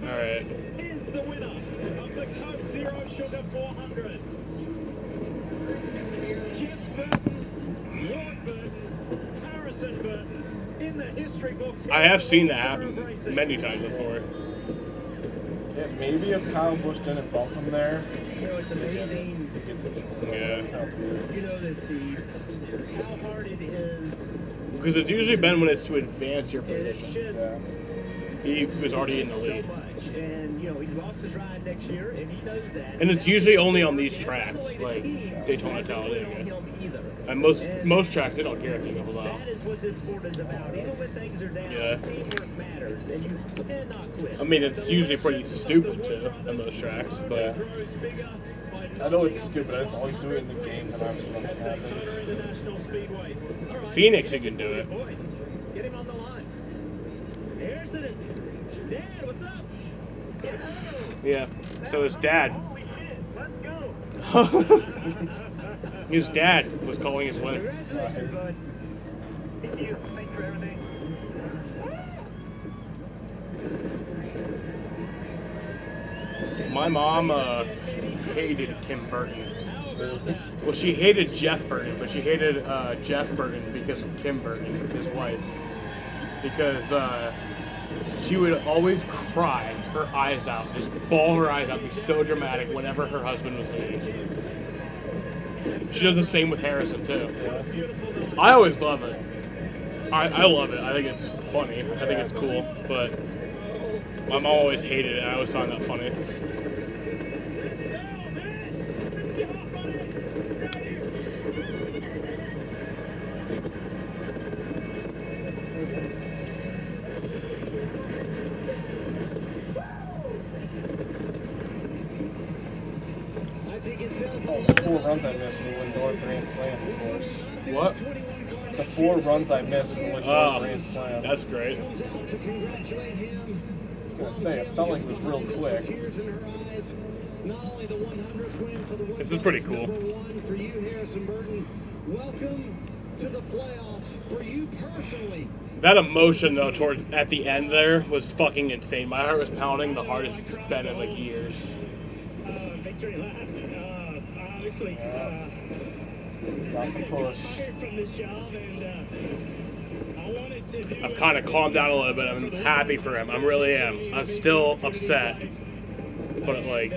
Alright. Is the winner of the Coke Zero Sugar 400. Jeff Burton, Ward Burton, Harrison Burton, in the history books. I have seen that happen many times before. Yeah, maybe if Kyle Busch didn't bump him there. You know, it's amazing. Yeah. You know this, Steve. How hard it is. Because it's usually been when it's to advance your It's position. just. Yeah. He was already in the lead. So much. And, you know, he's lost his ride next year, and he knows that. And it's usually only on these tracks, like Daytona, Talladega. And most tracks, they don't care if you go below. That is what this sport is about. Even when things are down, Yeah. teamwork matters, and you cannot quit. I mean, it's usually pretty stupid, too, on those tracks, but... I know it's stupid. I just always do it in the games, and I'm supposed to happen. Phoenix, you can do it. Get him on the line. Harrison is. Dad, what's up? Yeah, so his dad. His dad was calling his win. Congratulations, bud. Thank you. Thanks for everything. My mom hated Kim Burton. Well, she hated Jeff Burton, but she hated Jeff Burton because of Kim Burton, his wife. Because she would always cry her eyes out, just bawl her eyes out, be so dramatic whenever her husband was leaving. She does the same with Harrison, too. I always love it. I love it. I think it's funny. I think it's cool. But my mom always hated it, and I always found that funny. The 4 runs I missed was a Lindor Grand Slam, of course. What? The 4 runs I missed was a Lindor Grand Slam. That's great. I was going to say, it felt like it was real quick. This is pretty cool. For you, Harrison Burton. Welcome to the playoffs for you personally. That emotion, though, towards at the end there was fucking insane. My heart was pounding the hardest it's been in like years. Victory lap. Obviously, Got the push. from this job, and I wanted to do. I've kind of calmed down a little bit. I'm happy for him. I really am. I'm still upset, but like.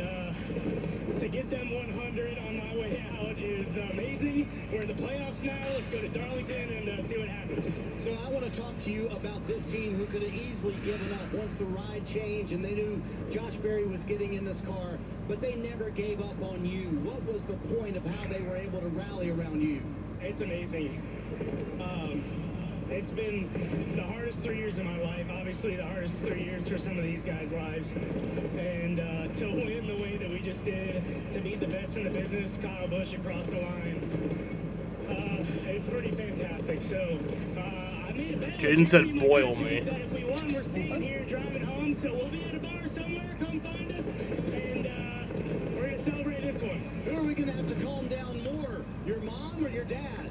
To get them 100 on my way out is amazing. We're in the playoffs now. Let's go to Darlington and see what happens. So I want to talk to you about this team who could have easily given up once the ride changed and they knew Josh Berry was getting in this car, but they never gave up on you. What was the point of how they were able to rally around you? It's amazing. It's been the hardest 3 years of my life. Obviously, the hardest 3 years for some of these guys' lives. And to win the way that we just did, to beat the best in the business, Kyle Busch across the line, it's pretty fantastic. So, I made a bet. Jaden said, "Boil me." That if we won, we're staying here driving home. So we'll be at a bar somewhere. Come find us, and we're gonna celebrate this one. Who are we gonna have to calm down more? Your mom or your dad?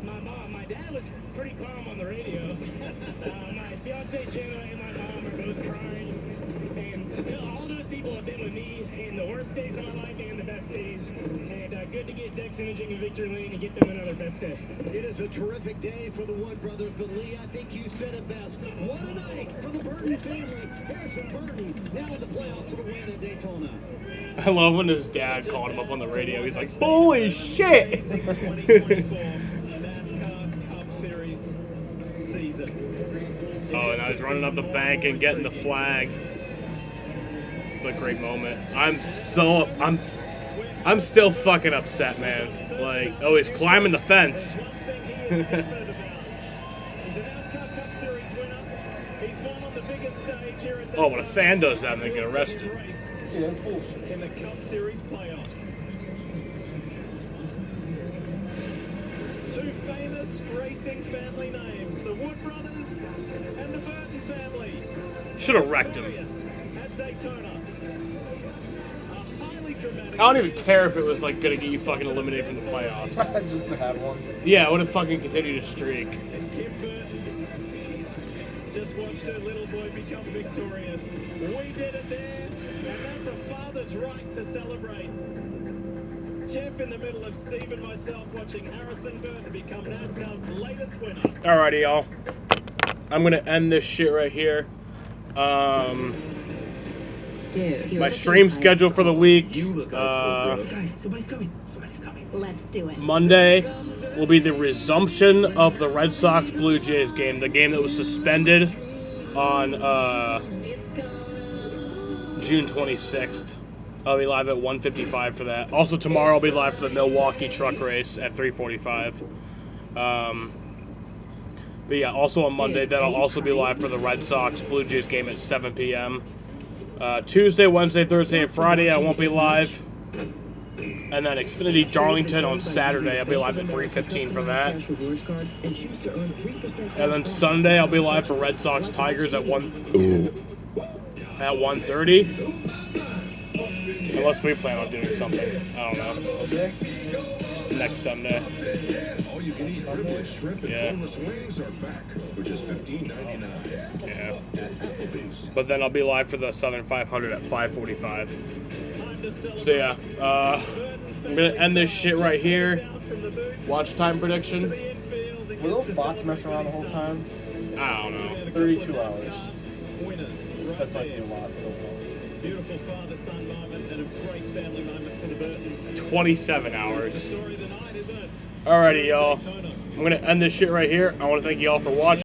My mom. My dad was pretty calm on the radio. My fiance Jenna and my mom are both crying. And all those people have been with me in the worst days of my life and the best days. And good to get Dex Imaging and Victory Lane and get them another best day. It is a terrific day for the Wood brothers, but Lee, I think you said it best. What a night for the Burton family. Harrison Burton now in the playoffs for the win at Daytona. I love when his dad called him up on the radio. He's like, "Holy shit!" Oh, and I was running up the bank and getting the flag. What a great moment. I'm still fucking upset, man. Like, oh, he's climbing the fence. Oh, when a fan does that, they get arrested. In the Cup Series playoffs. Two famous racing family names, the Wood brothers and the Burton family. Should have wrecked him. At Daytona. A highly dramatic. I don't even care if it was like gonna get you fucking eliminated from the playoffs. Just to have one. Yeah, I would have fucking continued to streak. And Kim Burton just watched her little boy become victorious. We did it there, and that's a father's right to celebrate. Jeff in the middle of Steve and myself watching Harrison Burton become NASCAR's latest winner. Alrighty, y'all. I'm gonna end this shit right here. Dude, My stream schedule for the week. Guys, somebody's coming. Somebody's coming. Let's do it. Monday will be the resumption of the Red Sox Blue Jays game, the game that was suspended on June 26th. I'll be live at 1:55 for that. Also tomorrow I'll be live for the Milwaukee truck race at 3:45. But yeah, also on Monday, then I'll also be live for the Red Sox Blue Jays game at 7 p.m. Tuesday, Wednesday, Thursday, and Friday I won't be live. And then Xfinity Darlington on Saturday, I'll be live at 3:15 for that. And then Sunday I'll be live for Red Sox Tigers at 1:30. Unless we plan on doing something. I don't know. Okay. Next Sunday. All you can eat privilege shrimp and Yeah. boneless wings are back for just $15.99. Yeah. At Applebee's. But then I'll be live for the Southern 500 at 5:45. So yeah, I'm gonna end this shit right here. Watch time prediction. Were those bots messing around the whole time? I don't know. 32 hours. Winners. That might be a lot. Beautiful father-son moment and a great family moment for the Burtons. 27 hours. The story of the night, isn't it? Alrighty, y'all. I'm gonna end this shit right here. I want to thank you all for watching.